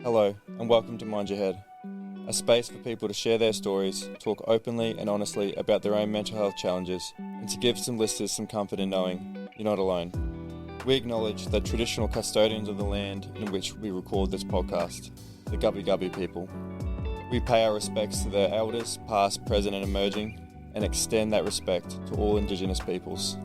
Hello, and welcome to Mind Your Head, a space for people to share their stories, talk openly and honestly about their own mental health challenges, and to give some listeners some comfort in knowing you're not alone. We acknowledge the traditional custodians of the land in which we record this podcast, the Gubbi Gubbi people. We pay our respects to their elders, past, present and emerging, and extend that respect to all Indigenous peoples.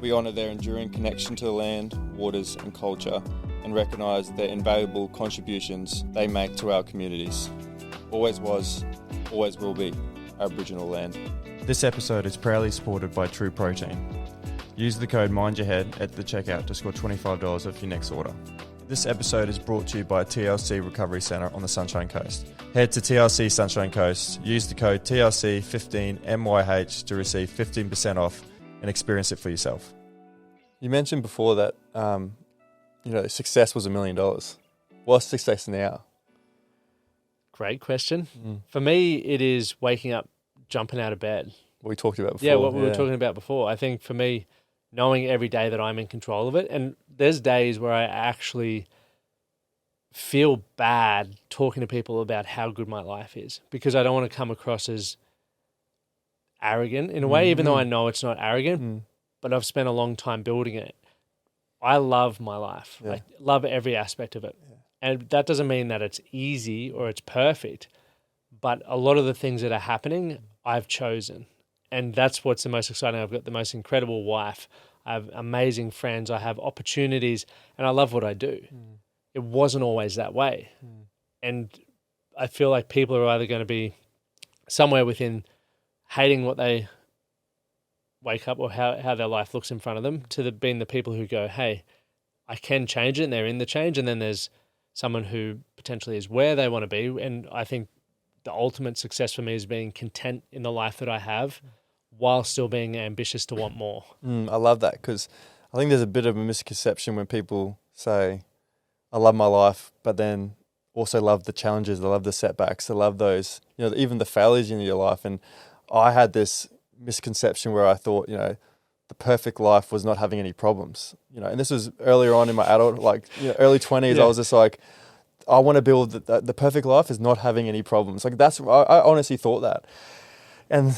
We honour their enduring connection to the land, waters and culture, and recognise their invaluable contributions they make to our communities. Always was, always will be Aboriginal land. This episode is proudly supported by True Protein. Use the code MINDYOURHEAD at the checkout to score $25 off your next order. This episode is brought to you by TLC Recovery Centre on the Sunshine Coast. Head to TLC Sunshine Coast, use the code TLC15MYH to receive 15% off and experience it for yourself. You mentioned before that success was $1 million. What's success now? Great question. For me, it is waking up, jumping out of bed. What we talked about before. Yeah, what we were talking about before. I think for me, knowing every day that I'm in control of it, and there's days where I actually feel bad talking to people about how good my life is because I don't want to come across as arrogant in a way, even though I know it's not arrogant, but I've spent a long time building it. I love my life. Yeah. I love every aspect of it. Yeah. And that doesn't mean that it's easy or it's perfect, but a lot of the things that are happening, I've chosen. And that's what's the most exciting. I've got the most incredible wife. I have amazing friends. I have opportunities and I love what I do. It wasn't always that way. And I feel like people are either going to be somewhere within hating what they wake up or how their life looks in front of them to being the people who go, hey, I can change it, and they're in the change. And then there's someone who potentially is where they want to be. And I think the ultimate success for me is being content in the life that I have while still being ambitious to want more. I love that because I think there's a bit of a misconception when people say, I love my life, but then also love the challenges, they love the setbacks, they love those, even the failures in your life. And I had this misconception where I thought, the perfect life was not having any problems, and this was earlier on in my adult, early 20s. I was just like, I want to build the perfect life is not having any problems. Like I honestly thought that. And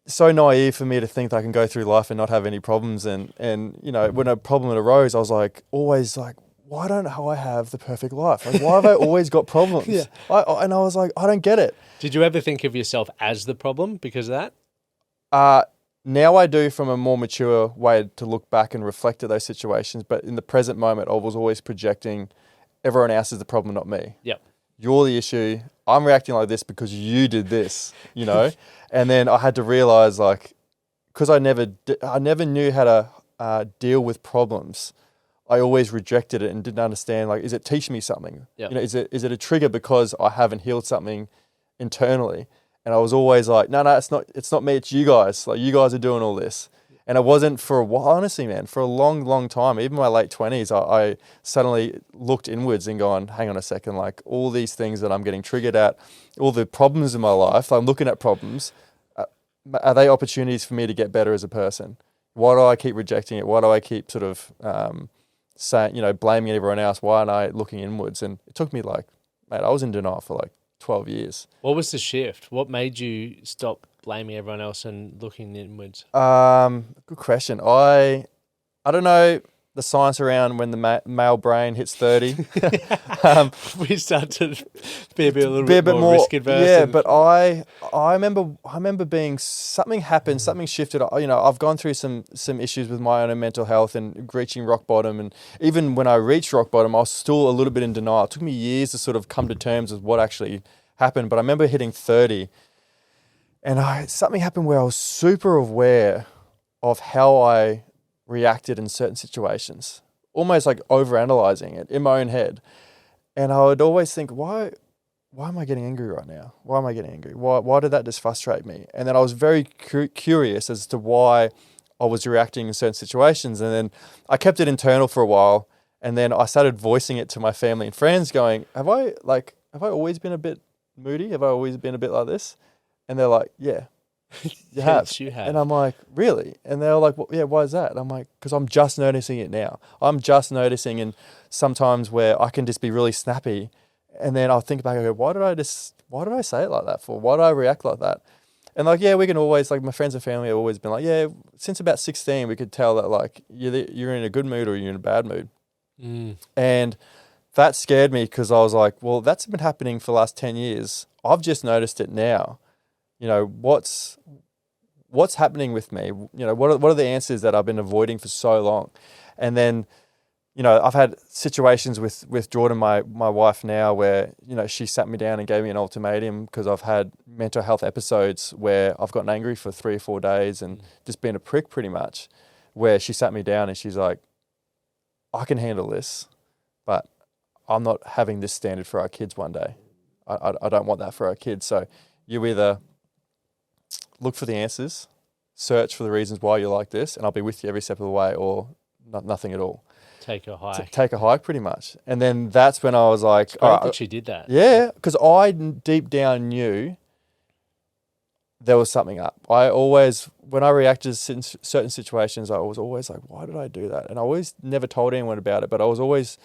so naive for me to think that I can go through life and not have any problems. And when a problem arose, I was always like, why don't I have the perfect life? Like, why have I always got problems? And I was like, I don't get it. Did you ever think of yourself as the problem because of that? Now I do from a more mature way to look back and reflect at those situations. But in the present moment, I was always projecting everyone else is the problem, not me. Yep. You're the issue. I'm reacting like this because you did this, And then I had to realize, because I never knew how to deal with problems. I always rejected it and didn't understand, is it teaching me something? Yep. Is it a trigger because I haven't healed something internally? And I was always like, no, it's not me, it's you guys. You guys are doing all this. And it wasn't for a while, honestly, man, for a long, long time, even my late 20s, I suddenly looked inwards and gone, hang on a second, all these things that I'm getting triggered at, all the problems in my life, I'm looking at problems, are they opportunities for me to get better as a person? Why do I keep rejecting it? Why do I keep sort of saying, blaming everyone else? Why aren't I looking inwards? And it took me I was in denial for 12 years. What was the shift? What made you stop blaming everyone else and looking inwards? Good question. I don't know the science around when the male brain hits 30. We start to be a little bit more risk adverse. Yeah, but I remember being something happened, something shifted. I've gone through some issues with my own mental health and reaching rock bottom. And even when I reached rock bottom, I was still a little bit in denial. It took me years to sort of come to terms with what actually happened. But I remember hitting 30 and something happened where I was super aware of how I reacted in certain situations, almost overanalyzing it in my own head. And I would always think, why am I getting angry right now? Why am I getting angry? Why did that just frustrate me? And then I was very curious as to why I was reacting in certain situations. And then I kept it internal for a while. And then I started voicing it to my family and friends going, have I always been a bit moody? Have I always been a bit like this? And they're like, yeah. Yes, you have. And I'm like, really? And they're like, well, yeah, why is that? And I'm like, because I'm just noticing it now. I'm just noticing, and sometimes where I can just be really snappy And then I'll think back, I go, why did I say it like that for? Why did I react like that? And like, yeah, we can always, like, my friends and family have always been like, yeah, since about 16, we could tell that, like, you're in a good mood or you're in a bad mood. And that scared me because I was like, well, that's been happening for the last 10 years. I've just noticed it now. You know, what's happening with me? You know, what are the answers that I've been avoiding for so long? And then, you know, I've had situations with Jordan, my wife now, where, you know, she sat me down and gave me an ultimatum because I've had mental health episodes where I've gotten angry for 3 or 4 days and just been a prick pretty much, where she sat me down and she's like, I can handle this, but I'm not having this standard for our kids one day. I don't want that for our kids. So you either look for the answers, search for the reasons why you're like this, and I'll be with you every step of the way, or nothing at all. Take a hike. Take a hike, pretty much. And then that's when I was like, it's great that she did that. Yeah, because I deep down knew there was something up. I always, when I reacted to certain situations, I was always like, why did I do that? And I always never told anyone about it, but I was always,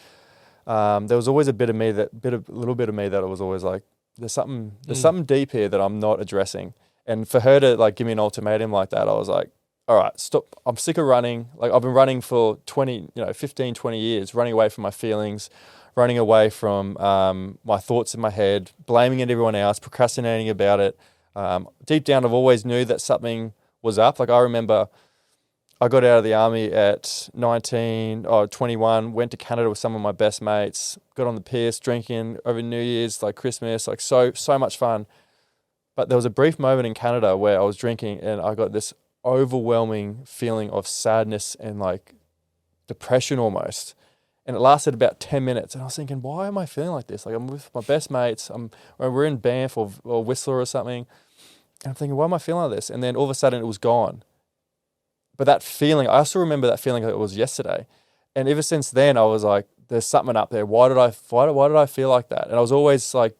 there was always a little bit of me that I was always like, there's something deep here that I'm not addressing. And for her to, like, give me an ultimatum like that, I was like, all right, stop. I'm sick of running. Like, I've been running for 15, 20 years, running away from my feelings, running away from my thoughts in my head, blaming it everyone else, procrastinating about it. Deep down, I've always knew that something was up. Like, I remember I got out of the army at 21, went to Canada with some of my best mates, got on the piss, drinking over New Year's, like Christmas, like so much fun. But there was a brief moment in Canada where I was drinking and I got this overwhelming feeling of sadness and, like, depression almost. And it lasted about 10 minutes. And I was thinking, why am I feeling like this? Like, I'm with my best mates. We're in Banff or Whistler or something. And I'm thinking, why am I feeling like this? And then all of a sudden it was gone. But that feeling, I also remember that feeling like it was yesterday. And ever since then, I was like, there's something up there. Why did I feel like that? And I was always, like,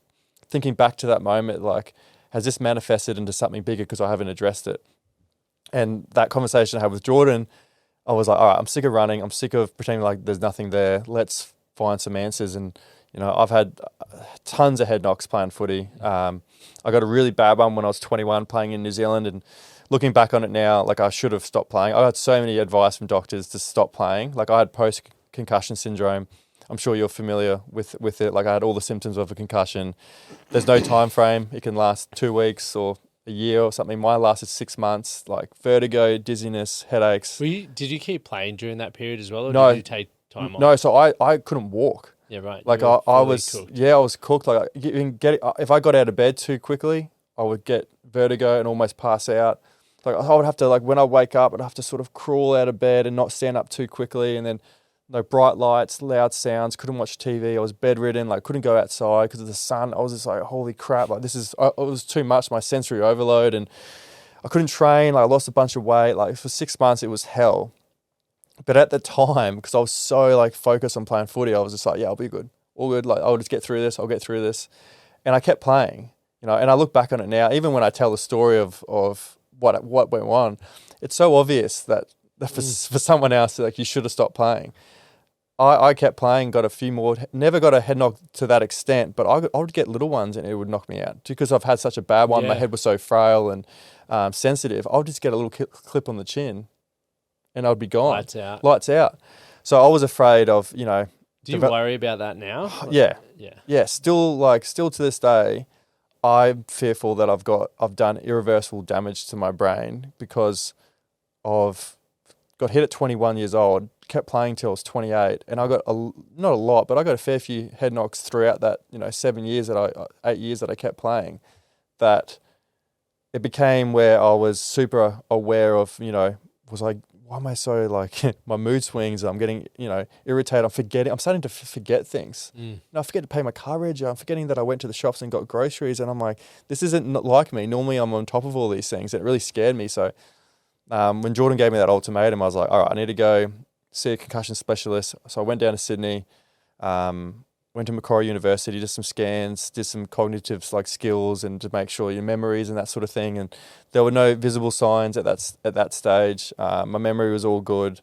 thinking back to that moment, like, has this manifested into something bigger because I haven't addressed it? And that conversation I had with Jordan, I was like, all right, I'm sick of running. I'm sick of pretending like there's nothing there. Let's find some answers. And, you know, I've had tons of head knocks playing footy. I got a really bad one when I was 21 playing in New Zealand, and looking back on it now, like, I should have stopped playing. I got so many advice from doctors to stop playing. Like, I had post-concussion syndrome. I'm sure you're familiar with it. Like, I had all the symptoms of a concussion. There's no time frame. It can last 2 weeks or a year or something. Mine lasted 6 months, like vertigo, dizziness, headaches. Did you keep playing during that period as well, or No, did you take time off? No, so I couldn't walk. Yeah, right. Like, I was cooked. Yeah, I was cooked. Like, if I got out of bed too quickly, I would get vertigo and almost pass out. Like, I would have to, like, when I wake up, I'd have to sort of crawl out of bed and not stand up too quickly, and then, no bright lights, loud sounds, couldn't watch TV. I was bedridden, like, couldn't go outside because of the sun. I was just like, holy crap, like, it was too much, my sensory overload, and I couldn't train. Like, I lost a bunch of weight. Like, for 6 months, it was hell. But at the time, because I was so, like, focused on playing footy, I was just like, yeah, I'll be good. All good. Like, I'll just get through this. I'll get through this. And I kept playing, you know, and I look back on it now, even when I tell the story of what went on, it's so obvious that for someone else, like, you should have stopped playing. I kept playing, got a few more, never got a head knock to that extent, but I would get little ones and it would knock me out. Because I've had such a bad one, my head was so frail and sensitive, I would just get a little clip on the chin and I would be gone. Lights out. So I was afraid of, you know. Do you worry about that now? Yeah. Still to this day, I'm fearful that I've done irreversible damage to my brain because got hit at 21 years old, kept playing till I was 28, and I got not a lot, but I got a fair few head knocks throughout that, you know, 8 years that I kept playing, that it became where I was super aware of, you know, was like, why am I so, like, my mood swings, I'm getting, you know, irritated, I'm starting to forget things. You know, I forget to pay my car reg, I'm forgetting that I went to the shops and got groceries, and I'm like, this isn't like me. Normally I'm on top of all these things. It really scared me. So when Jordan gave me that ultimatum, I was like, all right, I need to go see a concussion specialist. So I went down to Sydney, went to Macquarie University, did some scans, did some cognitive, like, skills and to make sure your memories and that sort of thing. And there were no visible signs at that stage. My memory was all good.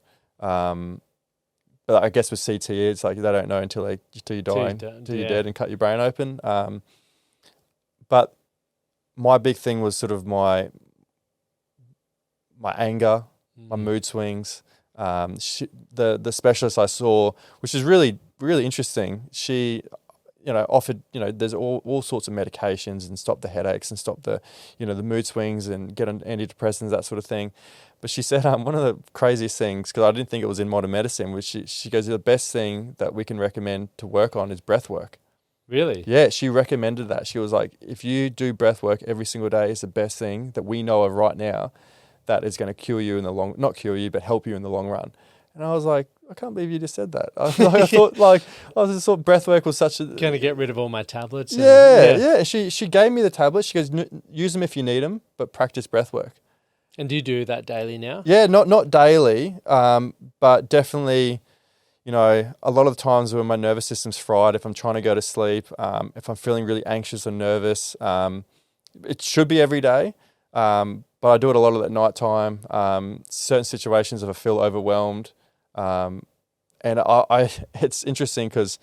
but I guess with CTE, it's like they don't know until you die, until you're dead and cut your brain open. But my big thing was sort of my anger, my mood swings. The specialist I saw, which is really, really interesting, she, offered, there's all sorts of medications and stop the headaches and stop the, the mood swings and get on antidepressants, that sort of thing. But she said one of the craziest things, because I didn't think it was in modern medicine, was she goes, the best thing that we can recommend to work on is breath work. Really? Yeah, she recommended that. She was like, if you do breath work every single day, it's the best thing that we know of right now that is going to cure you in the long, not cure you, but help you in the long run. And I was like, I can't believe you just said that. I thought breath work was such a... Going to get rid of all my tablets. Yeah. She gave me the tablets. She goes, use them if you need them, but practice breath work. And do you do that daily now? Yeah, not daily, but definitely, a lot of the times when my nervous system's fried, if I'm trying to go to sleep, if I'm feeling really anxious or nervous, it should be every day, but I do it a lot at night time. Certain situations if I feel overwhelmed, and I it's interesting because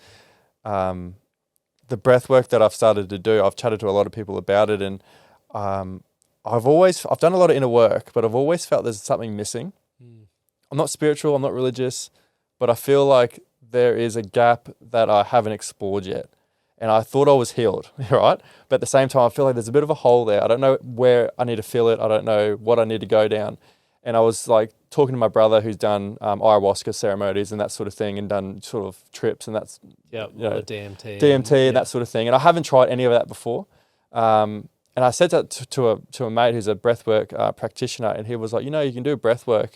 the breath work that I've started to do, I've chatted to a lot of people about it, and I've done a lot of inner work, but I've always felt there's something missing. I'm not spiritual, I'm not religious, but I feel like there is a gap that I haven't explored yet. And I thought I was healed, right? But at the same time, I feel like there's a bit of a hole there. I don't know where I need to fill it. I don't know what I need to go down. And I was like talking to my brother who's done ayahuasca ceremonies and that sort of thing, and done sort of trips and that's... Yeah, DMT. DMT and that sort of thing. And I haven't tried any of that before. And I said that to a mate who's a breathwork practitioner, and he was like, you can do breathwork.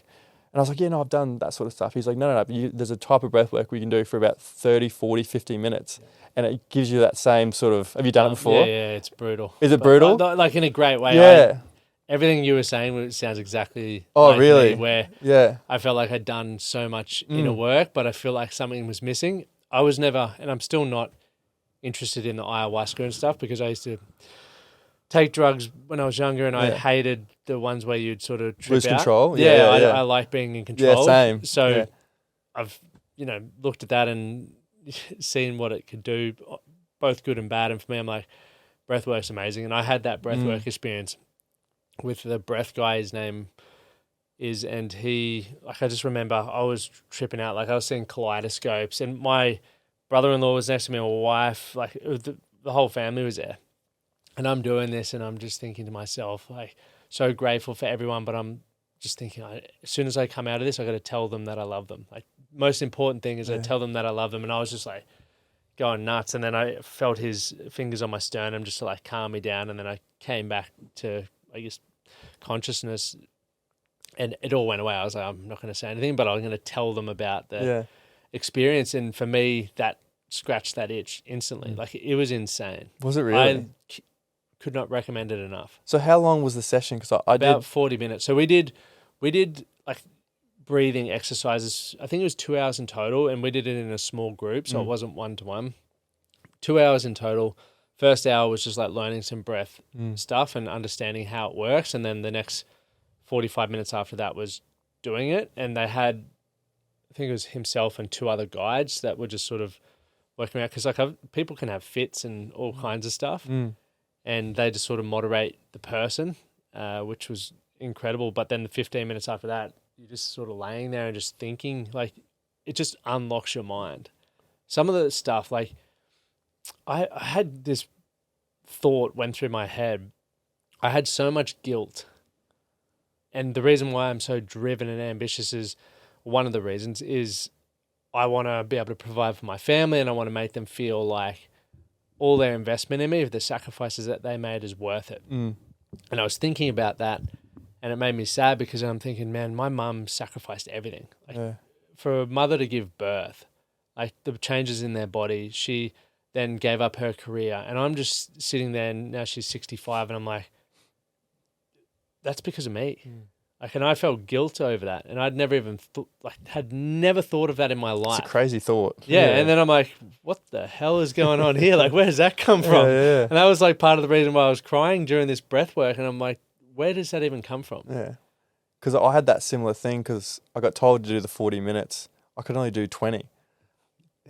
And I was like, yeah, no, I've done that sort of stuff. He's like, no. There's a type of breathwork we can do for about 30, 40, 50 minutes. And it gives you that same sort of... Have you done it before? Yeah, it's brutal. Is it brutal? Like in a great way. Yeah. Everything you were saying sounds exactly like really? Me, where I felt like I'd done so much inner work, but I feel like something was missing. I was never, and I'm still not interested in the ayahuasca and stuff, because I used to take drugs when I was younger, and I hated the ones where you'd sort of trip lose out. control. I like being in control. Yeah, same. So I've looked at that and seen what it could do, both good and bad. And for me, I'm like, breathwork's amazing. And I had that breathwork experience with the breath guy. His name is, and he, like, I just remember I was tripping out. Like, I was seeing kaleidoscopes, and my brother-in-law was next to me, my wife, like the whole family was there. And I'm doing this, and I'm just thinking to myself, like, so grateful for everyone, but I'm just thinking, as soon as I come out of this, I got to tell them that I love them. Like, most important thing is I tell them that I love them. And I was just like going nuts. And then I felt his fingers on my sternum just to like calm me down. And then I came back to, I guess, consciousness, and it all went away. I was like, I'm not going to say anything, but I'm going to tell them about the experience. And for me, that scratched that itch instantly. Like, it was insane. Was it really? I could not recommend it enough. So how long was the session? Because I about did 40 minutes. So we did like breathing exercises. I think it was 2 hours in total, and we did it in a small group, so it wasn't 1-to-1. 2 hours in total. First hour was just like learning some breath stuff and understanding how it works, and then the next 45 minutes after that was doing it. And they had, I think it was himself and 2 other guides that were just sort of working out, because like people can have fits and all kinds of stuff, and they just sort of moderate the person, which was incredible. But then the 15 minutes after that, you're just sort of laying there and just thinking, like, it just unlocks your mind. Some of the stuff, like, I had this thought went through my head. I had so much guilt. And the reason why I'm so driven and ambitious is, one of the reasons is I want to be able to provide for my family, and I want to make them feel like all their investment in me, the sacrifices that they made, is worth it. And I was thinking about that, and it made me sad, because I'm thinking, man, my mum sacrificed everything. Like, for a mother to give birth, like the changes in their body, she then gave up her career. And I'm just sitting there, and now she's 65, and I'm like, that's because of me. Like, and I felt guilt over that, and I'd never even had never thought of that in my life. It's a crazy thought. Yeah, and then I'm like, what the hell is going on here? Like, where does that come from? And that was like part of the reason why I was crying during this breath work, and I'm like, where does that even come from? Yeah, because I had that similar thing, because I got told to do the 40 minutes. I could only do 20.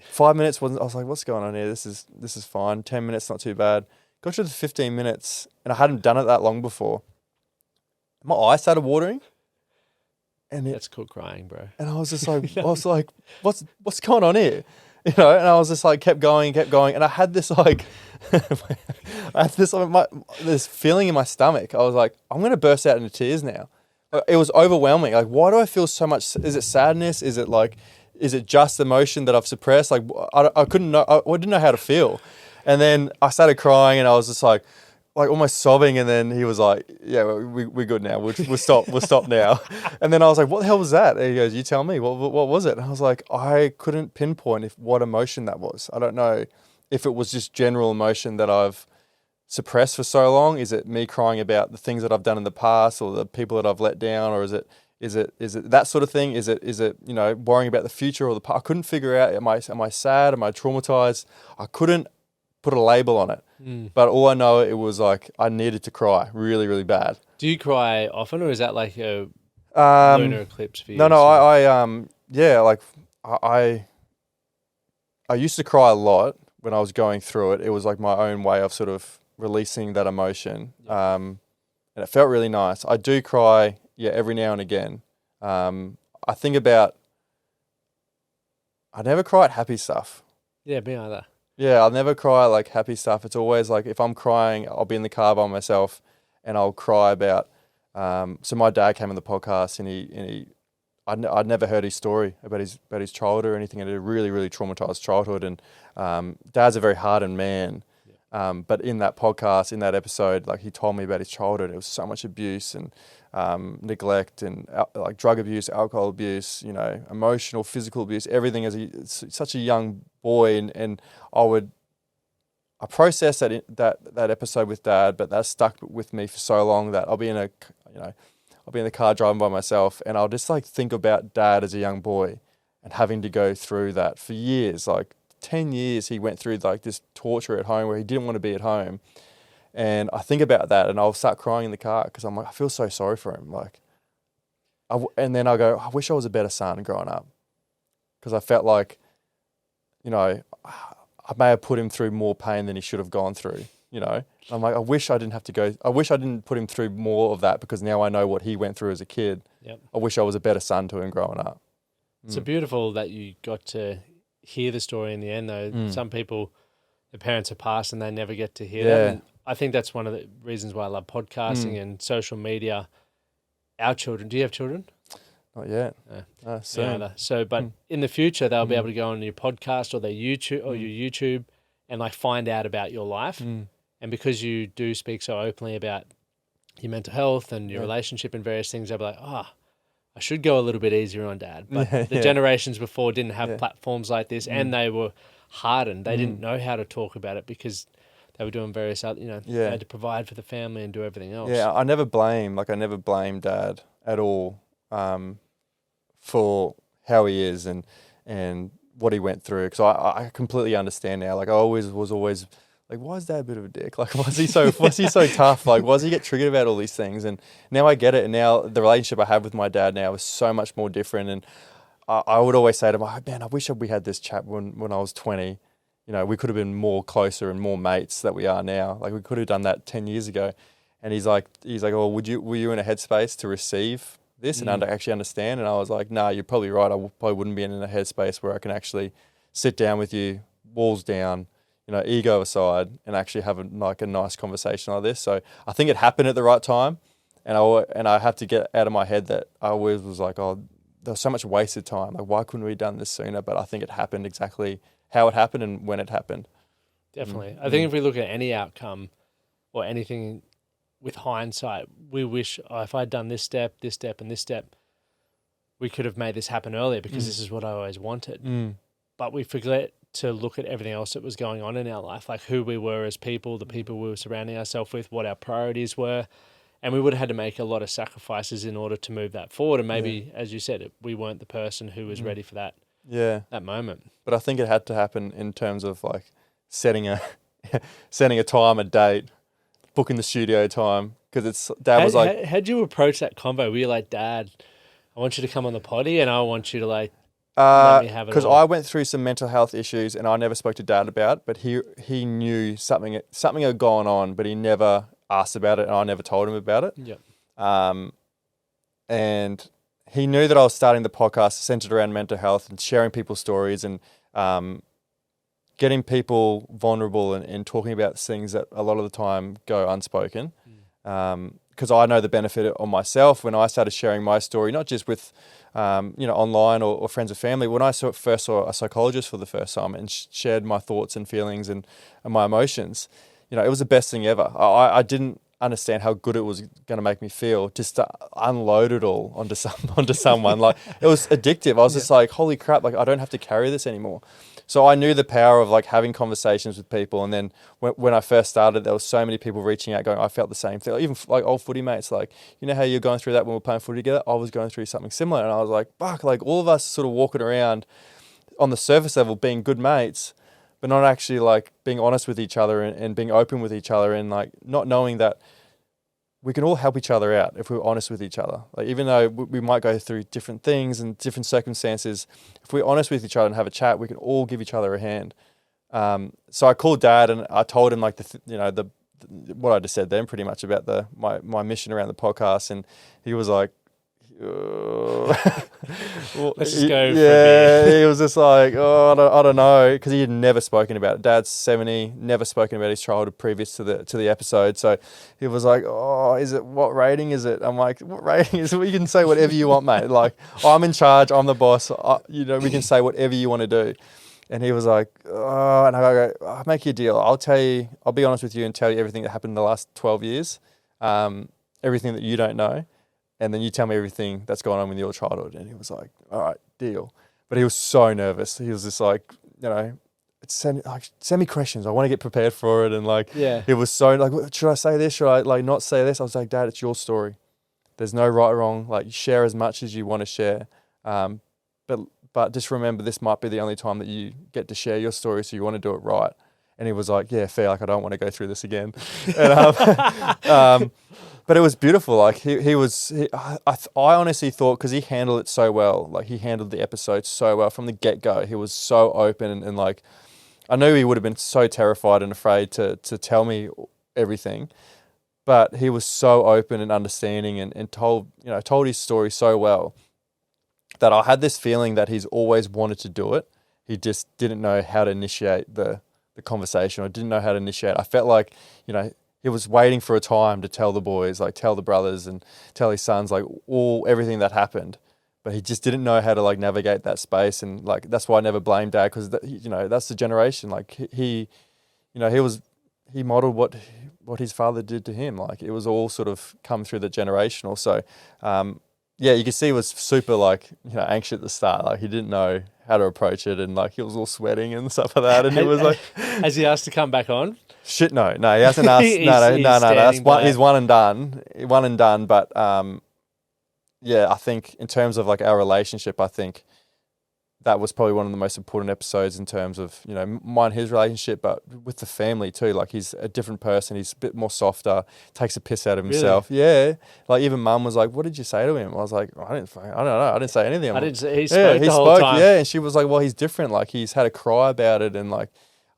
5 minutes wasn't. I was like, what's going on here? This is fine. 10 minutes, not too bad. Got to the 15 minutes, and I hadn't done it that long before. My eyes started watering, and That's called crying, bro. And I was just like, what's going on here? You know, and I was just like, kept going, and I had this like, this feeling in my stomach. I was like, I'm gonna burst out into tears now. It was overwhelming. Like, why do I feel so much? Is it sadness? Is it just emotion that I've suppressed? Like, I couldn't know. I didn't know how to feel. And then I started crying, and I was just like almost sobbing. And then he was like, "Yeah, we're good now. We'll stop now." And then I was like, "What the hell was that?" And he goes, "You tell me. What was it?" And I was like, I couldn't pinpoint what emotion that was. I don't know if it was just general emotion that I've suppressed for so long. Is it me crying about the things that I've done in the past, or the people that I've let down, or is it that sort of thing? Is it worrying about the future or the past? I couldn't figure out. Am I sad? Am I traumatized? I couldn't put a label on it. But all I know, it was like I needed to cry really, really bad. Do you cry often, or is that like a lunar eclipse for you? No, I used to cry a lot when I was going through it. It was like my own way of sort of releasing that emotion. And it felt really nice. I do cry, every now and again. I think about, I never cry at happy stuff. Yeah, me either. Yeah, I'll never cry like happy stuff. It's always like, if I'm crying, I'll be in the car by myself and I'll cry about, so my dad came on the podcast and I'd never heard his story about his childhood or anything. He had a really, really traumatized childhood, and Dad's a very hardened man. But in that podcast, in that episode, like, he told me about his childhood. It was so much abuse and neglect and like drug abuse, alcohol abuse, emotional, physical abuse, everything as such a young boy. And I processed that episode with Dad, but that stuck with me for so long that I'll be in the car driving by myself, and I'll just like think about Dad as a young boy and having to go through that for years, like 10 years he went through like this torture at home where he didn't want to be at home. And I think about that and I'll start crying in the car because I'm like, I feel so sorry for him. Like, and then I go, I wish I was a better son growing up, because I felt like, I may have put him through more pain than he should have gone through. I'm like, I wish I didn't put him through more of that, because now I know what he went through as a kid. Yep. I wish I was a better son to him growing up. It's beautiful that you got to hear the story in the end, though. Some people, their parents are passed and they never get to hear that. And I think that's one of the reasons why I love podcasting and social media. Our children, do you have children? Not yet. Soon. So, but in the future, they'll be able to go on your podcast or their YouTube or your YouTube and like find out about your life. And because you do speak so openly about your mental health and your relationship and various things, they'll be like, I should go a little bit easier on Dad. But the generations before didn't have platforms like this, and they were hardened. They didn't know how to talk about it because they were doing various other, they had to provide for the family and do everything else. Yeah, I never blame Dad at all for how he is and what he went through, because I completely understand now. Like, I was always like, why is Dad a bit of a dick? Like, why is he so tough? Like, why does he get triggered about all these things? And now I get it. And now the relationship I have with my dad now is so much more different. And I would always say to him, man, I wish we had this chat when I was 20. We could have been more closer and more mates that we are now. Like, we could have done that 10 years ago. And he's like, oh, were you in a headspace to receive this and actually understand? And I was like, nah, you're probably right. I probably wouldn't be in a headspace where I can actually sit down with you, walls down, ego aside, and actually have a nice conversation like this. So I think it happened at the right time, and I have to get out of my head that I always was like, oh, there was so much wasted time. Like, why couldn't we have done this sooner? But I think it happened exactly how it happened and when it happened. Definitely. I think if we look at any outcome or anything with hindsight, we wish, if I'd done this step, and this step, we could have made this happen earlier, because this is what I always wanted. But we forget to look at everything else that was going on in our life, like who we were as people, the people we were surrounding ourselves with, what our priorities were. And we would have had to make a lot of sacrifices in order to move that forward. And maybe, as you said, we weren't the person who was ready for that moment. But I think it had to happen in terms of like setting a time, a date, booking the studio time, because Dad was like... How'd you approach that convo? Were you like, Dad, I want you to come on the potty and I want you to like let me have it Because all. I went through some mental health issues and I never spoke to Dad about it, but he knew something had gone on, but he never asked about it and I never told him about it. Yep. And he knew that I was starting the podcast centered around mental health and sharing people's stories and getting people vulnerable and talking about things that a lot of the time go unspoken. Because I know the benefit on myself when I started sharing my story, not just with online or friends or family. When I first saw a psychologist for the first time and shared my thoughts and feelings and my emotions, it was the best thing ever. I didn't understand how good it was going to make me feel just to unload it all onto someone. Like, it was addictive. I was just like, holy crap, like I don't have to carry this anymore. So I knew the power of like having conversations with people. And then when I first started, there was so many people reaching out going, I felt the same thing. Even like old footy mates, like, you know how you're going through that when we're playing footy together? I was going through something similar. And I was like, fuck, like all of us sort of walking around on the surface level being good mates, but not actually like being honest with each other and being open with each other and like not knowing that we can all help each other out if we're honest with each other. Like, even though we might go through different things and different circumstances, if we're honest with each other and have a chat, we can all give each other a hand. So I called Dad and I told him like what I just said then pretty much about my mission around the podcast, and he was like, let's just go. He was just like, I don't know, because he had never spoken about it. Dad's 70, never spoken about his childhood previous to the episode. So he was like, what rating is it? I'm like, what rating is it? You can say whatever you want, mate. Like, I'm in charge. I'm the boss. We can say whatever you want to do. And he was like, and I go, I'll make you a deal. I'll be honest with you and tell you everything that happened in the last 12 years, everything that you don't know. And then you tell me everything that's going on with your childhood. And he was like, all right, deal. But he was so nervous. He was just like, send me questions. I want to get prepared for it. And like, it was so like, should I say this? Should I like not say this? I was like, Dad, it's your story. There's no right or wrong. Like, share as much as you want to share. But just remember, this might be the only time that you get to share your story. So you want to do it right. And he was like, yeah, fair. Like, I don't want to go through this again. And, but it was beautiful. Like I honestly thought, because he handled it so well, like he handled the episode so well from the get-go. He was so open and like, I knew he would have been so terrified and afraid to tell me everything, but he was so open and understanding and told his story so well that I had this feeling that he's always wanted to do it. He just didn't know how to initiate the conversation, or didn't know how to initiate. I felt like, he was waiting for a time to tell the boys, like tell the brothers and tell his sons, like everything that happened. But he just didn't know how to like navigate that space. And like, that's why I never blamed Dad, because that's the generation. Like he modeled what his father did to him. Like, it was all sort of come through the generational. So, you could see he was super like, anxious at the start. Like, he didn't know how to approach it, and like he was all sweating and stuff like that. And he was like, has he asked to come back on? Shit, no, he hasn't asked. No. He's one and done. But I think in terms of like our relationship, I think that was probably one of the most important episodes in terms of, mine and his relationship, but with the family too. Like, he's a different person. He's a bit more softer, takes a piss out of himself. Really? Yeah. Like, even Mum was like, what did you say to him? I was like, I don't know. I didn't say anything. He spoke the whole time. Yeah. And she was like, well, he's different. Like, he's had a cry about it. And like,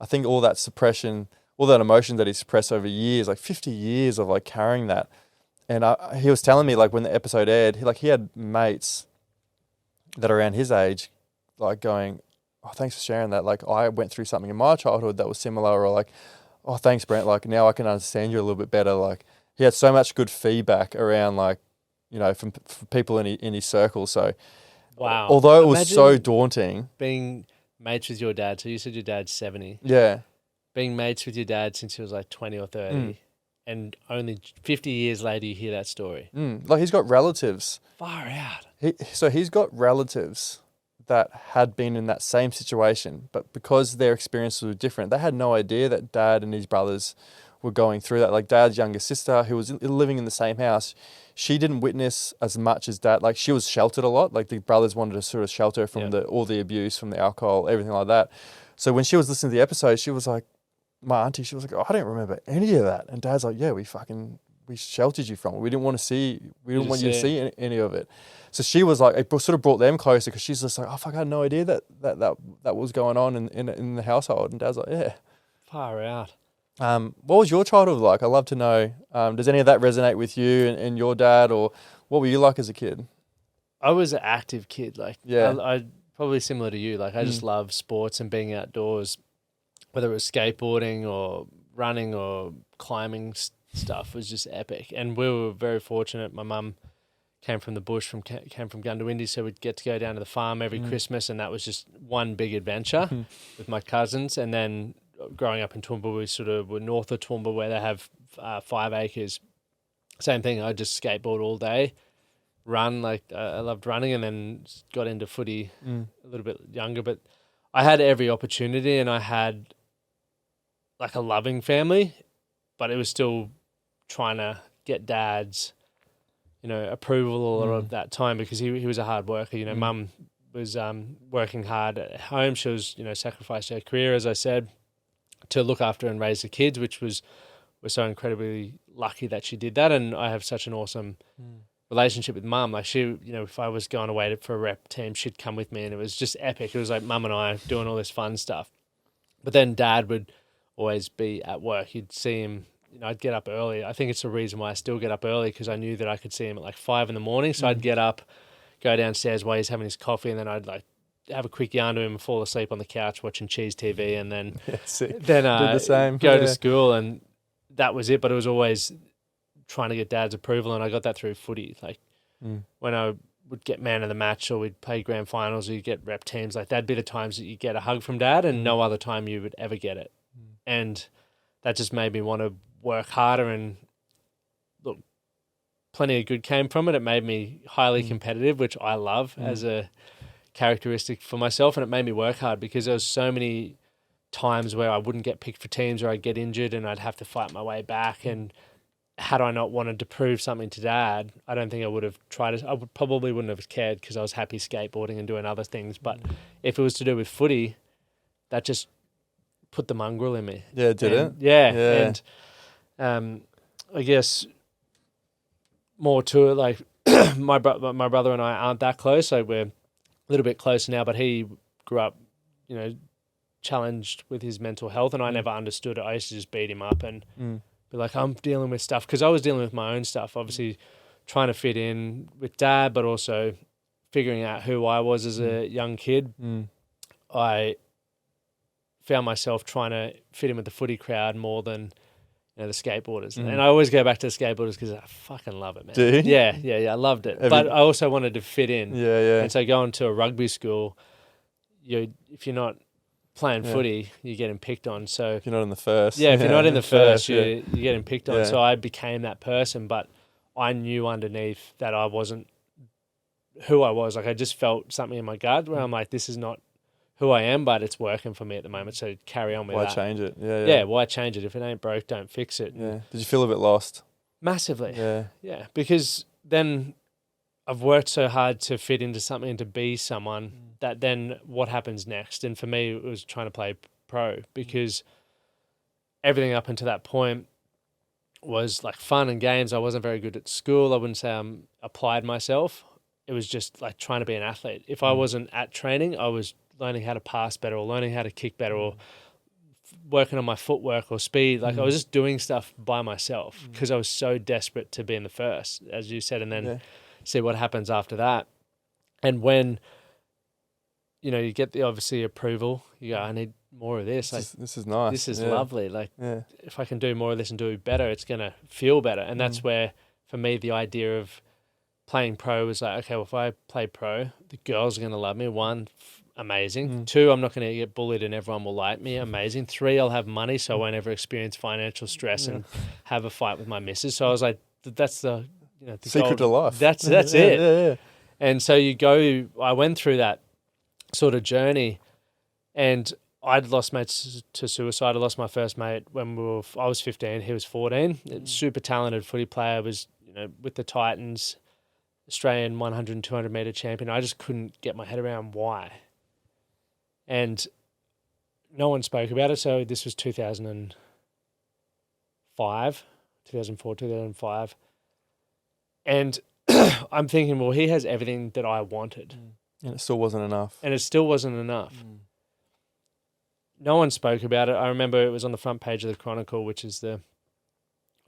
I think all that suppression, all that emotion that he suppressed over years, like 50 years of like carrying that. And he was telling me, like, when the episode aired, he had mates that are around his age, like, going, oh, thanks for sharing that. Like, I went through something in my childhood that was similar, or like, oh, thanks, Brent. Like, now I can understand you a little bit better. Like, he had so much good feedback around, like, from people in his circle. So, wow. Although it was so daunting. Being mates with your dad. So you said your dad's 70. Yeah. Being mates with your dad since he was like 20 or 30. And only 50 years later you hear that story. Like, he's got relatives. Far out. He's got relatives that had been in that same situation, but because their experiences were different, they had no idea that Dad and his brothers were going through that. Like, Dad's younger sister, who was living in the same house, she didn't witness as much as Dad. Like, she was sheltered a lot. Like, the brothers wanted to sort of shelter her from all the abuse, from the alcohol, everything like that. So when she was listening to the episode, she was like, my auntie, she was like, oh, I don't remember any of that. And Dad's like, yeah, we we sheltered you from it. We didn't want you to see any of it. So she was like, it sort of brought them closer because she's just like, oh fuck, I had no idea that was going on in the household. And Dad's like, yeah. Far out. What was your childhood like? I'd love to know. Does any of that resonate with you and your dad, or what were you like as a kid? I was an active kid. Like, Yeah. I probably similar to you. Like, I just love sports and being outdoors, whether it was skateboarding or running or climbing stuff was just epic. And we were very fortunate. My mum came from the bush, came from Gundawindi, so we'd get to go down to the farm every Christmas, and that was just one big adventure with my cousins. And then growing up in Toowoomba, we sort of were north of Toowoomba where they have 5 acres. Same thing, I just skateboard all day, run, like I loved running, and then got into footy a little bit younger. But I had every opportunity, and I had like a loving family, but it was still trying to get Dad's, approval a lot of that time, because he was a hard worker. Mum was working hard at home. She was, sacrificed her career, as I said, to look after and raise the kids, which we're so incredibly lucky that she did that. And I have such an awesome relationship with Mum. Like, she, if I was going away for a rep team, she'd come with me, and it was just epic. It was like Mum and I doing all this fun stuff. But then Dad would always be at work. You'd see him, I'd get up early. I think it's the reason why I still get up early, because I knew that I could see him at like 5 a.m. So I'd get up, go downstairs while he's having his coffee, and then I'd like have a quick yarn to him and fall asleep on the couch watching Cheese TV, and then Did the same. go to school, and that was it. But it was always trying to get Dad's approval, and I got that through footy. Like when I would get man of the match, or we'd play grand finals, or you get rep teams, like that'd be the times that you get a hug from Dad, and no other time you would ever get it. And that just made me want to work harder, and look, plenty of good came from it. It made me highly competitive, which I love as a characteristic for myself, and it made me work hard, because there was so many times where I wouldn't get picked for teams, or I'd get injured and I'd have to fight my way back. And had I not wanted to prove something to Dad, I don't think I would have tried it. Probably wouldn't have cared, because I was happy skateboarding and doing other things. But if it was to do with footy, that just put the mongrel in me. Yeah, did it? Yeah. And I guess more to it, like my brother and I aren't that close. So we're a little bit closer now, but he grew up, challenged with his mental health, and I never understood it. I used to just beat him up and be like, I'm dealing with stuff, because I was dealing with my own stuff, obviously trying to fit in with Dad, but also figuring out who I was as a young kid. I found myself trying to fit in with the footy crowd more than the skateboarders. And I always go back to the skateboarders because I fucking love it, man. Do you? Yeah, I loved it. But I also wanted to fit in. Yeah. And so going to a rugby school, if you're not playing footy, you're getting picked on. So if you're not in the first. Yeah, if you're not in the first, you're getting picked on. Yeah. So I became that person, but I knew underneath that I wasn't who I was. Like, I just felt something in my gut where I'm like, this is not who I am, but it's working for me at the moment. So carry on with that. Why change it? Yeah, why change it? If it ain't broke, don't fix it. Yeah. Did you feel a bit lost? Massively. Yeah. Because then I've worked so hard to fit into something and to be someone that then what happens next? And for me, it was trying to play pro, because everything up until that point was like fun and games. I wasn't very good at school. I wouldn't say I applied myself. It was just like trying to be an athlete. If I wasn't at training, I was learning how to pass better, or learning how to kick better, or working on my footwork or speed. Like I was just doing stuff by myself, because I was so desperate to be in the first, as you said, and then see what happens after that. And when, you get the obviously approval, you go, I need more of this. This is nice. This is lovely. Like if I can do more of this and do better, it's going to feel better. And that's where, for me, the idea of playing pro was like, okay, well, if I play pro, the girls are going to love me. One, amazing. Two, I'm not going to get bullied and everyone will like me. Amazing. Three, I'll have money, so I won't ever experience financial stress and have a fight with my missus. So I was like, that's the the secret to life. That's it. Yeah. And so I went through that sort of journey, and I'd lost mates to suicide. I lost my first mate when I was 15, he was 14. Super talented footy player, was with the Titans, Australian 100 and 200 metre champion. I just couldn't get my head around why. And no one spoke about it. So this was 2005, 2004, 2005. And I'm thinking, well, he has everything that I wanted. And it still wasn't enough. And it still wasn't enough. No one spoke about it. I remember it was on the front page of the Chronicle, which is the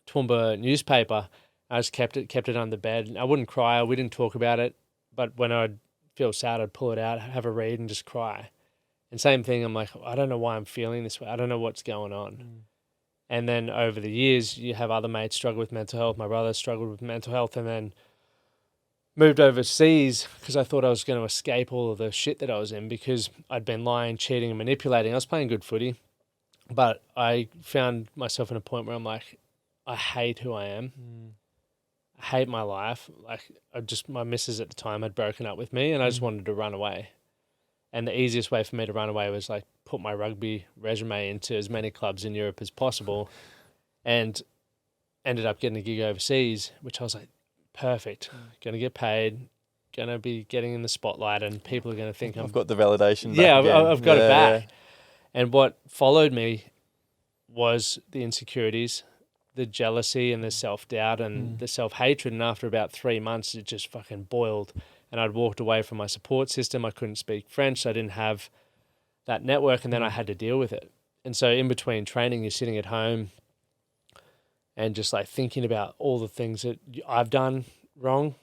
Toowoomba newspaper. I just kept it under bed. I wouldn't cry. We didn't talk about it. But when I'd feel sad, I'd pull it out, have a read, and just cry. And same thing, I'm like, I don't know why I'm feeling this way. I don't know what's going on. And then over the years, you have other mates struggle with mental health. My brother struggled with mental health and then moved overseas because I thought I was going to escape all of the shit that I was in because I'd been lying, cheating, and manipulating. I was playing good footy, but I found myself in a point where I'm like, I hate who I am. I hate my life. Like, my missus at the time had broken up with me and I just wanted to run away. And the easiest way for me to run away was like put my rugby resume into as many clubs in Europe as possible and ended up getting a gig overseas, which I was like, perfect. Going to get paid, going to be getting in the spotlight and people are going to think I've got the validation back I've got it back. Yeah. And what followed me was the insecurities, the jealousy and the self-doubt and the self-hatred. And after about 3 months, it just fucking boiled. And I'd walked away from my support system. I couldn't speak French. So I didn't have that network. And then I had to deal with it. And so in between training, you're sitting at home and just like thinking about all the things that I've done wrong.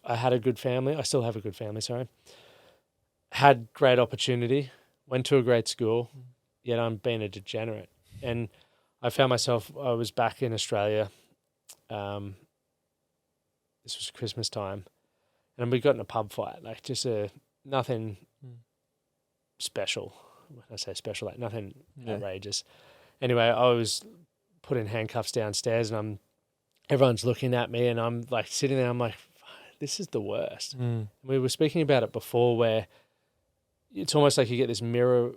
I had a good family. I still have a good family, sorry. Had great opportunity, went to a great school, yet I'm being a degenerate. And I found myself, I was back in Australia. This was Christmas time. And we got in a pub fight, like just nothing special. When I say special, like nothing outrageous. Anyway, I was put in handcuffs downstairs and everyone's looking at me and I'm like sitting there, I'm like, this is the worst. We were speaking about it before where it's almost like you get this mirror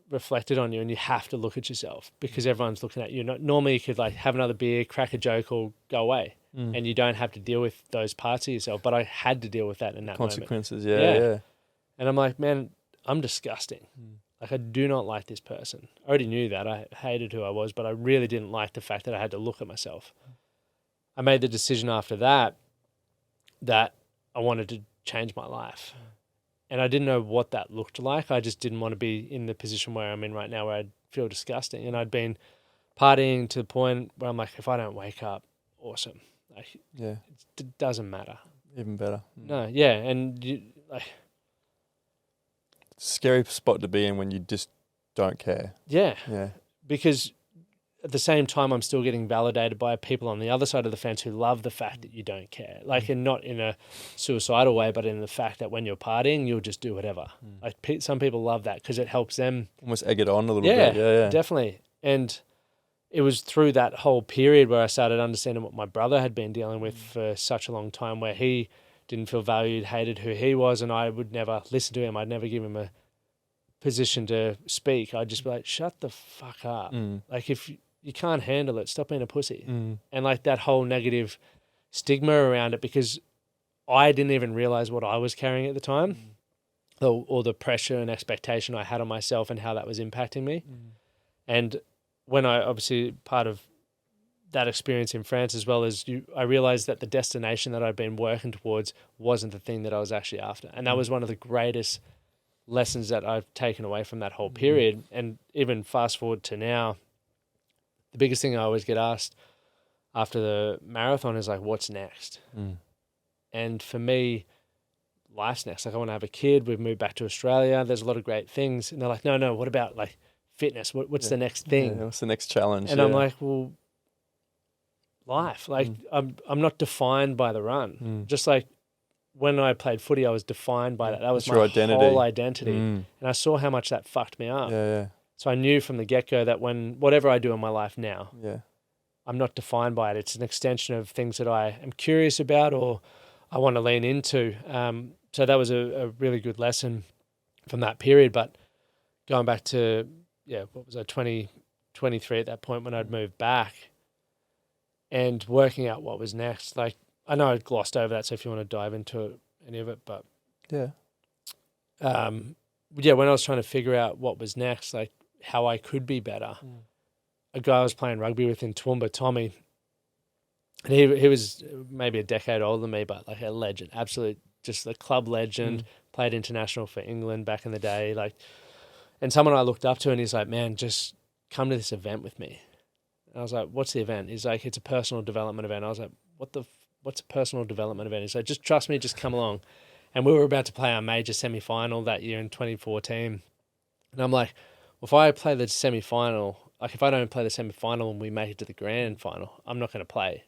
reflected on you and you have to look at yourself because everyone's looking at you. Normally you could like have another beer, crack a joke or go away and you don't have to deal with those parts of yourself. But I had to deal with that in that consequences, moment. Yeah. And I'm like, man, I'm disgusting. Like I do not like this person. I already knew that. I hated who I was, but I really didn't like the fact that I had to look at myself. I made the decision after that I wanted to change my life. And I didn't know what that looked like. I just didn't want to be in the position where I'm in right now where I'd feel disgusting. And I'd been partying to the point where I'm like, if I don't wake up, awesome. Like, it doesn't matter. Even better. No, yeah. And scary spot to be in when you just don't care. Yeah. Yeah. Because at the same time, I'm still getting validated by people on the other side of the fence who love the fact that you don't care. Like, and not in a suicidal way, but in the fact that when you're partying, you'll just do whatever. Like, some people love that because it helps them. Almost egg it on a little bit. Yeah, definitely. And it was through that whole period where I started understanding what my brother had been dealing with for such a long time, where he didn't feel valued, hated who he was, and I would never listen to him. I'd never give him a position to speak. I'd just be like, shut the fuck up. Like, if you can't handle it, stop being a pussy. And like that whole negative stigma around it, because I didn't even realize what I was carrying at the time, or the pressure and expectation I had on myself and how that was impacting me. And when I, obviously part of that experience in France as well as I realized that the destination that I'd been working towards wasn't the thing that I was actually after. And that was one of the greatest lessons that I've taken away from that whole period. And even fast forward to now, the biggest thing I always get asked after the marathon is like, what's next? And for me, life's next. Like, I want to have a kid. We've moved back to Australia. There's a lot of great things. And they're like, no, what about like fitness? What's the next thing? Yeah, what's the next challenge? And I'm like, well, life. Like, I'm not defined by the run. Just like when I played footy, I was defined by that. That was my whole identity. And I saw how much that fucked me up. So I knew from the get-go that whatever I do in my life now, I'm not defined by it. It's an extension of things that I am curious about or I want to lean into. So that was a really good lesson from that period. But going back to, what was I, 23 at that point when I'd moved back and working out what was next. Like, I know I glossed over that, so if you want to dive into any of it, but when I was trying to figure out what was next, like how I could be better, a guy I was playing rugby with in Toowoomba, Tommy, And he was maybe a decade older than me, but like a legend, absolute, just a club legend. Played international for England back in the day, like, and someone I looked up to. And he's like, man, just come to this event with me. And I was like, what's the event? He's like, it's a personal development event. I was like, what's a personal development event? He's like, just trust me, just come along. And we were about to play our major semi-final that year in 2014. And I'm like, well, if I play the semi-final, like if I don't play the semi-final and we make it to the grand final, I'm not going to play.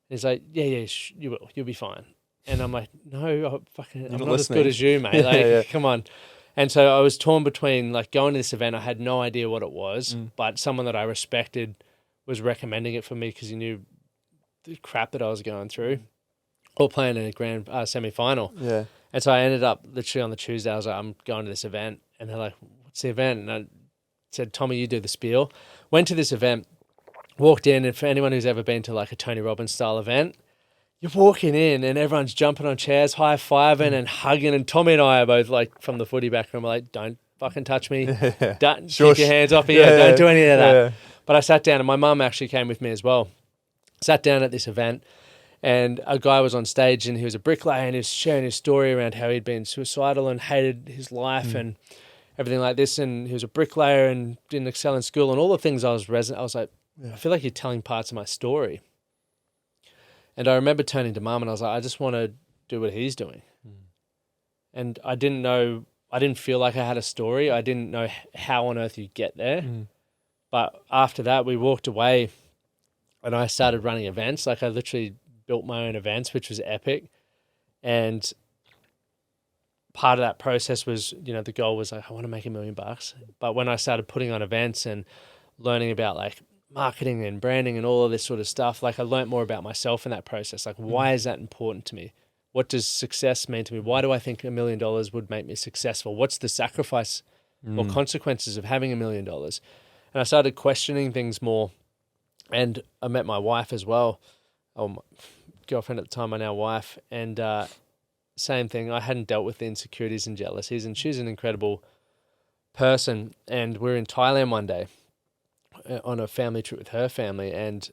He's like, yeah, you will. You'll be fine. And I'm like, no, I'm not as good as you, mate. Like, come on. And so I was torn between like going to this event. I had no idea what it was, but someone that I respected was recommending it for me because he knew the crap that I was going through, or playing in a grand semi-final. Yeah. And so I ended up literally on the Tuesday, I was like, I'm going to this event. And they're like, what's the event? And I said, Tommy, you do the spiel. Went to this event, walked in, and for anyone who's ever been to like a Tony Robbins style event, you're walking in and everyone's jumping on chairs, high-fiving and hugging. And Tommy and I are both like from the footy background, we're like, don't fucking touch me. Don't keep your hands off me. Don't do any of that. Yeah. But I sat down, and my mum actually came with me as well. Sat down at this event, and a guy was on stage, and he was a bricklayer, and he was sharing his story around how he'd been suicidal and hated his life and everything like this. And he was a bricklayer and didn't excel in school, and all the things I was like, I feel like you're telling parts of my story. And I remember turning to mum, and I was like, I just want to do what he's doing. And I didn't feel like I had a story. I didn't know how on earth you get there. But after that, we walked away, and I started running events. Like, I literally built my own events, which was epic. And part of that process was, the goal was like, I want to make $1 million. But when I started putting on events and learning about like marketing and branding and all of this sort of stuff, like I learned more about myself in that process. Like, why is that important to me? What does success mean to me? Why do I think $1 million would make me successful? What's the sacrifice or consequences of having $1 million? And I started questioning things more. And I met my wife as well, my girlfriend at the time, my now wife. And same thing, I hadn't dealt with the insecurities and jealousies. And she's an incredible person. And we're in Thailand one day on a family trip with her family. And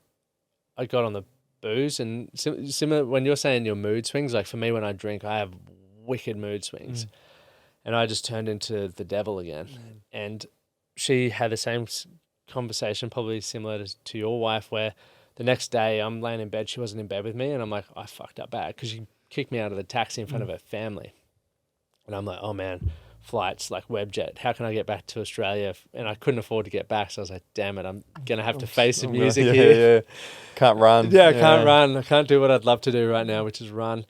I got on the booze. And similar, when you're saying your mood swings, like for me, when I drink, I have wicked mood swings. And I just turned into the devil again. And she had the same conversation, probably similar to your wife, where the next day I'm laying in bed, she wasn't in bed with me, and I'm like, I fucked up bad, because she kicked me out of the taxi in front of her family. And I'm like, oh man, flights, like Webjet, how can I get back to Australia? And I couldn't afford to get back, so I was like, damn it, I'm going to have to face the music here. Can't run. I can't run. I can't do what I'd love to do right now, which is run.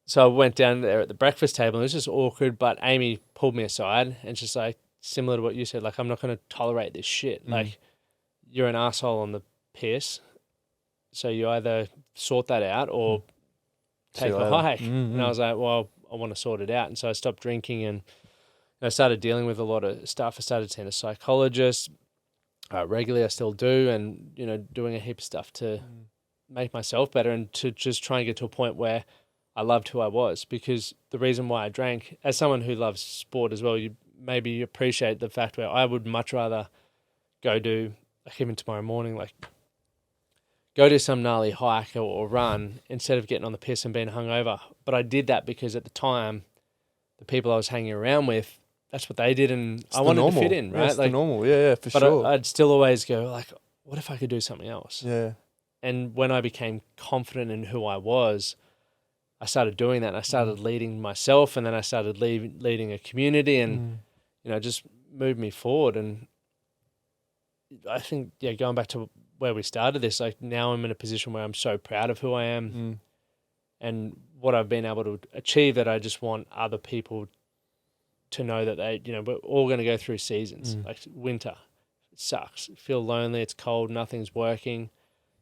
So I went down there at the breakfast table, and it was just awkward, but Amy pulled me aside, and she's like, similar to what you said, like, I'm not going to tolerate this shit. Like, you're an asshole on the piss, so you either sort that out or take a hike. And I was like, well, I want to sort it out. And so I stopped drinking, and I started dealing with a lot of stuff. I started seeing a psychologist regularly. I still do, and, doing a heap of stuff to make myself better and to just try and get to a point where I loved who I was. Because the reason why I drank, as someone who loves sport as well, you maybe appreciate the fact where I would much rather go do, like even tomorrow morning, like go do some gnarly hike or run instead of getting on the piss and being hungover. But I did that because at the time, the people I was hanging around with, that's what they did, and I wanted to fit in, right? That's the normal, for sure. But I'd still always go like, what if I could do something else? Yeah. And when I became confident in who I was, I started doing that. And I started leading myself, and then I started leading a community, and just moved me forward. And I think, going back to where we started this, like now I'm in a position where I'm so proud of who I am and what I've been able to achieve, that I just want other people to know that they, we're all going to go through seasons. Like winter, it sucks. You feel lonely, it's cold, nothing's working.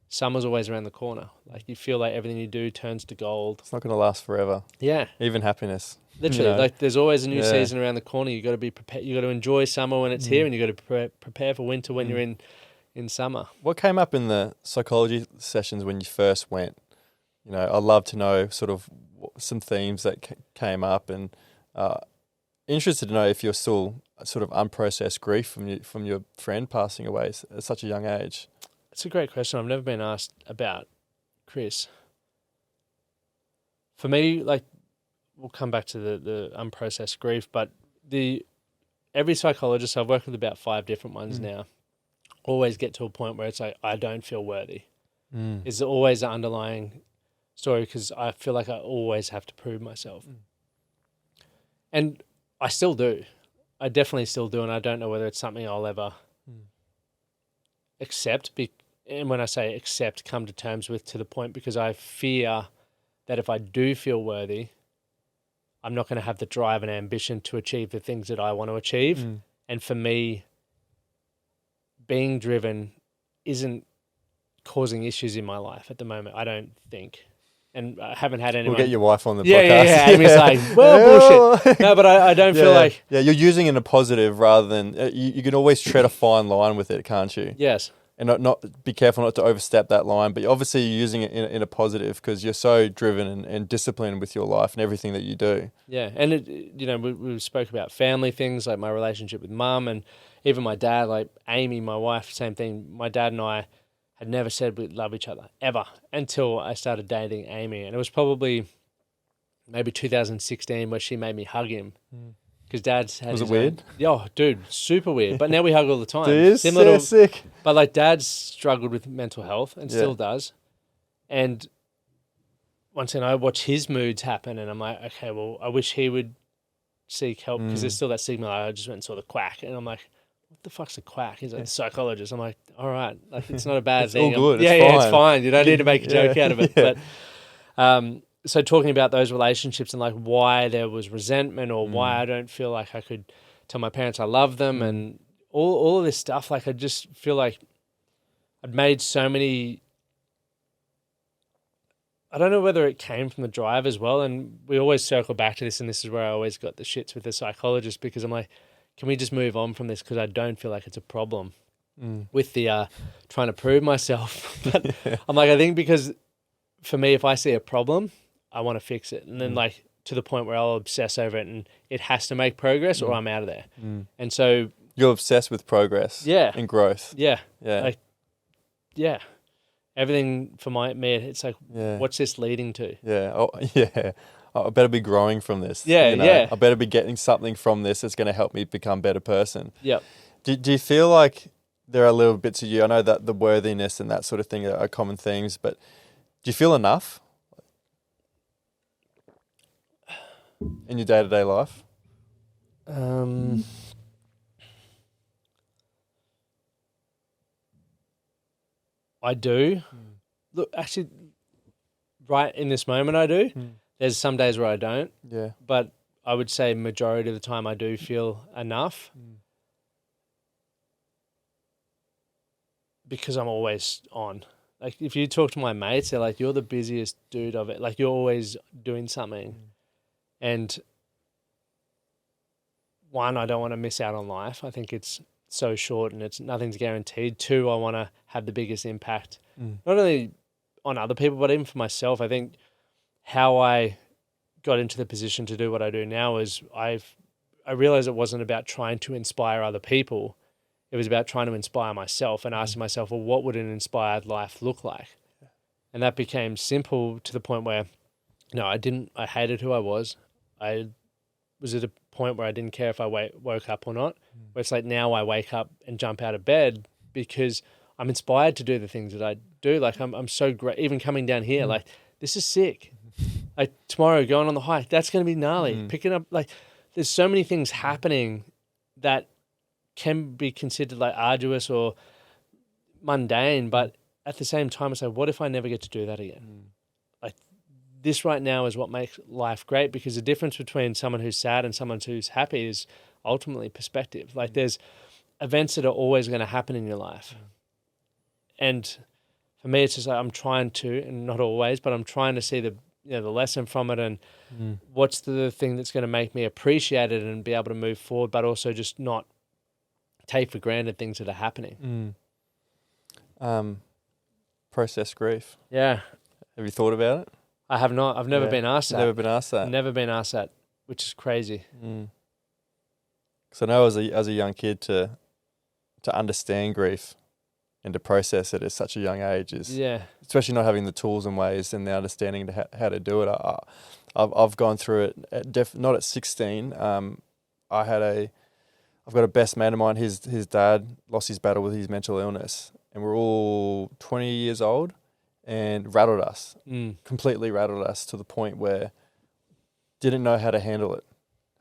Summer's always around the corner. Like, you feel like everything you do turns to gold. It's not going to last forever. Yeah. Even happiness. Literally, like there's always a new season around the corner. You got to be prepared. You got to enjoy summer when it's here, and you got to prepare for winter when you're in summer. What came up in the psychology sessions when you first went? I'd love to know sort of some themes that came up, and interested to know if you're still sort of unprocessed grief from your friend passing away at such a young age. It's a great question. I've never been asked about Chris. For me, like, we'll come back to the unprocessed grief, but every psychologist, I've worked with about 5 different ones now, always get to a point where it's like, I don't feel worthy. Is always the underlying story, because I feel like I always have to prove myself. And I still do. I definitely still do, and I don't know whether it's something I'll ever accept. And when I say accept, come to terms with, to the point, because I fear that if I do feel worthy, I'm not going to have the drive and ambition to achieve the things that I want to achieve. And for me, being driven isn't causing issues in my life at the moment, I don't think. And I haven't had anyone... We'll get your wife on the podcast. Yeah. Amy's like, well, bullshit. No, but I don't feel like... Yeah, you're using it in a positive rather than... You can always tread a fine line with it, can't you? Yes. And not be careful not to overstep that line. But obviously you're using it in a positive, because you're so driven and disciplined with your life and everything that you do. Yeah, and we spoke about family things, like my relationship with mum, and even my dad, like Amy, my wife, same thing. My dad and I had never said we love each other, ever, until I started dating Amy. And it was probably maybe 2016 where she made me hug him. Because Dad's had... Was it weird? Oh, dude, super weird. But now we hug all the time. Sick. But like, Dad's struggled with mental health and still does. And once again, I watch his moods happen, and I'm like, okay, well, I wish he would seek help, because there's still that stigma. Like, I just went and saw the quack, and I'm like, what the fuck's a quack? He's like, psychologist. I'm like, all right, like, it's not a bad thing. It's all good. It's fine. You don't need to make a joke out of it. But so talking about those relationships and like why there was resentment, or why I don't feel like I could tell my parents I love them, and all of this stuff, like, I just feel like I'd made so many... I don't know whether it came from the drive as well, and we always circle back to this, and this is where I always got the shits with the psychologist, because I'm like, can we just move on from this, because I don't feel like it's a problem with the trying to prove myself. But I'm like, I think because for me, if I see a problem, I want to fix it, and then like to the point where I'll obsess over it, and it has to make progress or I'm out of there. And so you're obsessed with progress, and growth. Like, everything for me, it's like, what's this leading to? I better be growing from this. I better be getting something from this that's going to help me become a better person. Do you feel like there are little bits of you? I know that the worthiness and that sort of thing are common themes, but do you feel enough in your day-to-day life? I do. Look, actually, right in this moment, I do. There's some days where I don't. But I would say majority of the time I do feel enough. Because I'm always on. Like, if you talk to my mates, they're like, you're the busiest dude of it. Like, you're always doing something. And one, I don't want to miss out on life. I think it's so short and nothing's guaranteed. Two, I want to have the biggest impact, not only on other people, but even for myself. I think how I got into the position to do what I do now is I realized it wasn't about trying to inspire other people. It was about trying to inspire myself and asking myself, well, what would an inspired life look like? And that became simple to the point where, I hated who I was. I was at a point where I didn't care if I woke up or not. Where it's like, now I wake up and jump out of bed because I'm inspired to do the things that I do. Like, I'm so great. Even coming down here, like, this is sick. Like, tomorrow going on the hike, that's going to be gnarly. Picking up, like, there's so many things happening that can be considered like arduous or mundane, but at the same time, it's like, what if I never get to do that again? Like, this right now is what makes life great, because the difference between someone who's sad and someone who's happy is ultimately perspective. Like, there's events that are always going to happen in your life. And for me, it's just like, I'm trying to, and not always, but I'm trying to see the lesson from it, and what's the thing that's going to make me appreciate it and be able to move forward, but also just not take for granted things that are happening. Process grief. Yeah. Have you thought about it? I have not. I've never been asked that. Never been asked that. Never been asked that, which is crazy. Because I know as a young kid to understand grief and to process it at such a young age is, Yeah. especially not having the tools and ways and the understanding to how to do it. I've gone through it not at 16. I've got a best mate of mine. His dad lost his battle with his mental illness, and we're all 20 years old, and rattled us, completely rattled us to the point where didn't know how to handle it.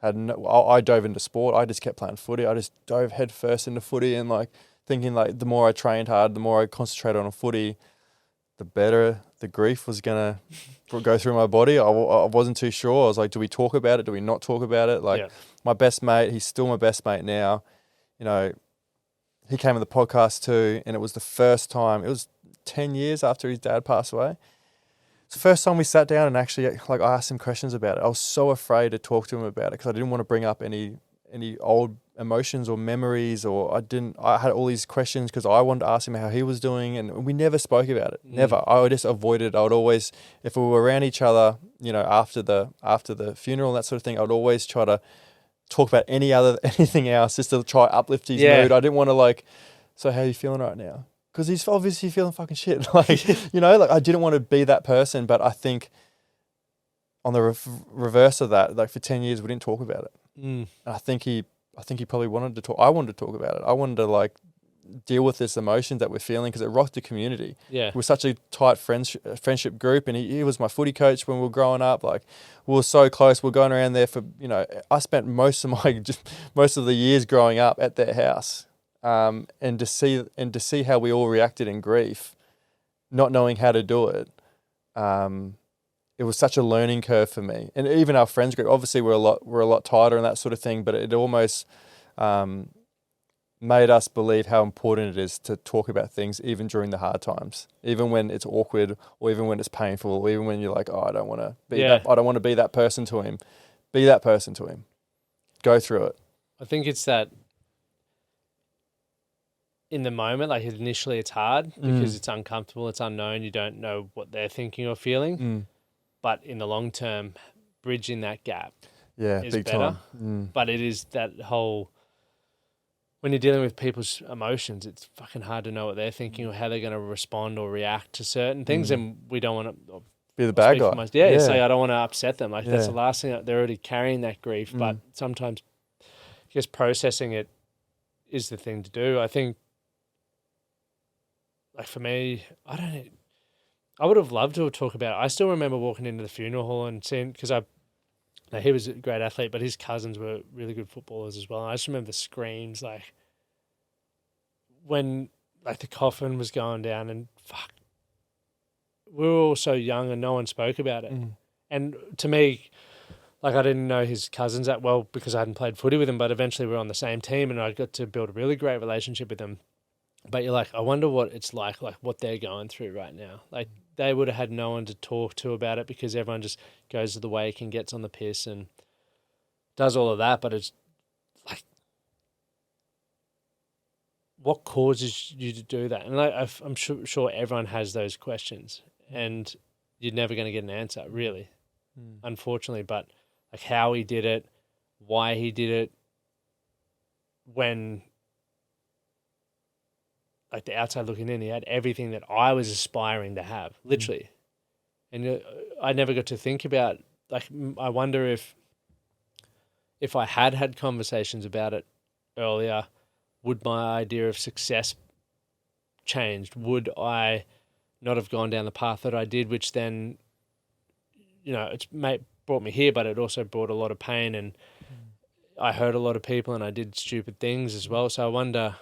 I dove into sport. I just kept playing footy. I just dove head first into footy, and like thinking like the more I trained hard, the more I concentrated on footy, the better the grief was gonna go through my body. I wasn't too sure. I was like, do we talk about it? Do we not talk about it? Like my best mate, he's still my best mate now. You know, he came on the podcast too, and it was the first time. It was 10 years after his dad passed away. It's the first time we sat down and actually like I asked him questions about it. I was so afraid to talk to him about it because I didn't want to bring up any old emotions or memories, or I had all these questions because I wanted to ask him how he was doing, and we never spoke about it. Never. I just avoided. I would always, if we were around each other, you know, after the funeral and that sort of thing, I would always try to talk about anything else just to try uplift his mood. I didn't want to like, so how are you feeling right now? Because he's obviously feeling fucking shit. Like, you know, like I didn't want to be that person, but I think on the reverse of that, like for 10 years, we didn't talk about it. And I think he probably wanted to talk. I wanted to talk about it. I wanted to like deal with this emotion that we're feeling because it rocked the community. Yeah, we're such a tight friendship group, and he was my footy coach when we were growing up. Like we were so close. We were going around there for, you know, I spent most of the years growing up at their house, and to see how we all reacted in grief, not knowing how to do it. It was such a learning curve for me, and even our friends group. Obviously, we're a lot tighter and that sort of thing. But it almost made us believe how important it is to talk about things, even during the hard times, even when it's awkward, or even when it's painful, or even when you're like, oh, I don't want to be that. I don't want to be that person to him. Be that person to him. Go through it. I think it's that. In the moment, like initially, it's hard because it's uncomfortable, it's unknown. You don't know what they're thinking or feeling. But in the long term, bridging that gap is big better. But it is that whole, when you're dealing with people's emotions, it's fucking hard to know what they're thinking or how they're going to respond or react to certain things. And we don't want to be the bad guy. So I don't want to upset them. Like that's the last thing. They're already carrying that grief. But sometimes, I guess, processing it is the thing to do. I think, like for me, I would have loved to talk about it. I still remember walking into the funeral hall and seeing, because he was a great athlete, but his cousins were really good footballers as well. And I just remember the screams, like when like the coffin was going down, and fuck, we were all so young and no one spoke about it. And to me, like I didn't know his cousins that well because I hadn't played footy with them, but eventually we were on the same team and I got to build a really great relationship with them. But you're like, I wonder what it's like what they're going through right now. Like they would have had no one to talk to about it because everyone just goes to the wake and gets on the piss and does all of that. But it's like, what causes you to do that? And like, I'm sure everyone has those questions, and you're never going to get an answer, really, unfortunately. But like how he did it, why he did it, when, like the outside looking in, he had everything that I was aspiring to have, literally. And I never got to think about, like, I wonder if I had conversations about it earlier, would my idea of success changed? Would I not have gone down the path that I did, which then, you know, brought me here, but it also brought a lot of pain, and I hurt a lot of people and I did stupid things as well. So I wonder,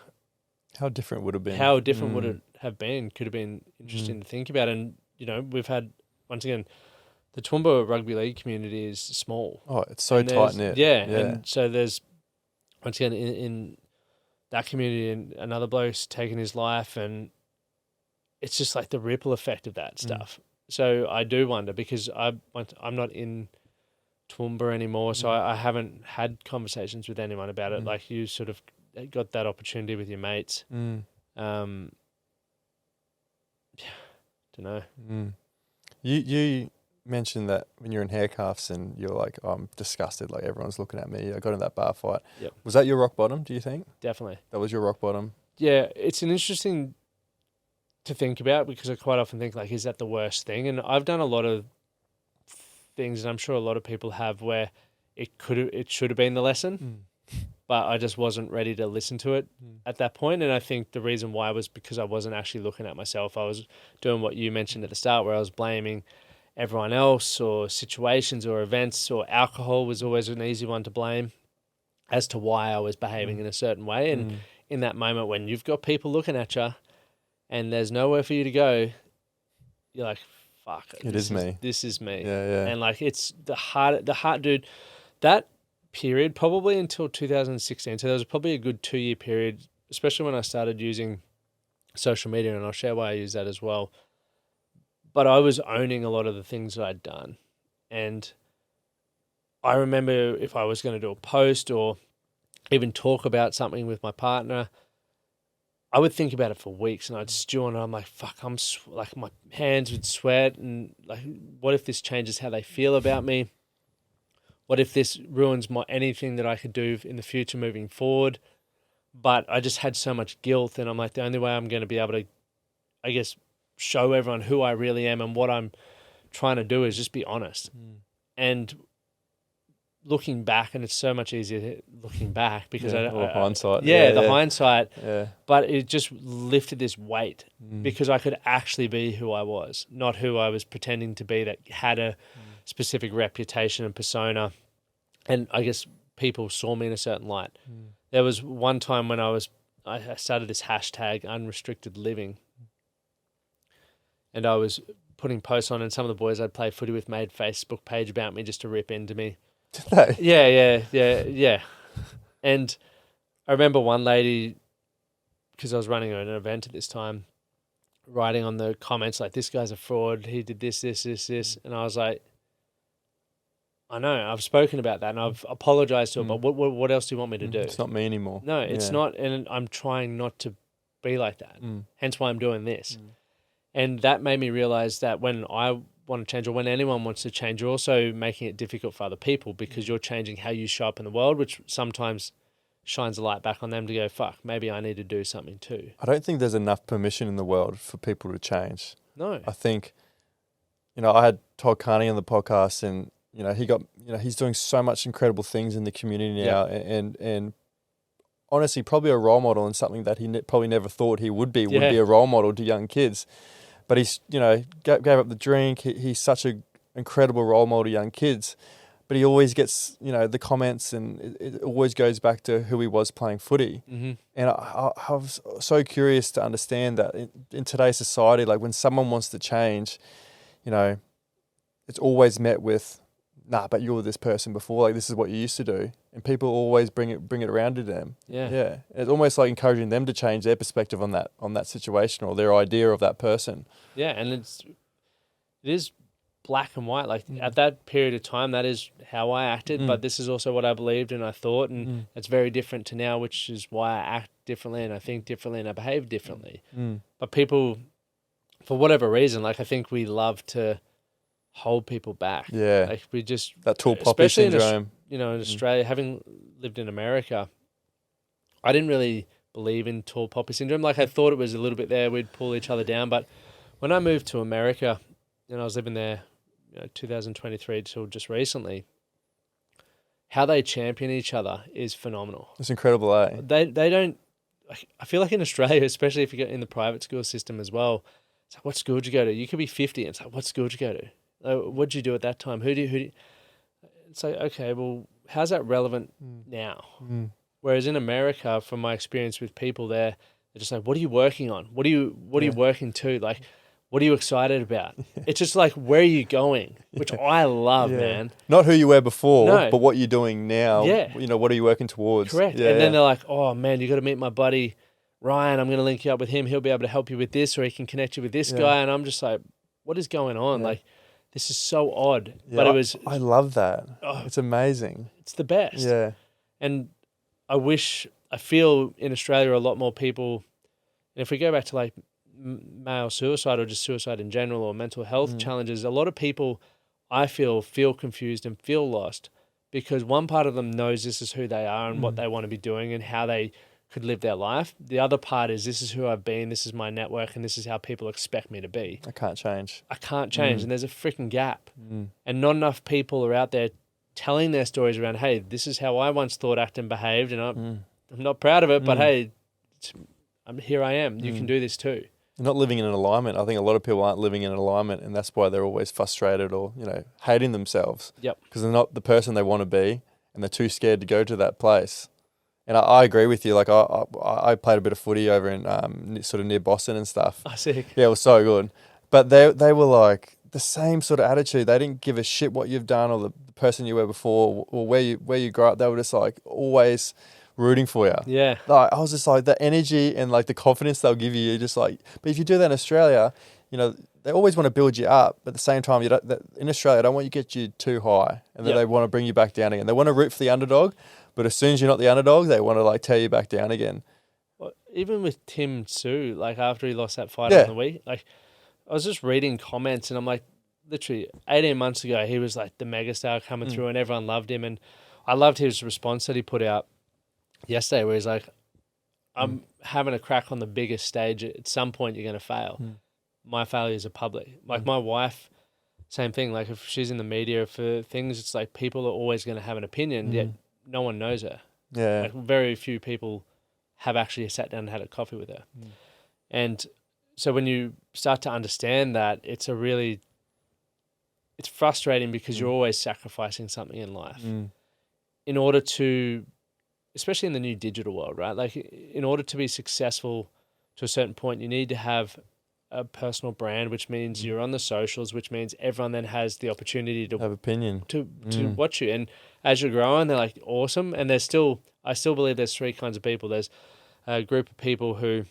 how different would it have been? How different would it have been? Could have been interesting to think about. And, you know, we've had, once again, the Toowoomba rugby league community is small. Oh, it's so tight-knit. Yeah. And so there's, once again, in that community, and another bloke's taken his life, and it's just like the ripple effect of that stuff. So I do wonder, because I'm not in Toowoomba anymore, so I haven't had conversations with anyone about it. Like you sort of got that opportunity with your mates. Don't know. You mentioned that when you're in handcuffs and you're like, oh, I'm disgusted, like everyone's looking at me. I got in that bar fight. Yep. Was that your rock bottom, do you think? Definitely. That was your rock bottom? Yeah, it's an interesting to think about, because I quite often think, like, is that the worst thing? And I've done a lot of things, and I'm sure a lot of people have, where it should have been the lesson, but I just wasn't ready to listen to it at that point. And I think the reason why was because I wasn't actually looking at myself. I was doing what you mentioned at the start, where I was blaming everyone else or situations or events, or alcohol was always an easy one to blame as to why I was behaving in a certain way. And in that moment when you've got people looking at you and there's nowhere for you to go, you're like, fuck, This is me. Yeah. And like, it's the heart, dude, that period, probably until 2016. So there was probably a good 2-year period, especially when I started using social media, and I'll share why I use that as well. But I was owning a lot of the things that I'd done. And I remember if I was going to do a post or even talk about something with my partner, I would think about it for weeks, and I'd stew on it. I'm like, fuck, like my hands would sweat, and like, what if this changes how they feel about me? What if this ruins anything that I could do in the future moving forward? But I just had so much guilt, and I'm like, the only way I'm going to be able to, I guess, show everyone who I really am and what I'm trying to do is just be honest. And looking back, and it's so much easier looking back because hindsight. Hindsight. Yeah. But it just lifted this weight because I could actually be who I was, not who I was pretending to be that had a specific reputation and persona. And I guess people saw me in a certain light. There was one time when I started this hashtag unrestricted living, and I was putting posts on, and some of the boys I'd play footy with made Facebook page about me just to rip into me. Did they? Yeah. And I remember one lady, because I was running an event at this time, writing on the comments like, this guy's a fraud, he did this. And I was like, I know, I've spoken about that and I've apologized to her, but what else do you want me to do? It's not me anymore. No, it's not, and I'm trying not to be like that. Hence why I'm doing this. And that made me realize that when I want to change, or when anyone wants to change, you're also making it difficult for other people because you're changing how you show up in the world, which sometimes shines a light back on them to go, fuck, maybe I need to do something too. I don't think there's enough permission in the world for people to change. No. I think, I had Todd Carney on the podcast, and, he's doing so much incredible things in the community now, and honestly, probably a role model, and something that he probably never thought he would be a role model to young kids. But he's, gave up the drink. He's such an incredible role model to young kids. But he always gets, the comments, and it always goes back to who he was playing footy. And I was so curious to understand that in today's society, like when someone wants to change, it's always met with, nah, but you were this person before. Like, this is what you used to do. And people always bring it around to them. Yeah. It's almost like encouraging them to change their perspective on that situation or their idea of that person. Yeah, and it is black and white. Like at that period of time, that is how I acted, but this is also what I believed and I thought, and it's very different to now, which is why I act differently and I think differently and I behave differently. But people, for whatever reason, like I think we love to hold people back. Yeah. Like we just... That tall poppy syndrome. In Australia, having lived in America, I didn't really believe in tall poppy syndrome. Like I thought it was a little bit there, we'd pull each other down. But when I moved to America, and I was living there, 2023 till just recently, how they champion each other is phenomenal. It's incredible, eh? They don't... I feel like in Australia, especially if you get in the private school system as well, it's like, what school did you go to? You could be 50 and it's like, what school did you go to? What did you do at that time? Who do you... It's like, okay, well, how's that relevant now? Whereas in America, from my experience with people there, they're just like, what are you working on? What are you working to? Like, what are you excited about? It's just like, where are you going? Which I love, man. Not who you were before, but what you're doing now. Yeah. What are you working towards? Correct. Yeah, and then they're like, oh, man, you got to meet my buddy Ryan. I'm going to link you up with him. He'll be able to help you with this, or he can connect you with this guy. And I'm just like, what is going on? Like, this is so odd. Yeah, but I love that. It's amazing. It's the best. Yeah. And I feel in Australia a lot more people, and if we go back to like male suicide or just suicide in general or mental health challenges, a lot of people I feel confused and feel lost because one part of them knows this is who they are and what they want to be doing and how they could live their life. The other part is this is who I've been, this is my network, and this is how people expect me to be. I can't change. I can't change, and there's a freaking gap. And not enough people are out there telling their stories around, hey, this is how I once thought, acted, and behaved, and I'm not proud of it, but hey, here I am. You can do this too. You're not living in an alignment. I think a lot of people aren't living in an alignment, and that's why they're always frustrated or, hating themselves. Yep. Because they're not the person they want to be, and they're too scared to go to that place. And I agree with you. Like I played a bit of footy over in sort of near Boston and stuff. I see. Yeah, it was so good. But they were like the same sort of attitude. They didn't give a shit what you've done or the person you were before or where you grew up. They were just like always rooting for you. Yeah. Like, I was just like the energy and like the confidence they'll give you. You're just like, but if you do that in Australia, they always want to build you up. But at the same time, in Australia, they don't want you to get you too high, and then they want to bring you back down again. They want to root for the underdog. But as soon as you're not the underdog, they want to like tear you back down again. Well, even with Tim Tszyu, like after he lost that fight on the week, like I was just reading comments and I'm like, literally 18 months ago, he was like the megastar coming through and everyone loved him. And I loved his response that he put out yesterday where he's like, I'm having a crack on the biggest stage. At some point, you're going to fail. My failures are public. Like my wife, same thing. Like if she's in the media for things, it's like people are always going to have an opinion, yet no one knows her. Yeah. Like very few people have actually sat down and had a coffee with her. And so when you start to understand that, it's frustrating because you're always sacrificing something in life in order to, especially in the new digital world, right? Like in order to be successful to a certain point, you need to have a personal brand, which means you're on the socials, which means everyone then has the opportunity to have opinion to watch you. And as you're growing, they're like awesome. And I still believe there's three kinds of people. There's a group of people who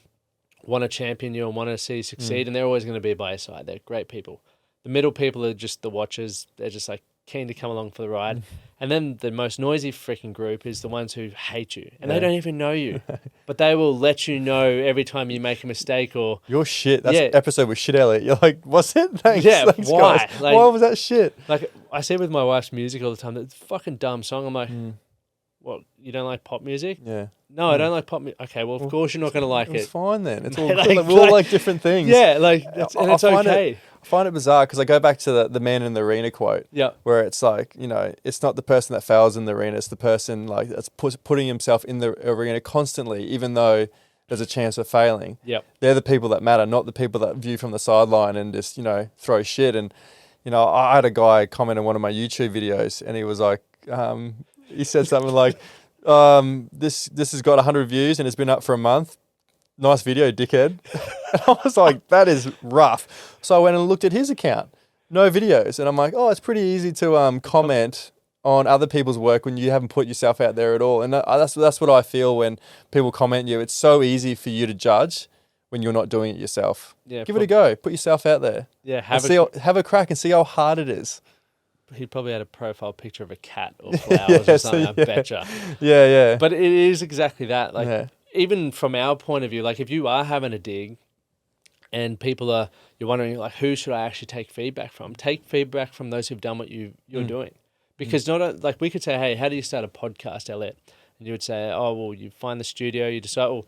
want to champion you and want to see you succeed, and they're always going to be by your side. They're great people. The middle people are just the watchers. They're just like keen to come along for the ride. And then the most noisy freaking group is the ones who hate you. And they don't even know you. But they will let you know every time you make a mistake or... You're shit. That episode was shit, Elliot. You're like, what's it? Thanks. Yeah, Thanks, why? guys. Like, why was that shit? Like, I see with my wife's music all the time, that fucking dumb song. I'm like, what, you don't like pop music? Yeah. No, I don't like pop music. Okay, well, of course you're not going to like It's it. fine then. It's all Like, good. Like, we all like different things. Yeah, like, it's okay. I find it bizarre because I go back to the man in the arena quote. Yeah. Where it's like, it's not the person that fails in the arena. It's the person like that's putting himself in the arena constantly, even though there's a chance of failing. Yep. They're the people that matter, not the people that view from the sideline and just, throw shit. And, I had a guy comment on one of my YouTube videos and he was like, he said something like, this has got 100 views and it's been up for a month. Nice video, dickhead. And I was like, that is rough. So I went and looked at his account. No videos. And I'm like, it's pretty easy to comment on other people's work when you haven't put yourself out there at all. And that's what I feel when people comment you. It's so easy for you to judge when you're not doing it yourself. Yeah, give it a go. Put yourself out there. Yeah, have a crack and see how hard it is. He probably had a profile picture of a cat or flowers or something, I betcha. Yeah. But it is exactly that. Like, even from our point of view, like if you are having a dig and you're wondering like, who should I actually take feedback from? Take feedback from those who've done what you're doing. Because like we could say, hey, how do you start a podcast, Elliot? And you would say, well, you find the studio, you decide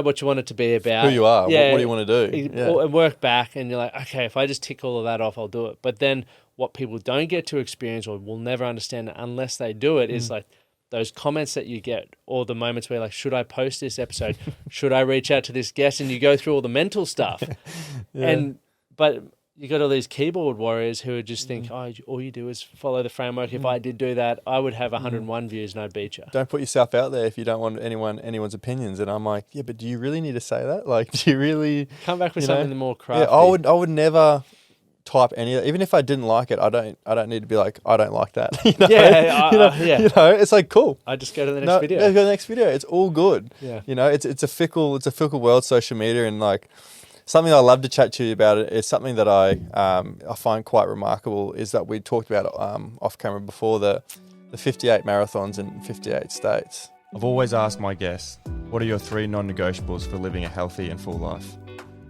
what you want it to be about. Who you are, what do you want to do? And work back and you're like, okay, if I just tick all of that off, I'll do it. But then what people don't get to experience or will never understand unless they do it is like those comments that you get or the moments where like, should I post this episode? Should I reach out to this guest? And you go through all the mental stuff. But you got all these keyboard warriors who would just think, all you do is follow the framework. If I did do that, I would have 101 views and I'd beat you. Don't put yourself out there if you don't want anyone's opinions. And I'm like, but do you really need to say that? Like, do you really... Come back with something more crafty. Yeah, I would never type any of that. Even if I didn't like it, I don't need to be like, I don't like that. It's like, cool. I just go to the next video. Go to the next video. It's all good. Yeah. It's a fickle world, social media, and like something I love to chat to you about it is something that I find quite remarkable is that we talked about off camera before the 58 marathons in 58 states. I've always asked my guests, what are your 3 non-negotiables for living a healthy and full life?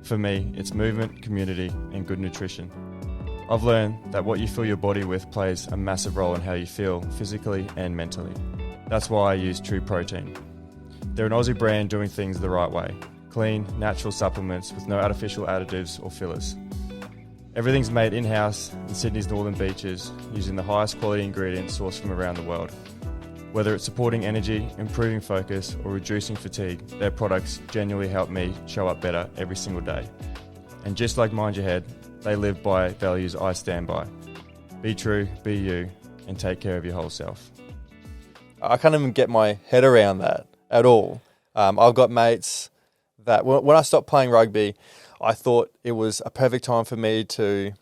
For me, it's movement, community, and good nutrition. I've learned that what you fill your body with plays a massive role in how you feel physically and mentally. That's why I use True Protein. They're an Aussie brand doing things the right way. Clean, natural supplements with no artificial additives or fillers. Everything's made in-house in Sydney's northern beaches using the highest quality ingredients sourced from around the world. Whether it's supporting energy, improving focus, or reducing fatigue, their products genuinely help me show up better every single day. And just like Mind Your Head, they live by values I stand by. Be true, be you, and take care of your whole self. I can't even get my head around that at all. I've got mates that when I stopped playing rugby, I thought it was a perfect time for me to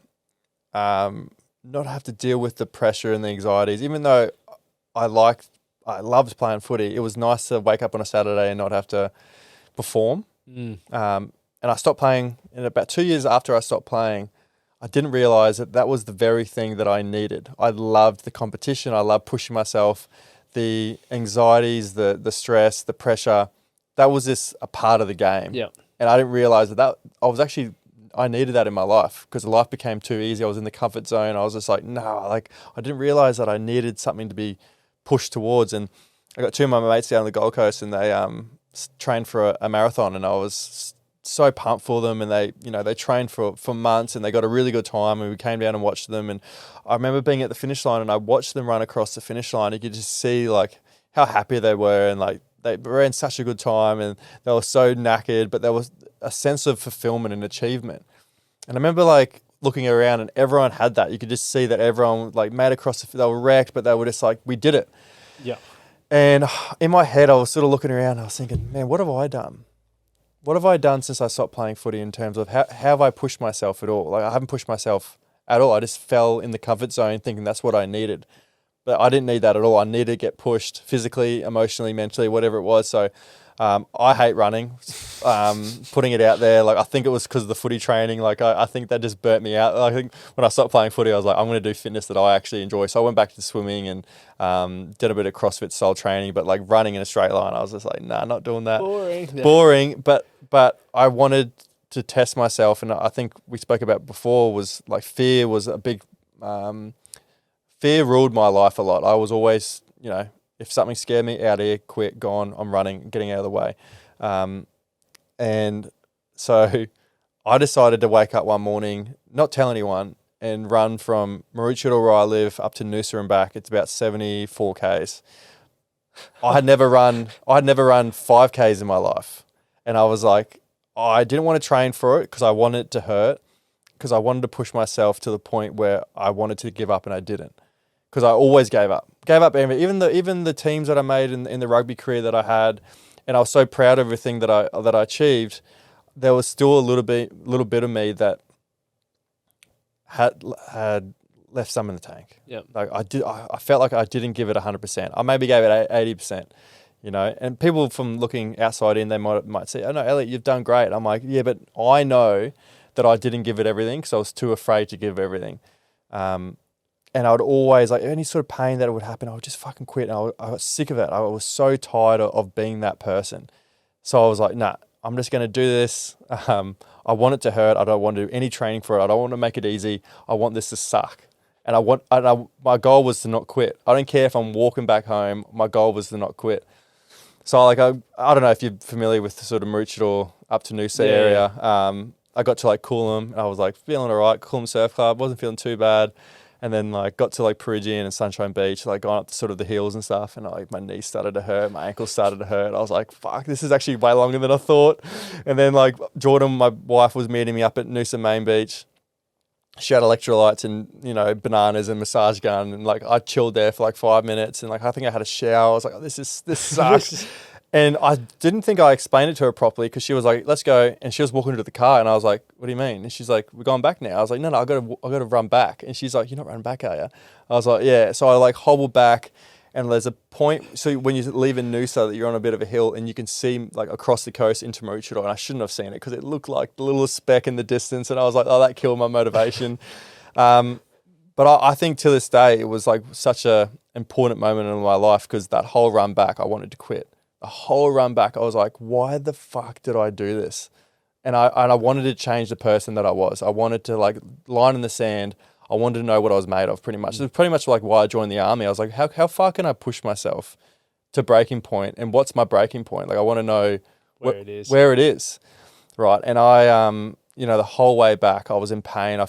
not have to deal with the pressure and the anxieties. Even though I loved playing footy, it was nice to wake up on a Saturday and not have to perform. And I stopped playing, and about 2 years after I stopped playing, I didn't realise that was the very thing that I needed. I loved the competition. I loved pushing myself. The anxieties, the stress, the pressure, that was just a part of the game. Yeah. And I didn't realise that I needed that in my life because life became too easy. I was in the comfort zone. I was just like, no, I didn't realise that I needed something to be pushed towards. And I got two of my mates down on the Gold Coast, and they trained for a marathon, and I was so pumped for them. And they trained for months, and they got a really good time, and we came down and watched them. And I remember being at the finish line, and I watched them run across the finish line. You could just see like how happy they were, and like they ran such a good time, and they were so knackered, but there was a sense of fulfillment and achievement. And I remember like looking around, and everyone had that. You could just see that everyone like made across. They were wrecked, but they were just like, we did it. Yeah. And in my head, I was sort of looking around. I was thinking, man, what have I done? What have I done since I stopped playing footy in terms of how have I pushed myself at all? Like I haven't pushed myself at all. I just fell in the comfort zone thinking that's what I needed. But I didn't need that at all. I needed to get pushed physically, emotionally, mentally, whatever it was. So I hate running, putting it out there. Like I think it was because of the footy training. Like I think that just burnt me out. I think when I stopped playing footy, I was like, I'm going to do fitness that I actually enjoy. So I went back to swimming and did a bit of CrossFit style training. But like running in a straight line, I was just like, nah, not doing that. Boring. But I wanted to test myself. And I think we spoke about before was like fear was a big... fear ruled my life a lot. I was always, if something scared me, out here, quit, gone, I'm running, getting out of the way. And so I decided to wake up one morning, not tell anyone, and run from Maroochydore where I live up to Noosa and back. It's about 74 Ks. I had never run 5 Ks in my life. And I was like, I didn't want to train for it because I wanted it to hurt, because I wanted to push myself to the point where I wanted to give up, and I didn't. Because I always gave up even the teams that I made in the rugby career that I had, and I was so proud of everything that I achieved. There was still a little bit of me that had left some in the tank. Yeah, like I felt like I didn't give it 100%. I maybe gave it 80%. And people from looking outside in, they might say, "Oh no, Elliot, you've done great." I'm like, yeah, but I know that I didn't give it everything because I was too afraid to give everything. And I would always, like, any sort of pain that would happen, I would just fucking quit. And I got sick of it. I was so tired of being that person. So I was like, nah, I'm just going to do this. I want it to hurt. I don't want to do any training for it. I don't want to make it easy. I want this to suck. And my goal was to not quit. I don't care if I'm walking back home. My goal was to not quit. So like, I don't know if you're familiar with the sort of Maroochydore up to Noosa area. I got to like Coolum, and I was like feeling all right. Coolum Surf Club, wasn't feeling too bad. And then like got to like Perugian and Sunshine Beach, like going up to sort of the hills and stuff, and like my knees started to hurt, my ankles started to hurt. I was like, fuck, this is actually way longer than I thought. And then like Jordan, my wife, was meeting me up at Noosa Main Beach. She had electrolytes and, bananas and massage gun, and like I chilled there for like 5 minutes, and like I think I had a shower. I was like, oh, this sucks. And I didn't think I explained it to her properly, because she was like, let's go. And she was walking to the car, and I was like, what do you mean? And she's like, we're going back now. I was like, no, I got to run back. And she's like, you're not running back, are you? I was like, yeah. So I like hobbled back, and there's a point. So when you leave in Noosa, that you're on a bit of a hill, and you can see like across the coast into Maroochydore. And I shouldn't have seen it because it looked like the little speck in the distance. And I was like, oh, that killed my motivation. But I think to this day, it was like such a important moment in my life, because that whole run back, I wanted to quit. The whole run back, I was like, why the fuck did I do this? And I wanted to change the person that I was. I wanted to like line in the sand. I wanted to know what I was made of, pretty much. It was pretty much like why I joined the army. I was like, how far can I push myself to breaking point, and what's my breaking point? Like I want to know Where it is. Where it is, right? And I, the whole way back, I was in pain. I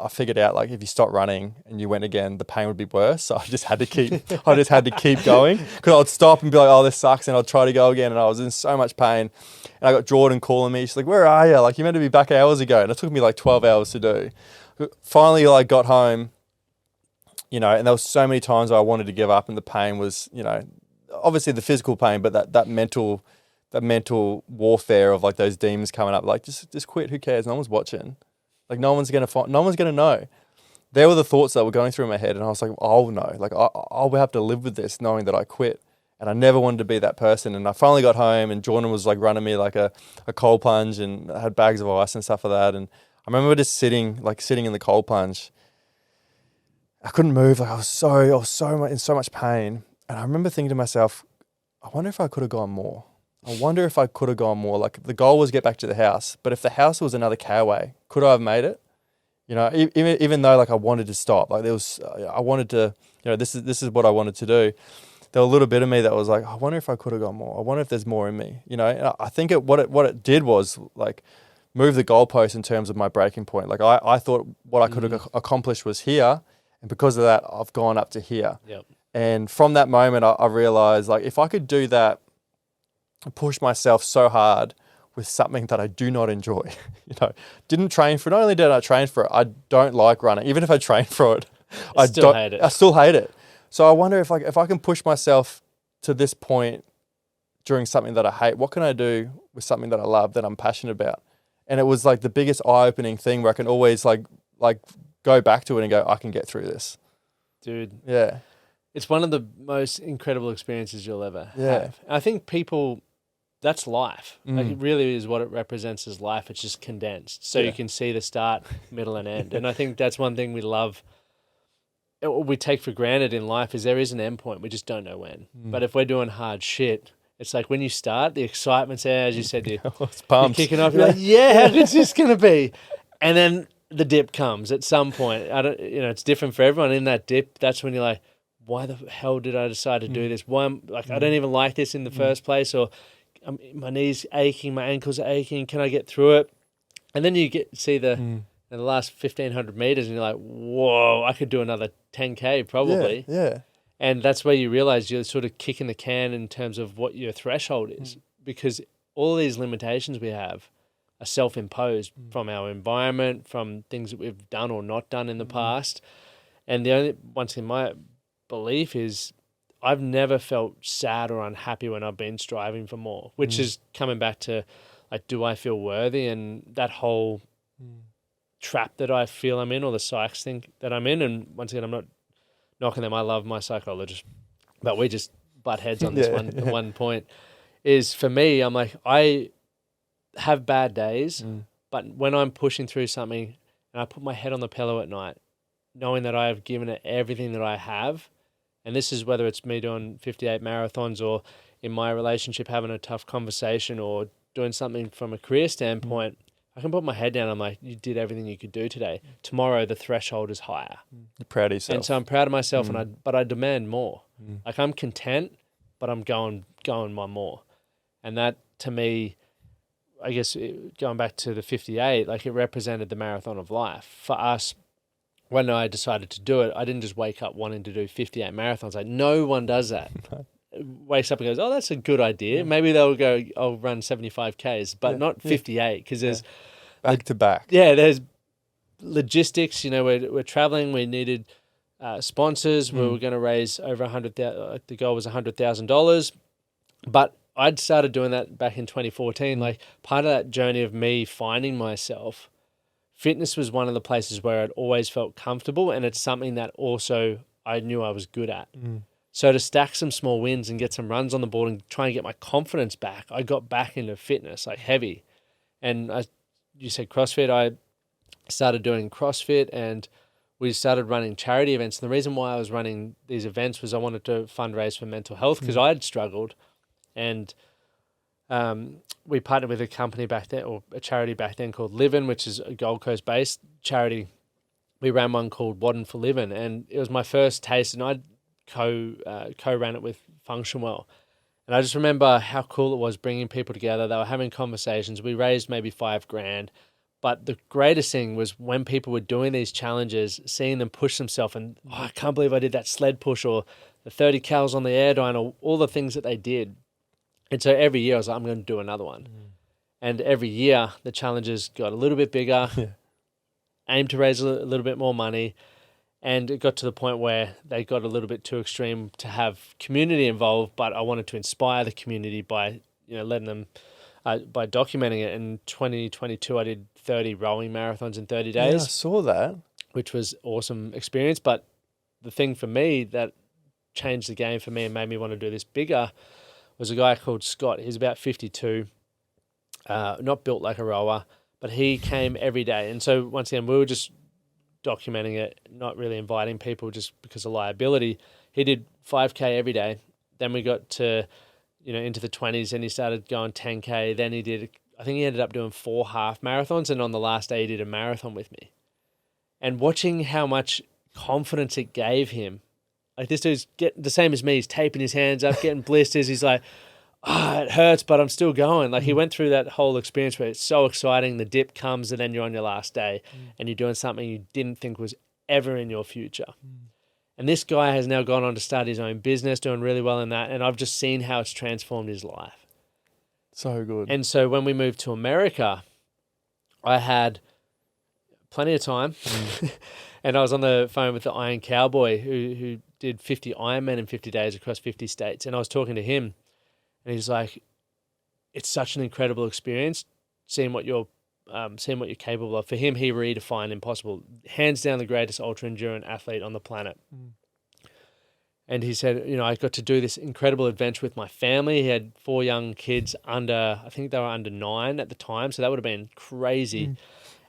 figured out like if you stop running and you went again, the pain would be worse. So I just had to keep going because I'd stop and be like, oh, this sucks, and I'd try to go again, and I was in so much pain. And I got Jordan calling me. She's like, where are you? Like, you meant to be back hours ago, and it took me like 12 hours to do. Finally, I got home. And there was so many times I wanted to give up, and the pain was, obviously the physical pain, but that mental warfare of like those demons coming up, like just quit. Who cares? No one's watching. Like no one's gonna know. There were the thoughts that were going through my head, and I was like, I'll know. Like I'll have to live with this, knowing that I quit. And I never wanted to be that person. And I finally got home, and Jordan was like running me like a cold plunge, and I had bags of ice and stuff like that. And I remember just sitting in the cold plunge. I couldn't move. Like I was in so much pain. And I remember thinking to myself, I wonder if I could have gone more. Like the goal was get back to the house, but if the house was another K away, could I have made it? Even though like I wanted to stop, like I wanted to, this is what I wanted to do. There was a little bit of me that was like, I wonder if I could have gone more. I wonder if there's more in me, And I think what it did was like move the goalpost in terms of my breaking point. Like I thought what I could have accomplished was here. And because of that, I've gone up to here. Yep. And from that moment, I realized like if I could do that, push myself so hard with something that I do not enjoy, didn't train for it. Not only did I train for it, I don't like running. Even if I train for it, I still hate it. So I wonder if I can push myself to this point during something that I hate, what can I do with something that I love, that I'm passionate about? And it was like the biggest eye-opening thing where I can always like go back to it and go, I can get through this. Dude. Yeah. It's one of the most incredible experiences you'll ever have. I think that's life. Like it really is what it represents as life. It's just condensed. So you can see the start, middle, and end. And I think that's one thing we love, we take for granted in life, is there is an end point. We just don't know when. But if we're doing hard shit, it's like when you start, the excitement's there, as you said, you're kicking off. You're like, how good's this going to be? And then the dip comes at some point. It's different for everyone. In that dip, that's when you're like, why the hell did I decide to do this? Why I don't even like this in the first place, or my knees aching, my ankles are aching. Can I get through it? And then you see the last 1,500 meters, and you're like, whoa, I could do another 10K probably. Yeah. And that's where you realize you're sort of kicking the can in terms of what your threshold is, because all these limitations we have are self-imposed from our environment, from things that we've done or not done in the past. And once in my belief is I've never felt sad or unhappy when I've been striving for more, which is coming back to like, do I feel worthy? And that whole trap that I feel I'm in, or the psychs think that I'm in. And once again, I'm not knocking them. I love my psychologist, but we just butt heads on this one point. Is for me, I'm like, I have bad days, but when I'm pushing through something and I put my head on the pillow at night, knowing that I have given it everything that I have, and this is whether it's me doing 58 marathons, or in my relationship having a tough conversation, or doing something from a career standpoint, I can put my head down. I'm like, you did everything you could do today. Tomorrow, the threshold is higher. You're proud of yourself. And so I'm proud of myself, but I demand more. Like I'm content, but I'm going one more. And that, to me, I guess going back to the 58, like it represented the marathon of life. For us, when I decided to do it, I didn't just wake up wanting to do 58 marathons. Like no one does that. Wakes up and goes, oh, that's a good idea. Maybe they'll go, I'll run 75Ks, but not 58, because there's back to back. Yeah, there's logistics. We're traveling. We needed sponsors. We were going to raise over 100,000. The goal was $100,000, but I'd started doing that back in 2014. Like part of that journey of me finding myself, fitness was one of the places where I'd always felt comfortable, and it's something that also I knew I was good at. So to stack some small wins and get some runs on the board and try and get my confidence back, I got back into fitness like heavy. And you said CrossFit, I started doing CrossFit, and we started running charity events. And the reason why I was running these events was I wanted to fundraise for mental health, because I had struggled. And we partnered with a company back then, or a charity back then, called Livin', which is a Gold Coast based charity. We ran one called Wadden for Livin', and it was my first taste, and I'd co-ran it with function well. And I just remember how cool it was bringing people together. They were having conversations. We raised maybe $5,000. But the greatest thing was when people were doing these challenges, seeing them push themselves and, I can't believe I did that sled push or the 30 cals on the airdyne or all the things that they did. And so every year I was like, I'm going to do another one. And every year the challenges got a little bit bigger, aimed to raise a little bit more money. And it got to the point where they got a little bit too extreme to have community involved, but I wanted to inspire the community by, letting them, by documenting it. In 2022, I did 30 rowing marathons in 30 days. Yeah, I saw that. Which was awesome experience. But the thing for me that changed the game for me and made me want to do this bigger was a guy called Scott. He's about 52, not built like a rower, but he came every day. And so once again, we were just documenting it, not really inviting people just because of liability. He did 5K every day. Then we got to, into the 20s and he started going 10K. Then I think he ended up doing 4 half marathons. And on the last day, he did a marathon with me. And watching how much confidence it gave him, like this dude's the same as me. He's taping his hands up, getting blisters. He's like, it hurts, but I'm still going. Like he went through that whole experience where it's so exciting. The dip comes and then you're on your last day and you're doing something you didn't think was ever in your future. And this guy has now gone on to start his own business, doing really well in that. And I've just seen how it's transformed his life. So good. And so when we moved to America, I had plenty of time. And I was on the phone with the Iron Cowboy who did 50 Ironmen in 50 days across 50 states. And I was talking to him and he's like, it's such an incredible experience seeing what you're capable of. For him, he redefined impossible. Hands down the greatest ultra-endurance athlete on the planet. And he said, I got to do this incredible adventure with my family. He had 4 young kids I think they were under 9 at the time. So that would have been crazy.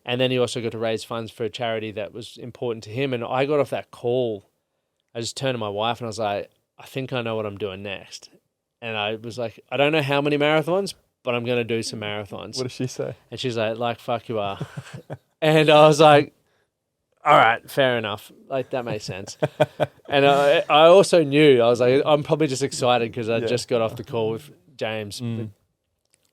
And then he also got to raise funds for a charity that was important to him. And I got off that call. I just turned to my wife and I was like, I think I know what I'm doing next. And I was like, I don't know how many marathons, but I'm going to do some marathons. What did she say? And she's like, fuck you are. And I was like, all right, fair enough. Like, that makes sense. And I also knew, I was like, I'm probably just excited because I just got off the call with James. But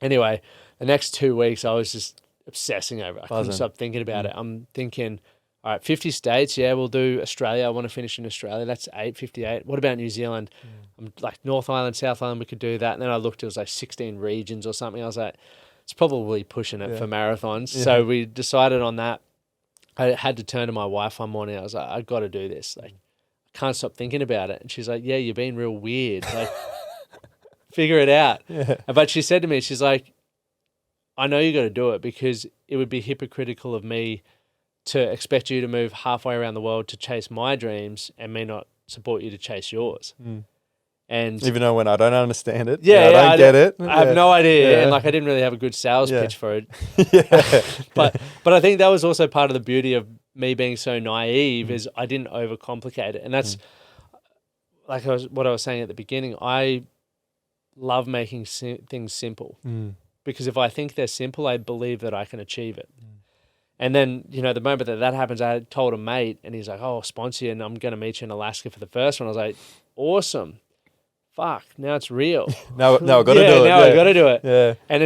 anyway, the next 2 weeks, I was just obsessing over it. I couldn't stop thinking about it. I'm thinking, all right, 50 states, we'll do Australia. I want to finish in Australia. That's 58. What about New Zealand? I'm like North Island, South Island, we could do that. And then I looked, it was like 16 regions or something. I was like, it's probably pushing it for marathons. Yeah. So we decided on that. I had to turn to my wife one morning. I was like, I've got to do this. Like, I can't stop thinking about it. And she's like, yeah, you're being real weird. Like, figure it out. Yeah. But she said to me, she's like, I know you got to do it because it would be hypocritical of me to expect you to move halfway around the world to chase my dreams and me not support you to chase yours. And even though when I don't understand it, I don't get it. I have no idea. And like, I didn't really have a good sales pitch for it. But I think that was also part of the beauty of me being so naive is I didn't overcomplicate it. And that's like what I was saying at the beginning. I love making things simple because if I think they're simple, I believe that I can achieve it. And then, the moment that happens, I told a mate and he's like, oh, I'll sponsor you and I'm going to meet you in Alaska for the first one. I was like, awesome. Fuck, now it's real. Now I've got to do it. Now I've got to do it. Yeah. And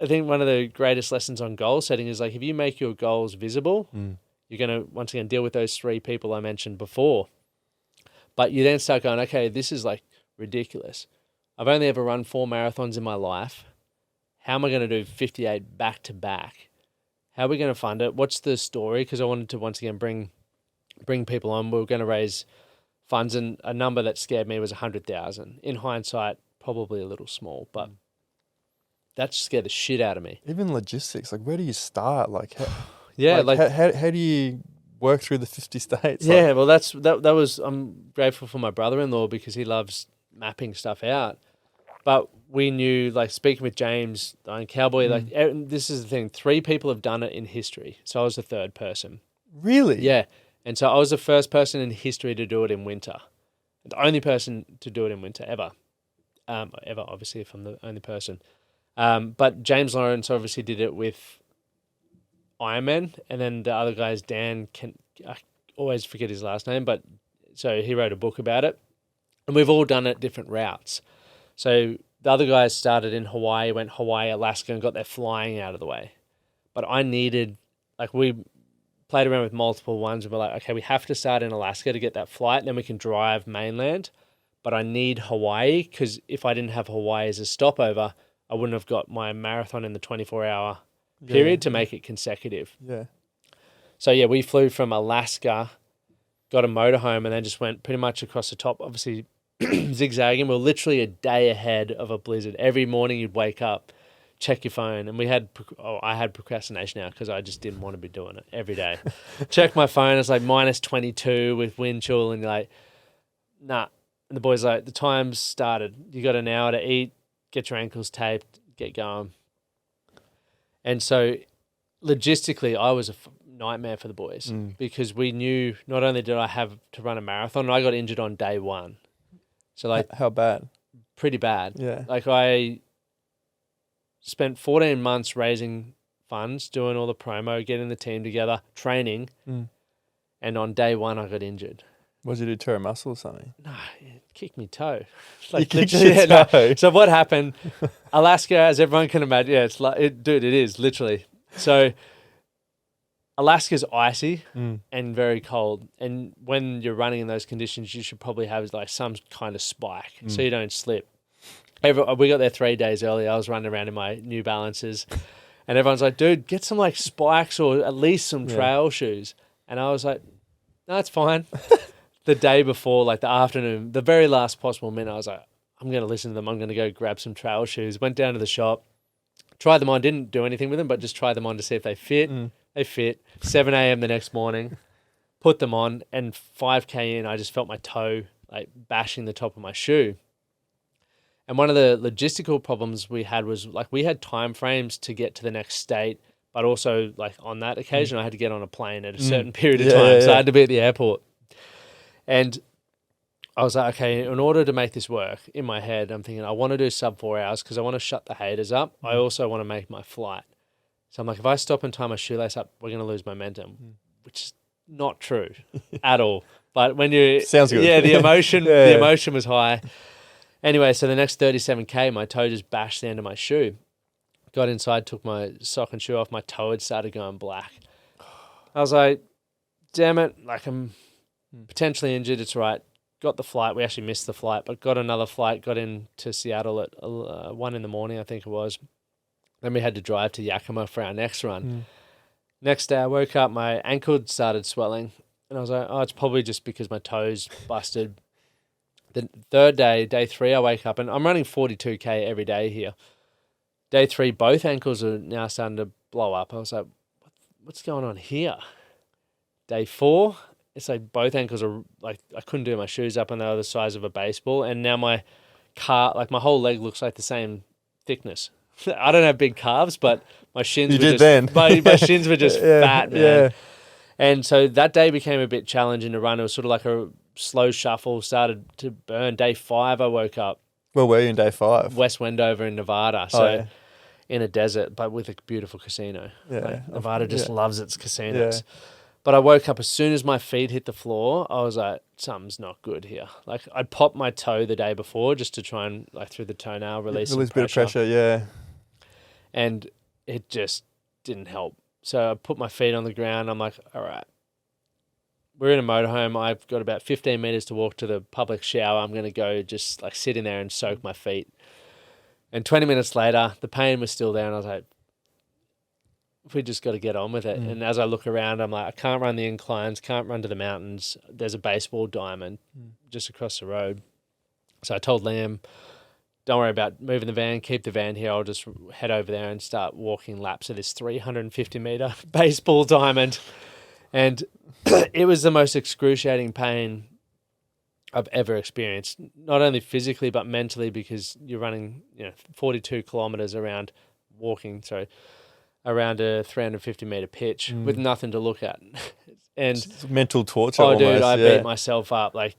I think one of the greatest lessons on goal setting is like, if you make your goals visible, you're going to, once again, deal with those 3 people I mentioned before. But you then start going, okay, this is like ridiculous. I've only ever run 4 marathons in my life. How am I going to do 58 back to back? How are we going to fund it? What's the story? Because I wanted to, once again, bring people on. We were going to raise funds, and a number that scared me was 100,000. In hindsight, probably a little small, but that scared the shit out of me. Even logistics, like where do you start? Like, how, how do you work through the 50 states? Yeah, well, that was. I'm grateful for my brother-in-law because he loves mapping stuff out. But we knew, like speaking with James, the Iron Cowboy, like this is the thing. 3 people have done it in history, so I was the 3rd person. Really? Yeah. And so I was the first person in history to do it in winter. The only person to do it in winter ever. Ever, obviously, if I'm the only person. But James Lawrence obviously did it with Ironman. And then the other guy is Dan, I always forget his last name, but so he wrote a book about it. And we've all done it different routes. So the other guys started in Hawaii, went Hawaii, Alaska, and got their flying out of the way. But I needed, like, we played around with multiple ones. And we're like, okay, we have to start in Alaska to get that flight, and then we can drive mainland. But I need Hawaii, because if I didn't have Hawaii as a stopover, I wouldn't have got my marathon in the 24-hour period to make it consecutive. Yeah. So, yeah, we flew from Alaska, got a motorhome, and then just went pretty much across the top, obviously zigzagging. We're literally a day ahead of a blizzard. Every morning you'd wake up, check your phone, and I had procrastination now because I just didn't want to be doing it every day. Check my phone, it's like minus 22 with wind chill, and you're like, nah. And the boys like, the time's started. You got an hour to eat, get your ankles taped, get going. And so logistically, I was a nightmare for the boys because we knew not only did I have to run a marathon, I got injured on day one. So like, how bad? Pretty bad. Yeah. Like I spent 14 months raising funds, doing all the promo, getting the team together, training. And on day one, I got injured. What did you do, tear a muscle or something? No, it kicked me toe. You kicked your toe? So what happened, Alaska, as everyone can imagine, yeah, it's like, it is literally. So Alaska's icy and very cold. And when you're running in those conditions, you should probably have like some kind of spike so you don't slip. We got there 3 days early. I was running around in my New Balances and everyone's like, dude, get some like spikes or at least some trail shoes. And I was like, no, it's fine. The day before, like the afternoon, the very last possible minute, I was like, I'm going to listen to them. I'm going to go grab some trail shoes. Went down to the shop, tried them on, didn't do anything with them, but just tried them on to see if they fit. They fit. 7 a.m. the next morning, put them on, and 5K in, I just felt my toe like bashing the top of my shoe. And one of the logistical problems we had was like we had time frames to get to the next state, but also like on that occasion, I had to get on a plane at a certain period of time. So I had to be at the airport. And I was like, okay, in order to make this work, in my head, I'm thinking I want to do sub 4 hours because I want to shut the haters up. I also want to make my flight. So I'm like, if I stop and tie my shoelace up, we're going to lose momentum, which is not true at all. But when you... Sounds good. Yeah, the emotion was high. Anyway, so the next 37K, my toe just bashed the end of my shoe. Got inside, took my sock and shoe off. My toe had started going black. I was like, damn it, like I'm potentially injured. It's right. Got the flight. We actually missed the flight, but got another flight, got into Seattle at 1 in the morning, I think it was. Then we had to drive to Yakima for our next run. Next day I woke up, my ankle started swelling. And I was like, oh, it's probably just because my toes busted. The third day, day 3, I wake up and I'm running 42K every day here. Day 3, both ankles are now starting to blow up. I was like, what's going on here? Day 4, it's like both ankles are like, I couldn't do my shoes up and they were the size of a baseball. And now my whole leg looks like the same thickness. I don't have big calves, but my shins my shins were just fat, man. Yeah. And so that day became a bit challenging to run. It was sort of like a slow shuffle, started to burn. Day 5, I woke up. Where were you in day 5? West Wendover in Nevada. So in a desert, but with a beautiful casino. Yeah. Like, Nevada just loves its casinos. Yeah. But I woke up as soon as my feet hit the floor, I was like, something's not good here. Like I'd popped my toe the day before just to try and like through the toenail release some a bit of pressure, yeah. And it just didn't help. So I put my feet on the ground. I'm like, all right, we're in a motorhome. I've got about 15 meters to walk to the public shower. I'm going to go just like sit in there and soak my feet. And 20 minutes later, the pain was still there. And I was like, we just got to get on with it. And as I look around, I'm like, I can't run the inclines, can't run to the mountains. There's a baseball diamond just across the road. So I told Liam, don't worry about moving the van, keep the van here. I'll just head over there and start walking laps of this 350-meter baseball diamond. And it was the most excruciating pain I've ever experienced, not only physically but mentally, because you're running 42 kilometers around a 350-meter pitch with nothing to look at. And it's mental torture almost. Dude, I beat myself up. Like,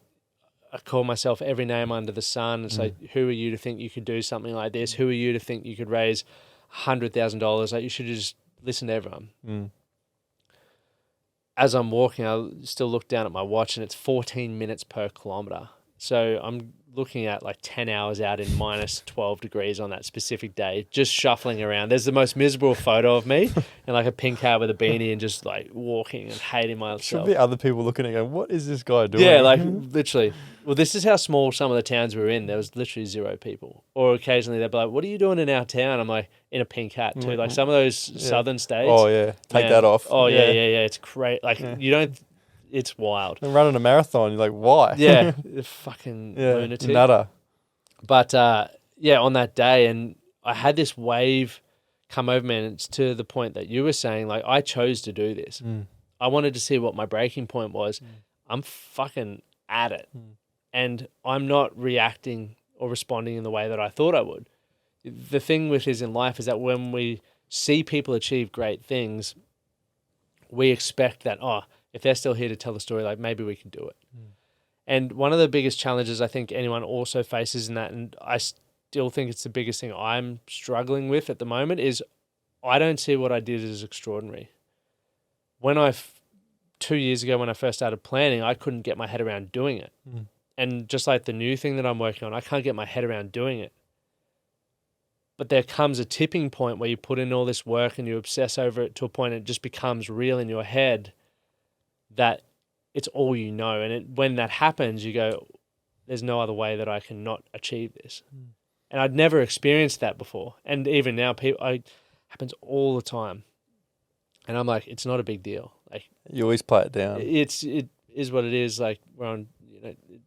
I call myself every name under the sun. It's like, who are you to think you could do something like this? Who are you to think you could raise $100,000? Like, you should just listen to everyone. As I'm walking, I still look down at my watch and it's 14 minutes per kilometer. So I'm looking at like 10 hours out in minus 12 degrees on that specific day, just shuffling around. There's the most miserable photo of me in like a pink hat with a beanie and just like walking and hating myself. Should be other people looking at it going, what is this guy doing? Yeah, like literally. Well, this is how small some of the towns we were in. There was literally 0 people. Or occasionally they'd be like, what are you doing in our town? I'm like, in a pink hat too. Like some of those southern states. Oh, yeah. Take that off. Oh, yeah. It's great. Like you don't... It's wild. And running a marathon, you're like, why? Yeah, fucking lunatic. Nutter. But on that day, and I had this wave come over me, and it's to the point that you were saying, like, I chose to do this. I wanted to see what my breaking point was. I'm fucking at it. And I'm not reacting or responding in the way that I thought I would. The thing with is in life is that when we see people achieve great things, we expect that, if they're still here to tell the story, like maybe we can do it. And one of the biggest challenges I think anyone also faces in that, and I still think it's the biggest thing I'm struggling with at the moment, is I don't see what I did as extraordinary. 2 years ago when I first started planning, I couldn't get my head around doing it. And just like the new thing that I'm working on, I can't get my head around doing it. But there comes a tipping point where you put in all this work and you obsess over it to a point it just becomes real in your head that it's all you know. And when that happens, you go, there's no other way that I can not achieve this. And I'd never experienced that before. And even now, it happens all the time. And I'm like, it's not a big deal. Like, you always play it down. It is what it is. Like,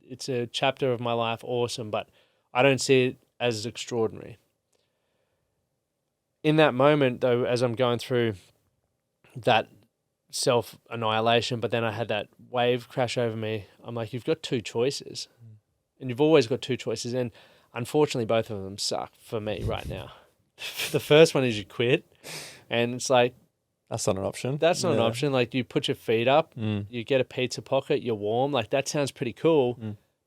it's a chapter of my life, awesome, but I don't see it as extraordinary. In that moment, though, as I'm going through that self-annihilation, but then I had that wave crash over me, I'm like, you've got 2 choices. And you've always got 2 choices. And unfortunately, both of them suck for me right now. The first one is you quit. And it's like, that's not an option. That's not an option. Like, you put your feet up, you get a pizza pocket, you're warm. Like, that sounds pretty cool.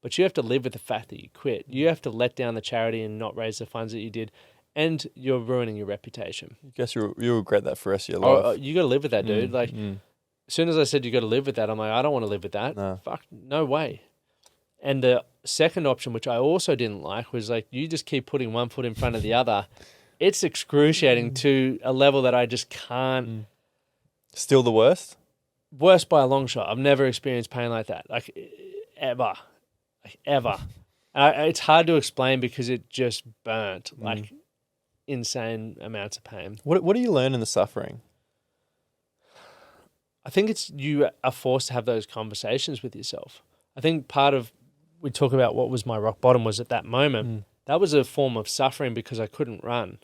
But you have to live with the fact that you quit. You have to let down the charity and not raise the funds that you did. And you're ruining your reputation. I guess you'll regret that for the rest of your life. You got to live with that, dude. Like, as soon as I said you got to live with that, I'm like, I don't want to live with that. No. Fuck, no way. And the second option, which I also didn't like, was like, you just keep putting one foot in front of the other. It's excruciating to a level that I just can't. Still the worst? Worst by a long shot. I've never experienced pain like that. Like, ever. Like, ever. It's hard to explain because it just burnt. Like, insane amounts of pain. What do you learn in the suffering? I think it's you are forced to have those conversations with yourself. I think part of, we talk about what was my rock bottom was at that moment, that was a form of suffering because I couldn't run.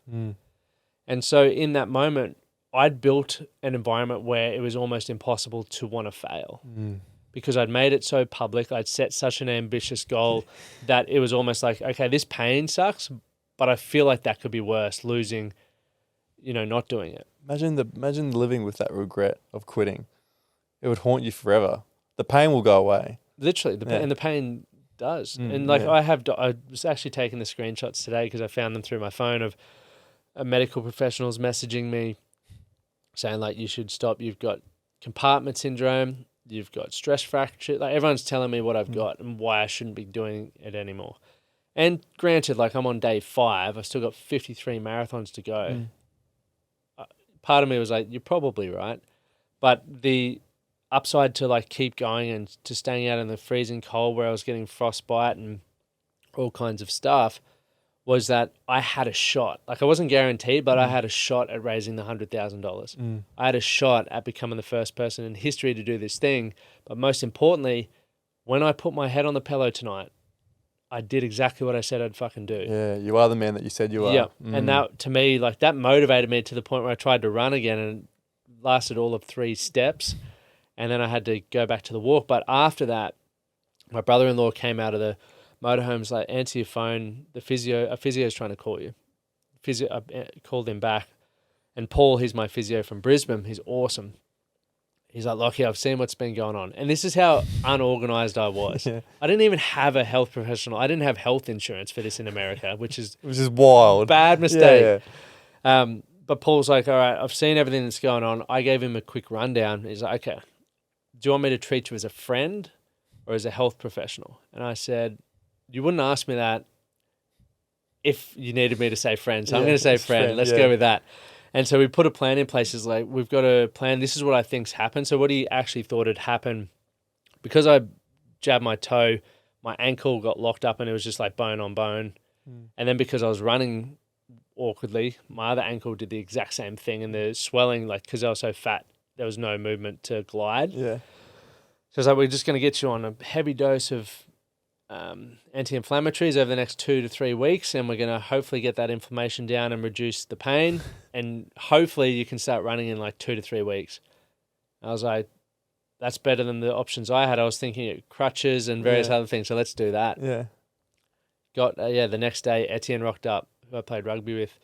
And so in that moment, I'd built an environment where it was almost impossible to want to fail because I'd made it so public. I'd set such an ambitious goal that it was almost like, okay, this pain sucks, but I feel like that could be worse, losing, not doing it. Imagine living with that regret of quitting. It would haunt you forever. The pain will go away. Literally, and the pain does. And like I was actually taking the screenshots today because I found them through my phone of medical professionals messaging me saying like, you should stop. You've got compartment syndrome. You've got stress fracture. Like, everyone's telling me what I've got and why I shouldn't be doing it anymore. And granted, like, I'm on day 5. I've still got 53 marathons to go. Part of me was like, you're probably right. But the upside to, like, keep going and to staying out in the freezing cold where I was getting frostbite and all kinds of stuff was that I had a shot. Like, I wasn't guaranteed, but I had a shot at raising the $100,000. I had a shot at becoming the first person in history to do this thing. But most importantly, when I put my head on the pillow tonight, I did exactly what I said I'd fucking do. Yeah, you are the man that you said you are. Yeah, and that, to me, like, that motivated me to the point where I tried to run again and lasted all of 3 steps, and then I had to go back to the walk. But after that, my brother-in-law came out of the motorhome's like, answer your phone, a physio's trying to call you. I called him back, and Paul, he's my physio from Brisbane, he's awesome. He's like, Lockie, I've seen what's been going on. And this is how unorganized I was. I didn't even have a health professional. I didn't have health insurance for this in America, which is wild. Bad mistake. But Paul's like, all right, I've seen everything that's going on. I gave him a quick rundown. He's like, okay, do you want me to treat you as a friend or as a health professional? And I said, you wouldn't ask me that if you needed me to say friend. So I'm Yeah, going to say it's friend. Let's yeah. go with that. And so we put a plan in place. It's like, we've got a plan. This is what I think's happened. So what he actually thought had happened, because I jabbed my toe, my ankle got locked up and it was just like bone on bone. And then because I was running awkwardly, my other ankle did the exact same thing, and the swelling, like, because I was so fat, there was no movement to glide. Yeah. So it's like, we're just going to get you on a heavy dose of anti-inflammatories over the next 2 to 3 weeks, and we're going to hopefully get that inflammation down and reduce the pain, and hopefully you can start running in like 2 to 3 weeks. I was like, that's better than the options I had. I was thinking of crutches and various other things, so let's do that. Yeah. Got the next day, Etienne rocked up, who I played rugby with,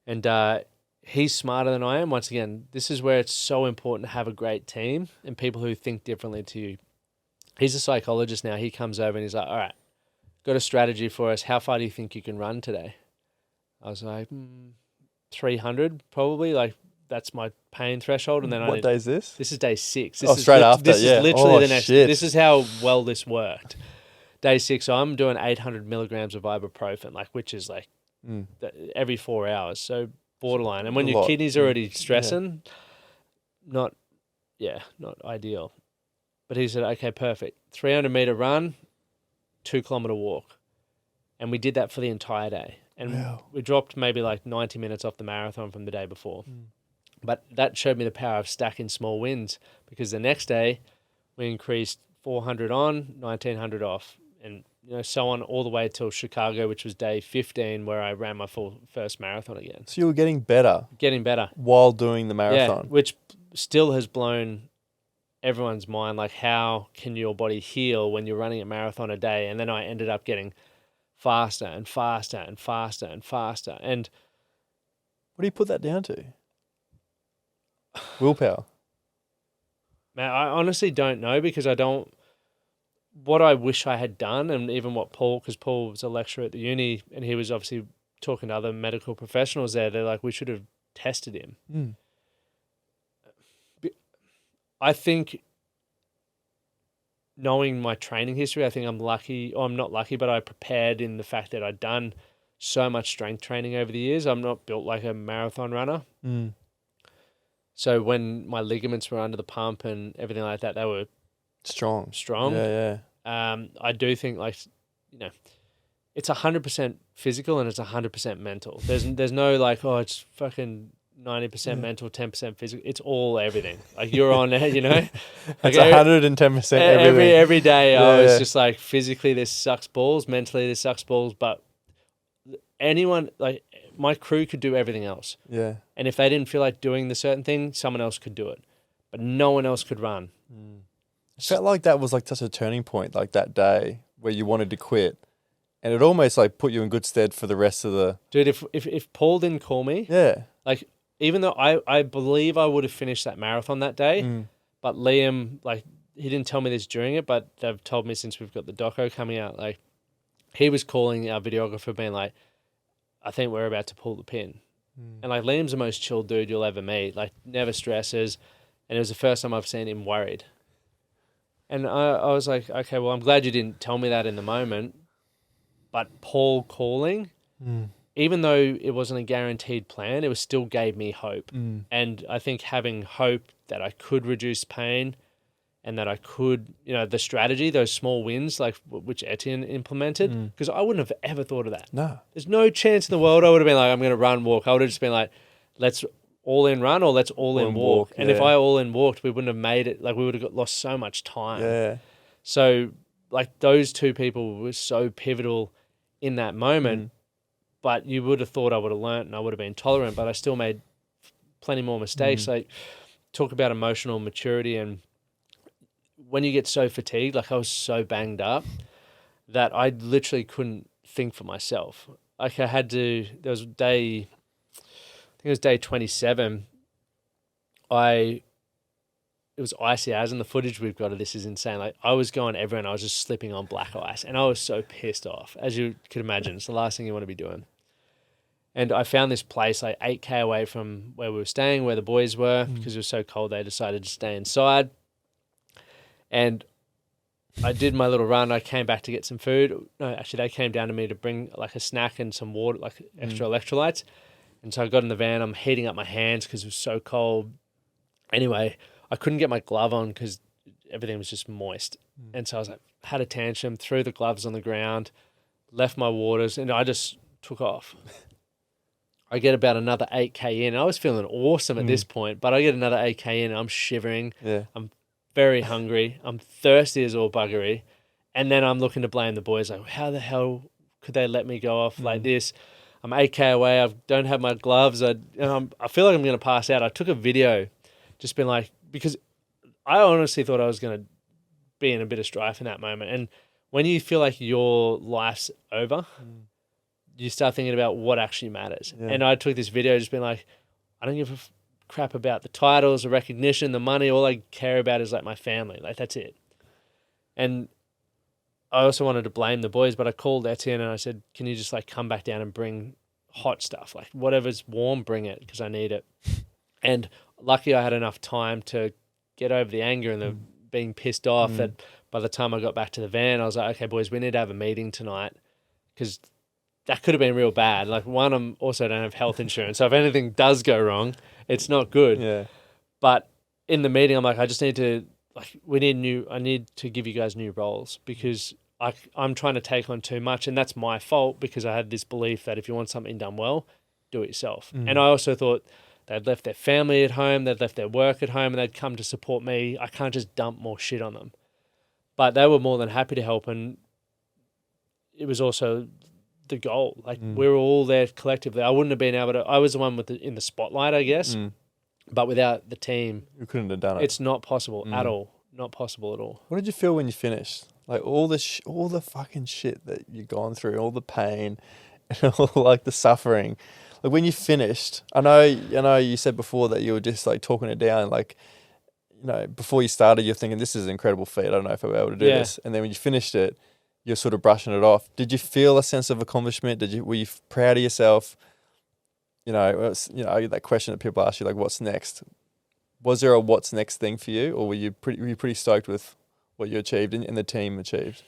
and he's smarter than I am. Once again, this is where it's so important to have a great team and people who think differently to you. He's a psychologist now. He comes over and he's like, all right, got a strategy for us. How far do you think you can run today? I was like, 300 probably. Like, that's my pain threshold. And then What day is this? This is day 6. Straight after, This yeah. is literally Oh, the next. shit. This is how well this worked. Day 6, so I'm doing 800 milligrams of ibuprofen, like, which is like every 4 hours. So borderline. And when A your lot. kidneys are already stressing, not ideal. But he said, okay, perfect. 300 meter run, 2 kilometer walk. And we did that for the entire day. And we dropped maybe like 90 minutes off the marathon from the day before. But that showed me the power of stacking small wins, because the next day we increased 400 on, 1900 off, and so on all the way till Chicago, which was day 15, where I ran my first marathon again. So you were getting better while doing the marathon. Yeah, which still has blown everyone's mind. Like, how can your body heal when you're running a marathon a day? And then I ended up getting faster and faster and faster and faster. And What do you put that down to? Willpower. man, I honestly don't know, because what I wish I had done, and even what because Paul was a lecturer at the uni, and he was obviously talking to other medical professionals there. They're like, we should have tested him. I think, knowing my training history, I think I'm lucky. Or I'm not lucky, but I prepared in the fact that I'd done so much strength training over the years. I'm not built like a marathon runner. So when my ligaments were under the pump and everything like that, they were Strong. Yeah. I do think, like, it's 100% physical and it's 100% mental. There's no like, oh, it's fucking 90% mental, 10% physical. It's all everything. Like, you're on it, Like, It's 110% everything. every day I was Yeah. just like, physically this sucks balls, mentally this sucks balls, but anyone, like, my crew could do everything else. Yeah. And if they didn't feel like doing the certain thing, someone else could do it. But no one else could run. It felt like that was like such a turning point, like that day where you wanted to quit. And it almost like put you in good stead for the rest of the... Dude, if Paul didn't call me, like, even though I believe I would have finished that marathon that day, but Liam, like, he didn't tell me this during it, but they've told me since we've got the doco coming out, like, he was calling our videographer being like, I think we're about to pull the pin. And like, Liam's the most chill dude you'll ever meet, like, never stresses. And it was the first time I've seen him worried. And I was like, okay, well, I'm glad you didn't tell me that in the moment. But Paul calling, even though it wasn't a guaranteed plan, it still gave me hope. And I think having hope that I could reduce pain and that I could, the strategy, those small wins, like which Etienne implemented, because I wouldn't have ever thought of that. No. There's no chance in the world I would have been like, I'm going to run, walk. I would have just been like, let's all in run or let's all in walk. And if I all in walked, we wouldn't have made it. Like, we would have lost so much time. Yeah. So, like, those two people were so pivotal in that moment. But you would have thought I would have learnt and I would have been tolerant, but I still made plenty more mistakes. Like, talk about emotional maturity, and when you get so fatigued, like, I was so banged up that I literally couldn't think for myself. Like, I had to, there was day 27. It was icy as, and the footage we've got of this is insane. Like, I was going everywhere and I was just slipping on black ice, and I was so pissed off, as you could imagine. It's the last thing you want to be doing. And I found this place like 8K away from where we were staying, where the boys were, because it was so cold they decided to stay inside. And I did my little run. I came back to get some food. No, actually, they came down to me to bring like a snack and some water, like extra electrolytes. And so I got in the van. I'm heating up my hands because it was so cold. Anyway, I couldn't get my glove on because everything was just moist. And so I was like, had a tantrum, threw the gloves on the ground, left my waters, and I just took off. I get about another 8K in. I was feeling awesome at this point, but I get another 8K in. I'm shivering. Yeah. I'm very hungry. I'm thirsty as all buggery. And then I'm looking to blame the boys. Like, how the hell could they let me go off like this? I'm 8K away. I don't have my gloves. I feel like I'm going to pass out. I took a video, just been like, because I honestly thought I was going to be in a bit of strife in that moment. And when you feel like your life's over, you start thinking about what actually matters. Yeah. And I took this video just being like, I don't give a crap about the titles, the recognition, the money. All I care about is like my family. Like, that's it. And I also wanted to blame the boys, but I called Etienne and I said, can you just like come back down and bring hot stuff? Like whatever's warm, bring it because I need it. And lucky I had enough time to get over the anger and the being pissed off that by the time I got back to the van, I was like, okay, boys, we need to have a meeting tonight because that could have been real bad. Like one, I'm also don't have health insurance. So if anything does go wrong, it's not good. Yeah. But in the meeting, I'm like, I just need to, like, I need to give you guys new roles because I'm trying to take on too much. And that's my fault because I had this belief that if you want something done well, do it yourself. And I also thought they'd left their family at home, they'd left their work at home, and they'd come to support me. I can't just dump more shit on them. But they were more than happy to help. And it was also the goal. Like we were all there collectively. I wouldn't have been able to, I was the one in the spotlight, I guess. But without the team, you couldn't have done it. It's not possible at all. Not possible at all. What did you feel when you finished? Like all the fucking shit that you've gone through, all the pain, and all like the suffering. Like when you finished, I know you said before that you were just like talking it down. Like, you know, before you started, you're thinking this is an incredible feat. I don't know if I'll be able to do this. And then when you finished it, you're sort of brushing it off. Did you feel a sense of accomplishment? Were you proud of yourself? You know, that question that people ask you, like, what's next? Was there a what's next thing for you, or were you pretty stoked with what you achieved and the team achieved?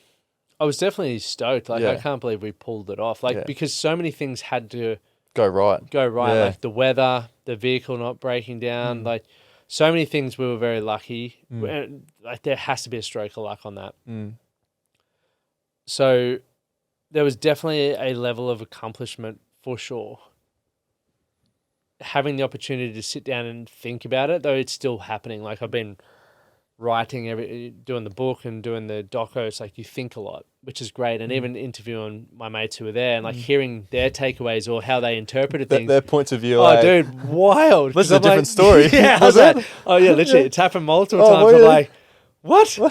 I was definitely stoked. Like, I can't believe we pulled it off. Like, because so many things had to go right. Yeah. Like the weather, the vehicle not breaking down, like so many things we were very lucky. Like there has to be a stroke of luck on that. So there was definitely a level of accomplishment for sure. Having the opportunity to sit down and think about it, though it's still happening. Like I've been writing, doing the book and doing the doco. It's like you think a lot, which is great. And even interviewing my mates who were there and like hearing their takeaways or how they interpreted things. Their points of view. Oh, like, dude, wild. This is a different story. Yeah, I was like, oh yeah, literally. It's happened multiple times. I'm like, what? I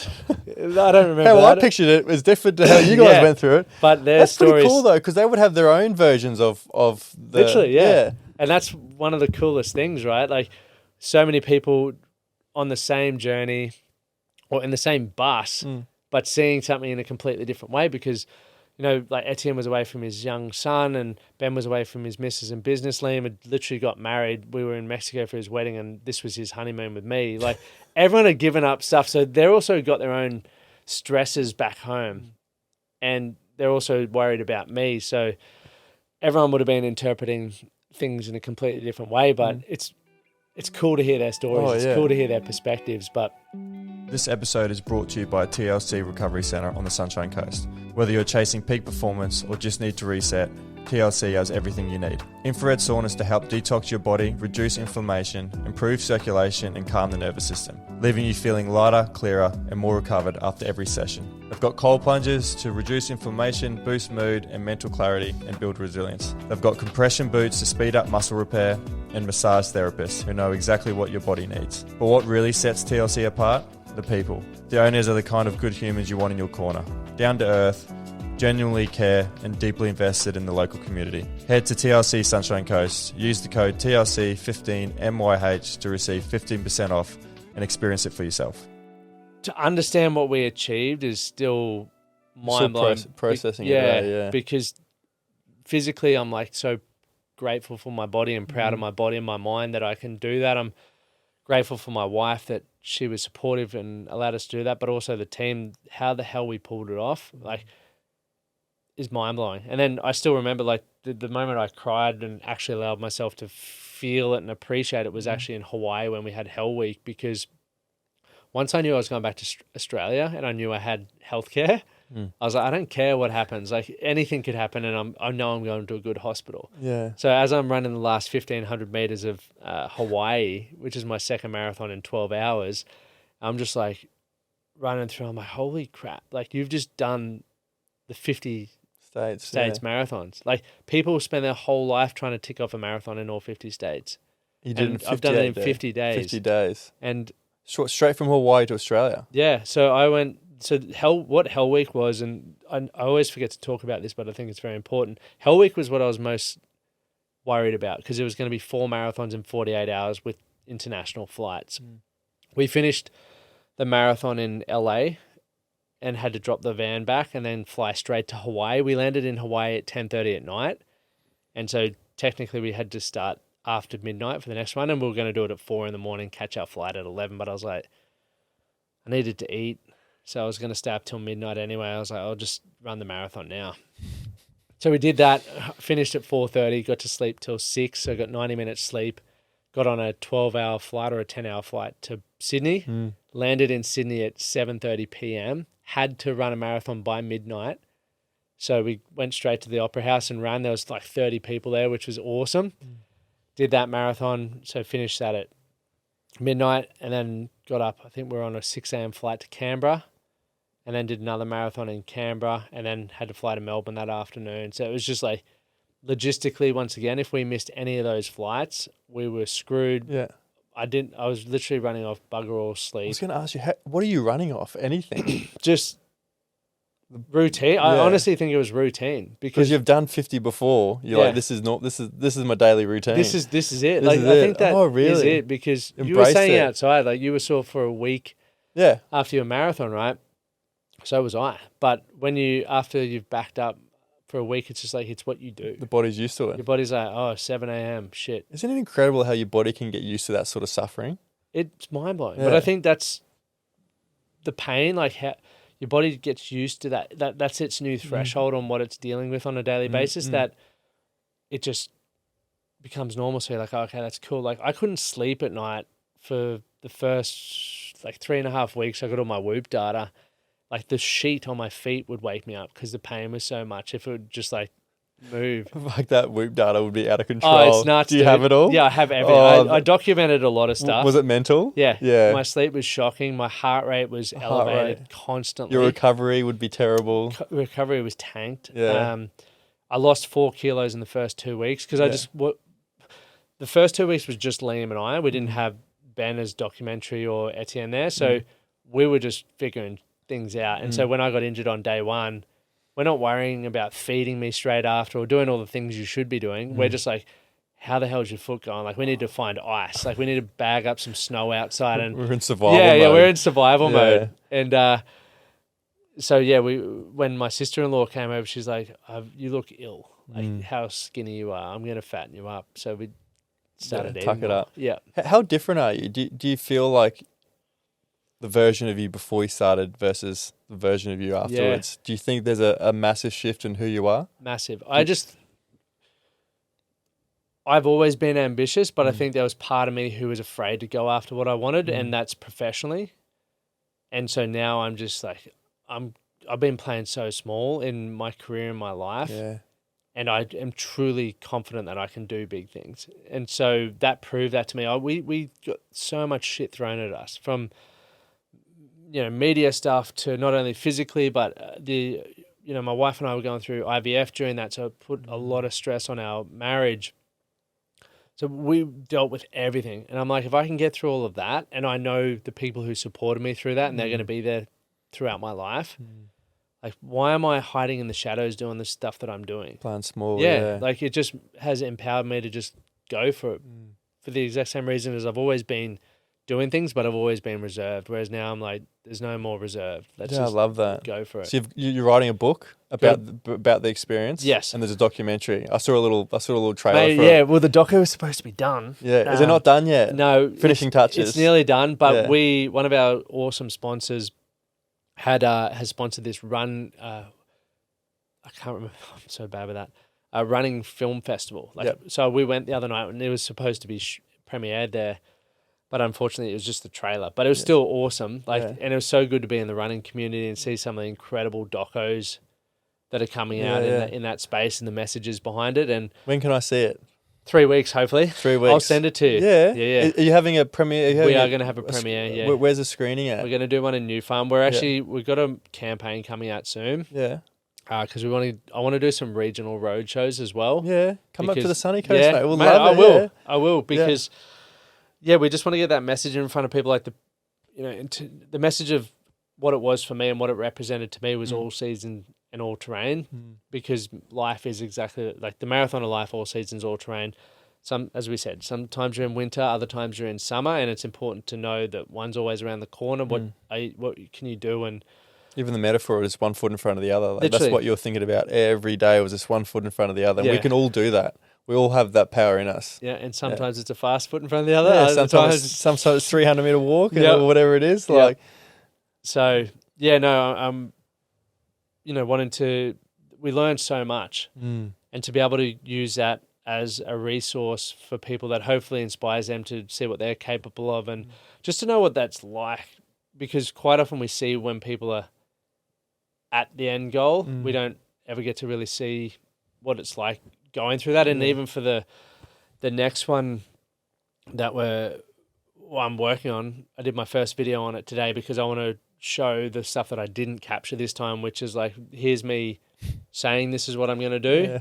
don't remember how that. I pictured it was different to how you guys went through it. But their that's stories, pretty cool though, because they would have their own versions of the... Literally, yeah. And that's one of the coolest things, right? Like so many people on the same journey or in the same bus, but seeing something in a completely different way because, you know, like Etienne was away from his young son and Ben was away from his missus and business. Liam had literally got married. We were in Mexico for his wedding and this was his honeymoon with me. Like everyone had given up stuff. So they're also got their own stresses back home and they're also worried about me. So everyone would have been interpreting things in a completely different way, but it's cool to hear their stories. It's cool to hear their perspectives. But this episode is brought to you by TLC Recovery Centre on the Sunshine Coast. Whether you're chasing peak performance or just need to reset, TLC has everything you need. Infrared saunas to help detox your body, reduce inflammation, improve circulation and calm the nervous system, leaving you feeling lighter, clearer and more recovered after every session. They've got cold plunges to reduce inflammation, boost mood and mental clarity and build resilience. They've got compression boots to speed up muscle repair and massage therapists who know exactly what your body needs. But what really sets TLC apart? The people. The owners are the kind of good humans you want in your corner. Down to earth, genuinely care and deeply invested in the local community. Head to TLC Sunshine Coast, use the code TLC15MYH to receive 15% off and experience it for yourself. To understand what we achieved is still mind-blowing. Processing it, because physically I'm like so grateful for my body and proud of my body and my mind that I can do that. I'm grateful for my wife that she was supportive and allowed us to do that, but also the team, how the hell we pulled it off, like, is mind-blowing. And then I still remember, like, the moment I cried and actually allowed myself to feel it and appreciate it was actually in Hawaii when we had Hell Week, because once I knew I was going back to Australia and I knew I had healthcare, I was like, I don't care what happens. Like, anything could happen, and I know I'm going to a good hospital. Yeah. So as I'm running the last 1,500 meters of Hawaii, which is my second marathon in 12 hours, I'm just like running through. I'm like, holy crap! Like, you've just done the 50 states marathons. Like, people spend their whole life trying to tick off a marathon in all 50 states. You did it in I've done it in 50 days. 50 days. And straight from Hawaii to Australia. Yeah. So I went. So what Hell Week was, and I always forget to talk about this, but I think it's very important. Hell Week was what I was most worried about, because it was going to be 4 marathons in 48 hours with international flights. We finished the marathon in LA and had to drop the van back and then fly straight to Hawaii. We landed in Hawaii at 10:30 at night, and so technically we had to start after midnight for the next one, and we were going to do it at 4 a.m, catch our flight at 11. But I was like, I needed to eat. So I was going to stay up till midnight anyway. I was like, I'll just run the marathon now. So we did that, finished at 4:30, got to sleep till 6. So I got 90 minutes sleep, got on a 12-hour flight or a 10-hour flight to Sydney, landed in Sydney at 7:30 p.m, had to run a marathon by midnight. So we went straight to the Opera House and ran. There was like 30 people there, which was awesome. Did that marathon, so finished that at midnight, and then got up. I think we were on a 6 a.m. flight to Canberra, and then did another marathon in Canberra, and then had to fly to Melbourne that afternoon. So it was just like, logistically, once again, if we missed any of those flights, we were screwed. Yeah. I was literally running off bugger all I sleep. was going to ask you, what are you running off? Anything? Just routine. I honestly think it was routine, because you've done 50 before. You're like, this is my daily routine. This is it. I think that really? is it, because you were Embrace saying it. outside, like, you were sore for a week after your marathon, right? So was I. But after you've backed up for a week, it's just like, it's what you do. The body's used to it. Your body's like, 7 a.m, shit. Isn't it incredible how your body can get used to that sort of suffering? It's mind-blowing. But I think that's the pain, like, how your body gets used to that. That's its new threshold on what it's dealing with on a daily basis, that it just becomes normal. So you're like, okay, that's cool. Like, I couldn't sleep at night for the first, like, 3.5 weeks. I got all my Whoop data. Like, the sheet on my feet would wake me up because the pain was so much. If it would just, like, move. Like, that Whoop data would be out of control. Oh, it's nuts. Do you have it all? Yeah, I have everything. I documented a lot of stuff. Was it mental? Yeah. Yeah. My sleep was shocking. My heart rate was elevated constantly. Your recovery would be terrible. Recovery was tanked. Yeah. I lost 4 kilos in the first 2 weeks because the first 2 weeks was just Liam and I. We didn't have Ben as documentary or Etienne there. So we were just figuring things out. And so when I got injured on day 1, we're not worrying about feeding me straight after or doing all the things you should be doing. We're just like, how the hell is your foot going? Like, we need to find ice. Like, we need to bag up some snow outside. And we're in survival mode. Yeah, we're in survival mode. And so, when my sister-in-law came over, she's like, you look ill. Like, how skinny you are. I'm going to fatten you up. So we started eating tuck it up. Yeah. How different are you? Do you feel like the version of you before you started versus the version of you afterwards? Do you think there's a massive shift in who you are? Massive. I've always been ambitious, but I think there was part of me who was afraid to go after what I wanted, and that's professionally. And so now I'm just like, I've been playing so small in my career, in my life, and I am truly confident that I can do big things. And so that proved that to me. We got so much shit thrown at us, from media stuff to not only physically, but my wife and I were going through IVF during that, so it put a lot of stress on our marriage. So we dealt with everything. And I'm like, if I can get through all of that, and I know the people who supported me through that, and they're going to be there throughout my life, like, why am I hiding in the shadows doing the stuff that I'm doing? Playing small. Yeah, like, it just has empowered me to just go for it for the exact same reason as I've always been doing things, but I've always been reserved. Whereas now I'm like, there's no more reserved. Let's Yeah, I just love that. go for it. So you're writing a book about the experience. Yes. And there's a documentary. I saw a little trailer Mate, for yeah, it. well, the doco was supposed to be done. Yeah. Is it not done yet? No. Finishing touches. It's nearly done, but Yeah. one of our awesome sponsors has sponsored this run. I can't remember. I'm so bad with that. A running film festival. So we went the other night and it was supposed to be premiered there, but unfortunately it was just the trailer. But it was still awesome. And it was so good to be in the running community and see some of the incredible docos that are coming out in that space and the messages behind it. And when can I see it? 3 weeks, hopefully. 3 weeks. I'll send it to you. Yeah. Yeah. Are you having a premiere? We are going to have a premiere, yeah. Where's the screening at? We're going to do one in New Farm. We've got a campaign coming out soon. Yeah. Because I want to do some regional road shows as well. Yeah. Come up to the sunny coast, mate. We'll mate, love it. I will because we just want to get that message in front of people, like the message of what it was for me and what it represented to me was all season and all terrain, because life is exactly like the marathon of life, all seasons, all terrain. As we said, sometimes you're in winter, other times you're in summer, and it's important to know that one's always around the corner. What can you do? And even the metaphor is 1 foot in front of the other. Like, that's Literally. what you're thinking about every day, was just 1 foot in front of the other. And we can all do that. We all have that power in us. Yeah, and sometimes it's a fast foot in front of the other. Yeah, Other times sometimes 300-meter walk or whatever it is. Like, so yeah, no, I'm, wanting to. We learn so much, and to be able to use that as a resource for people that hopefully inspires them to see what they're capable of, and just to know what that's like, because quite often we see when people are at the end goal, we don't ever get to really see what it's like going through that. And even for the next one that I'm working on, I did my first video on it today because I want to show the stuff that I didn't capture this time, which is like, here's me saying this is what I'm going to do. Yeah.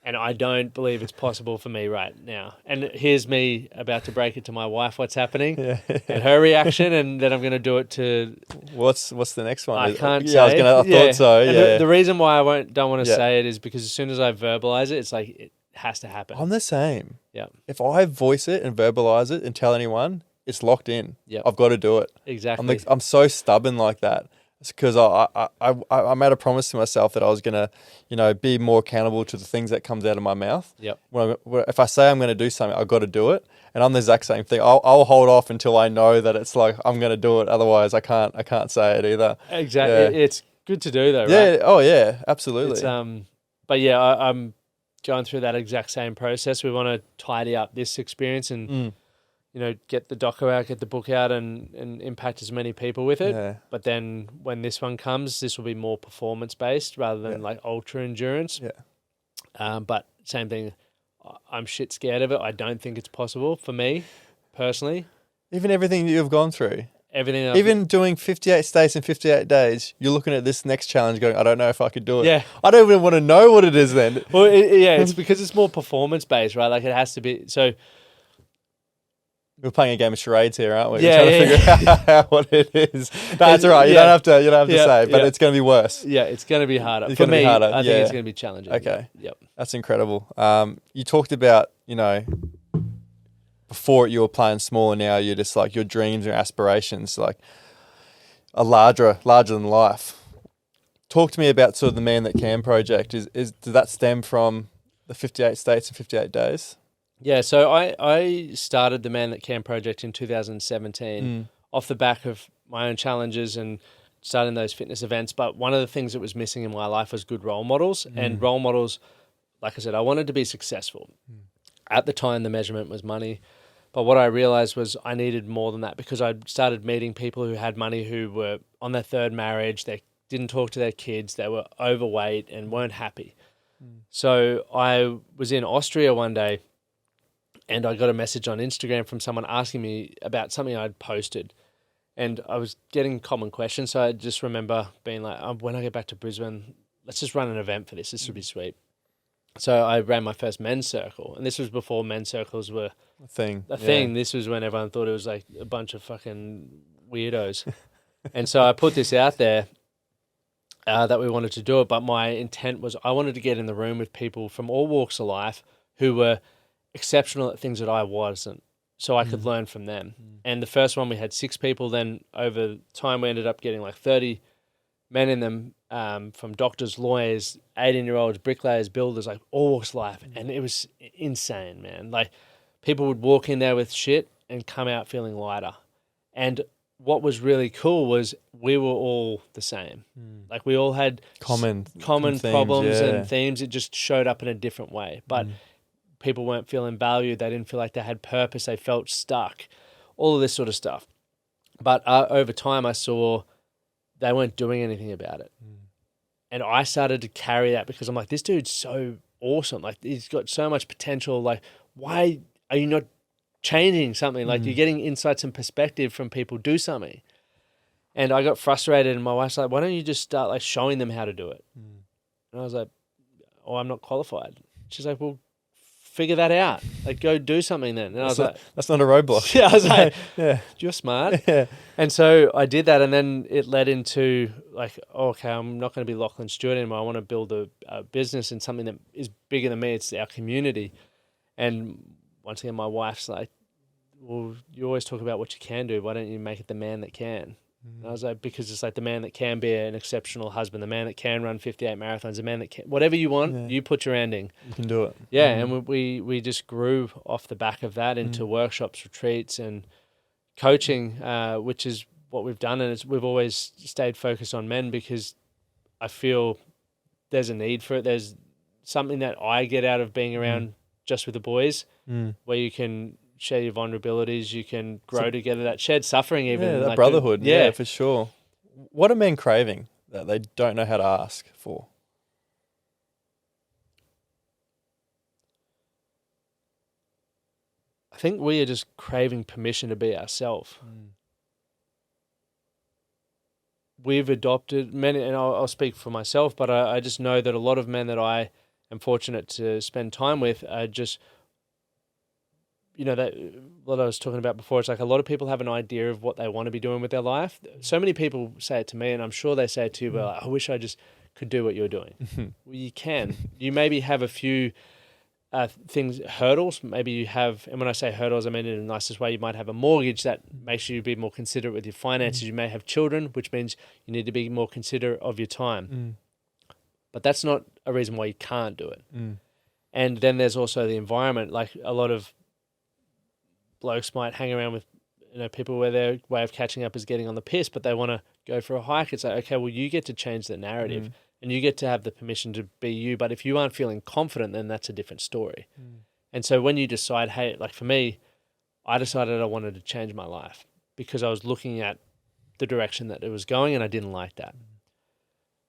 And I don't believe it's possible for me right now. And here's me about to break it to my wife what's happening and her reaction, and then I'm going to do it to... What's the next one? I can't say. I thought so, yeah. The reason why I don't want to say it is because as soon as I verbalize it, it's like it has to happen. I'm the same. Yeah. If I voice it and verbalize it and tell anyone, it's locked in. Yep. I've got to do it. Exactly. I'm so stubborn like that. It's because I made a promise to myself that I was going to, be more accountable to the things that comes out of my mouth. Yep. If I say I'm going to do something, I've got to do it. And I'm the exact same thing. I'll hold off until I know that it's like I'm going to do it. Otherwise, I can't say it either. Exactly. Yeah. It's good to do though, right? Yeah. Oh yeah. Absolutely. But yeah, I'm going through that exact same process. We want to tidy up this experience and get the doco out, get the book out, and impact as many people with it. Yeah. But then when this one comes, this will be more performance based rather than like ultra endurance. Yeah. But same thing. I'm shit scared of it. I don't think it's possible for me personally. Even everything that you've gone through. Everything else. Even doing 58 states in 58 days, you're looking at this next challenge going, I don't know if I could do it. Yeah. I don't even want to know what it is then. Well, it's because it's more performance based, right? Like it has to be. So we're playing a game of charades here, aren't we? Yeah, We're trying to figure out what it is. No, it's all right. You don't have to say, but it's going to be worse. Yeah, it's going to be harder. It's for going to be me, harder. I think it's going to be challenging. Okay. Yep. That's incredible. You talked about, before you were playing small and now you're just like your dreams and aspirations, like are larger than life. Talk to me about sort of the Man That Can project. Does that stem from the 58 states in 58 days? Yeah, so I started the Man That Can project in 2017 off the back of my own challenges and starting those fitness events. But one of the things that was missing in my life was good role models. And role models, like I said, I wanted to be successful. At the time, the measurement was money. But what I realized was I needed more than that because I started meeting people who had money who were on their third marriage. They didn't talk to their kids. They were overweight and weren't happy. So I was in Austria one day, and I got a message on Instagram from someone asking me about something I'd posted. And I was getting common questions. So I just remember being like, when I get back to Brisbane, let's just run an event for this. This would be sweet. So I ran my first men's circle. And this was before men's circles were A thing. This was when everyone thought it was like a bunch of fucking weirdos. And so I put this out there that we wanted to do it. But my intent was I wanted to get in the room with people from all walks of life who were exceptional at things that I wasn't. so I could learn from them. And the first one we had 6 people. Then over time we ended up getting like 30 men in them, from doctors, lawyers, 18-year-olds, bricklayers, builders, like all walks of life. And it was insane, man. Like people would walk in there with shit and come out feeling lighter. And what was really cool was we were all the same. Like we all had Common problems themes, and themes. It just showed up in a different way. But people weren't feeling valued. They didn't feel like they had purpose. They felt stuck. All of this sort of stuff. But over time, I saw they weren't doing anything about it. And I started to carry that because I'm like, this dude's so awesome. Like he's got so much potential. Like, why are you not changing something? Like you're getting insights and perspective from people. Do something. And I got frustrated, and my wife's like, why don't you just start like showing them how to do it? And I was like, oh, I'm not qualified. She's like, well, figure that out. Like, go do something then. And I was like, that's not a roadblock. yeah, I was like, yeah, you're smart. yeah. And so I did that, and then it led into like, oh, okay, I'm not going to be Lachlan Stuart anymore. I want to build a business and something that is bigger than me. It's our community. And once again, my wife's like, well, you always talk about what you can do. Why don't you make it the man that can? And I was like, because it's like the man that can be an exceptional husband, the man that can run 58 marathons, the man that can, whatever you want, you put your ending. You can do it. Yeah, and we just grew off the back of that into workshops, retreats, and coaching, which is what we've done. And we've always stayed focused on men because I feel there's a need for it. There's something that I get out of being around just with the boys, where you can share your vulnerabilities, you can grow together, that shared suffering even. Yeah, that like brotherhood. Yeah, for sure. What are men craving that they don't know how to ask for? I think we are just craving permission to be ourselves. We've adopted many, and I'll speak for myself, but I just know that a lot of men that I am fortunate to spend time with are just, you know, that what I was talking about before, it's like a lot of people have an idea of what they want to be doing with their life. So many people say it to me, and I'm sure they say it to you, but like, I wish I just could do what you're doing. Well, you can. You maybe have a few hurdles. Maybe you have, and when I say hurdles, I mean in the nicest way. You might have a mortgage that makes you be more considerate with your finances. You may have children, which means you need to be more considerate of your time. But that's not a reason why you can't do it. And then there's also the environment. Like a lot of blokes might hang around with, you know, people where their way of catching up is getting on the piss, but they want to go for a hike. It's like, okay, well, you get to change the narrative and you get to have the permission to be you. But if you aren't feeling confident, then that's a different story. And so when you decide, hey, like for me, I decided I wanted to change my life because I was looking at the direction that it was going and I didn't like that.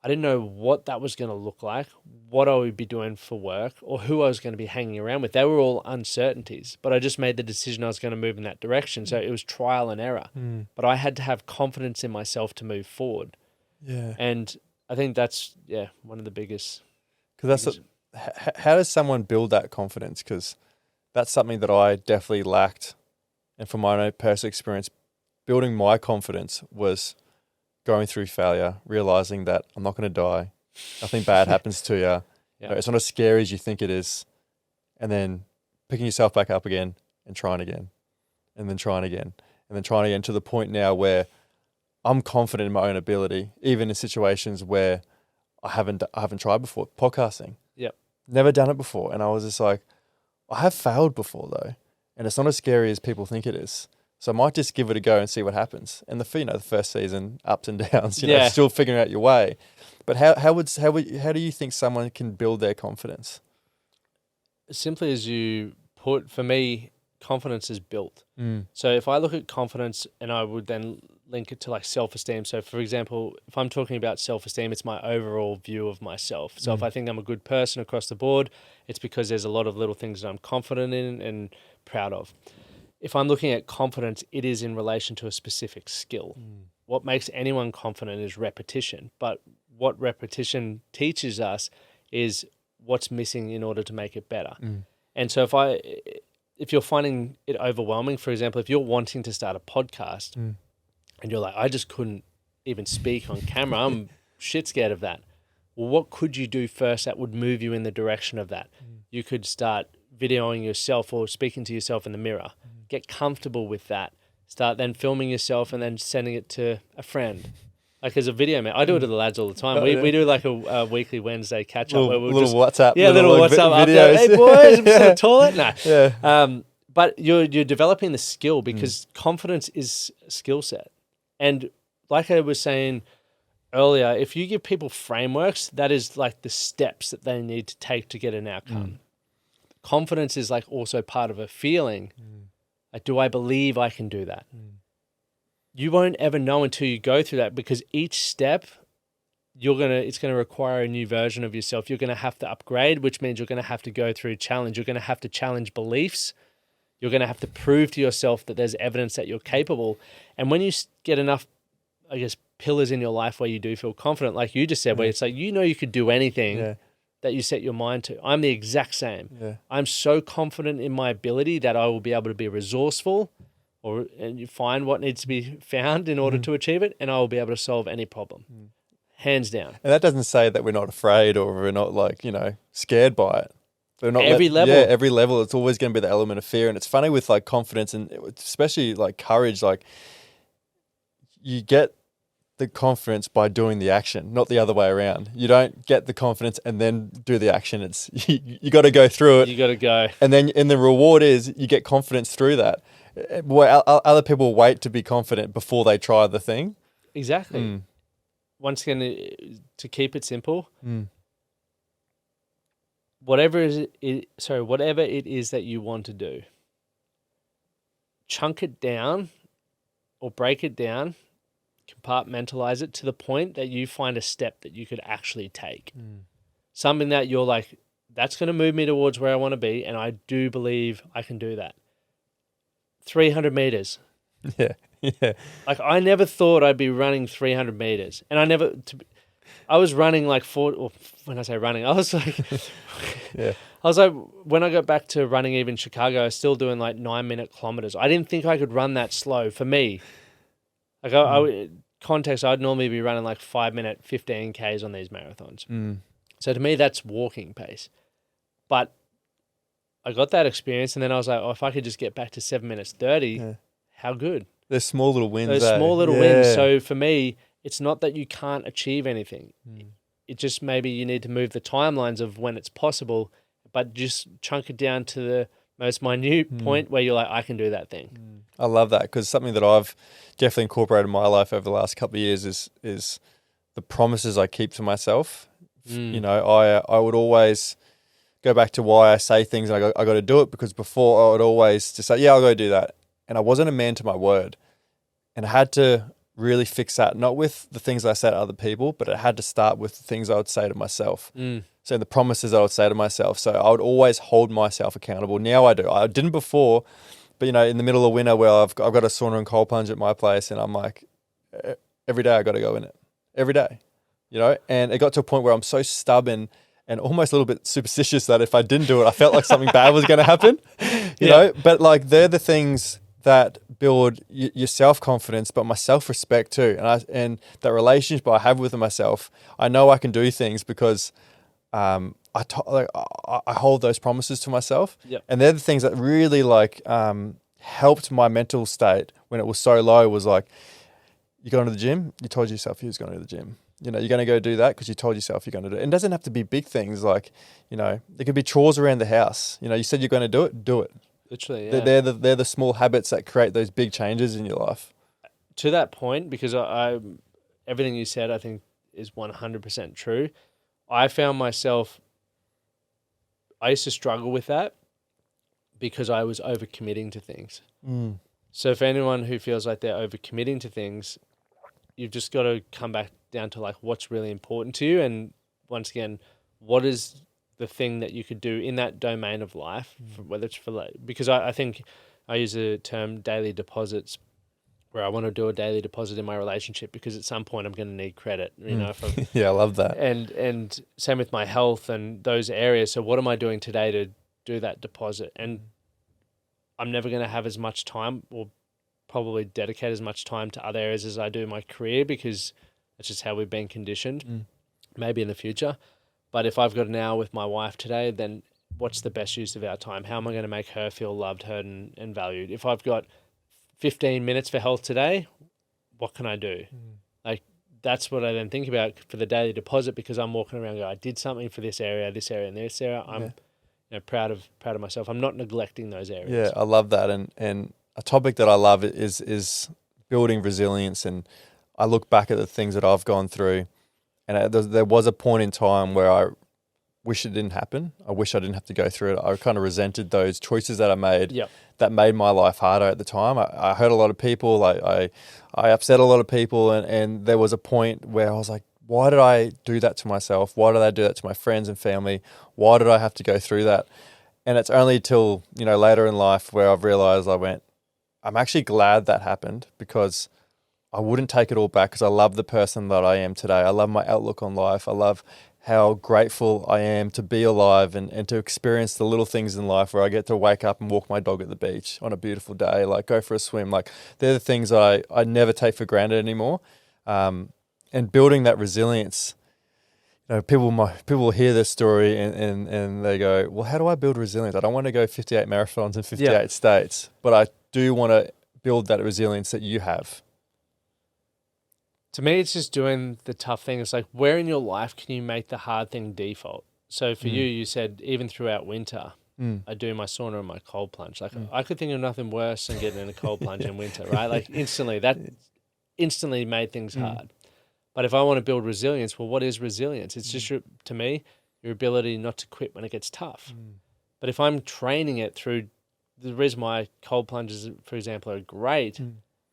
I didn't know what that was going to look like, what I would be doing for work, or who I was going to be hanging around with. They were all uncertainties, but I just made the decision I was going to move in that direction. So it was trial and error. But I had to have confidence in myself to move forward. Yeah. And I think that's, one of the biggest. Because how does someone build that confidence? Because that's something that I definitely lacked. And from my own personal experience, building my confidence was going through failure, realizing that I'm not going to die. Nothing bad happens to you. You know, it's not as scary as you think it is. And then picking yourself back up again and trying again and then trying again and then trying again to the point now where I'm confident in my own ability, even in situations where I haven't tried before. Podcasting. Yep. Never done it before. And I was just like, I have failed before though. And it's not as scary as people think it is. So I might just give it a go and see what happens. And the first season, ups and downs, you know, still figuring out your way. But how do you think someone can build their confidence? Simply as you put, for me, confidence is built. So if I look at confidence and I would then link it to like self-esteem. So for example, if I'm talking about self-esteem, it's my overall view of myself. So if I think I'm a good person across the board, it's because there's a lot of little things that I'm confident in and proud of. If I'm looking at confidence, it is in relation to a specific skill. What makes anyone confident is repetition. But what repetition teaches us is what's missing in order to make it better. And so if you're finding it overwhelming, for example, if you're wanting to start a podcast and you're like, I just couldn't even speak on camera, I'm shit scared of that. Well, what could you do first that would move you in the direction of that? You could start videoing yourself or speaking to yourself in the mirror. Get comfortable with that. Start then filming yourself and then sending it to a friend. Like as a video, man. I do it to the lads all the time. We do like a weekly Wednesday catch up. Little WhatsApp. Yeah, little like WhatsApp videos. update. Hey boys, I'm just in the toilet. No. Yeah. But you're developing the skill because confidence is a skill set. And like I was saying earlier, if you give people frameworks, that is like the steps that they need to take to get an outcome. Confidence is like also part of a feeling. Like, do I believe I can do that? You won't ever know until you go through that, because each step it's going to require a new version of yourself. You're going to have to upgrade, which means you're going to have to go through challenge. You're going to have to challenge beliefs. You're going to have to prove to yourself that there's evidence that you're capable. And when you get enough, I guess, pillars in your life where you do feel confident, like you just said, where it's like, you know, you could do anything that you set your mind to. I'm the exact same. Yeah. I'm so confident in my ability that I will be able to be resourceful and you find what needs to be found in order to achieve it, and I will be able to solve any problem. Hands down. And that doesn't say that we're not afraid or we're not like, you know, scared by it. We're not Every level. Yeah, every level. It's always going to be the element of fear. And it's funny with like confidence and especially like courage, like you get the confidence by doing the action, not the other way around. You don't get the confidence and then do the action. It's you got to go through it. You got to go. And the reward is you get confidence through that. Boy, other people wait to be confident before they try the thing. Exactly. Once again, to keep it simple, whatever it is that you want to do, chunk it down or break it down, compartmentalize it to the point that you find a step that you could actually take. Something that you're like, that's going to move me towards where I want to be, and I do believe I can do that. 300 meters. Yeah. Like, I never thought I'd be running 300 meters. And I was running like when I say running, I was like, I was like, when I got back to running even Chicago, I was still doing like 9-minute kilometers. I didn't think I could run that slow for me. Like, context, I'd normally be running like 5-minute 15 Ks on these marathons. So to me, that's walking pace. But I got that experience, and then I was like, oh, if I could just get back to 7 minutes 30, how good? There's small little wins. Those small little wins. So for me, it's not that you can't achieve anything. It just maybe you need to move the timelines of when it's possible, but just chunk it down to the most minute point where you're like, I can do that thing. I love that, because something that I've definitely incorporated in my life over the last couple of years is the promises I keep to myself. You know, I would always go back to why I say things, and I got to do it, because before I would always just say, yeah, I'll go do that. And I wasn't a man to my word. And I had to really fix that, not with the things I say to other people, but it had to start with the things I would say to myself. So the promises I would say to myself. So I would always hold myself accountable. Now I do. I didn't before, but, you know, in the middle of winter where I've got a sauna and cold plunge at my place, and I'm like, every day I got to go in it. Every day, you know? And it got to a point where I'm so stubborn and almost a little bit superstitious that if I didn't do it, I felt like something bad was going to happen, you know? But like, they're the things that build your self-confidence, but my self-respect too. And that relationship I have with myself, I know I can do things because I hold those promises to myself. And they're the things that really like helped my mental state when it was so low. Was like, you going to the gym? You told yourself you was going to the gym. You know, you're going to go do that because you told yourself you're going to do it. And it doesn't have to be big things, like, you know, there could be chores around the house. You know, you said you're going to do it, do it. Literally, yeah. They're the small habits that create those big changes in your life. To that point, because I everything you said, I think, is 100% true. I found myself, I used to struggle with that because I was overcommitting to things. So for anyone who feels like they're overcommitting to things, you've just got to come back down to like what's really important to you. And once again, what is the thing that you could do in that domain of life, whether it's because I think I use the term daily deposits, where I want to do a daily deposit in my relationship because at some point I'm going to need credit, you know. Yeah, I love that. And same with my health and those areas. So what am I doing today to do that deposit? And I'm never going to have as much time, or probably dedicate as much time to other areas as I do my career, because that's just how we've been conditioned. Maybe in the future. But if I've got an hour with my wife today, then what's the best use of our time? How am I going to make her feel loved, heard, and valued? If I've got 15 minutes for health today, what can I do? Like, that's what I then think about for the daily deposit, because I'm walking around going, I did something for this area, and this area. I'm proud of myself. I'm not neglecting those areas. Yeah, I love that. And a topic that I love is building resilience. And I look back at the things that I've gone through, and there was a point in time where I wish it didn't happen. I wish I didn't have to go through it. I kind of resented those choices that I made that made my life harder at the time. I hurt a lot of people. I upset a lot of people. And there was a point where I was like, why did I do that to myself? Why did I do that to my friends and family? Why did I have to go through that? And it's only till, later in life where I've realized I'm actually glad that happened, because I wouldn't take it all back, because I love the person that I am today. I love my outlook on life. I love how grateful I am to be alive and to experience the little things in life where I get to wake up and walk my dog at the beach on a beautiful day, like go for a swim. Like, they're the things that I never take for granted anymore. And building that resilience, people will hear this story and they go, well, how do I build resilience? I don't want to go 58 marathons in 58 states, but I do want to build that resilience that you have. To me, it's just doing the tough thing. It's like, where in your life can you make the hard thing default? So for you said even throughout winter, I do my sauna and my cold plunge. Like, I could think of nothing worse than getting in a cold plunge in winter, right? Like, that instantly made things hard. But if I want to build resilience, well, what is resilience? It's just, to me, your ability not to quit when it gets tough. But if I'm training it through, the reason why cold plunges, for example, are great,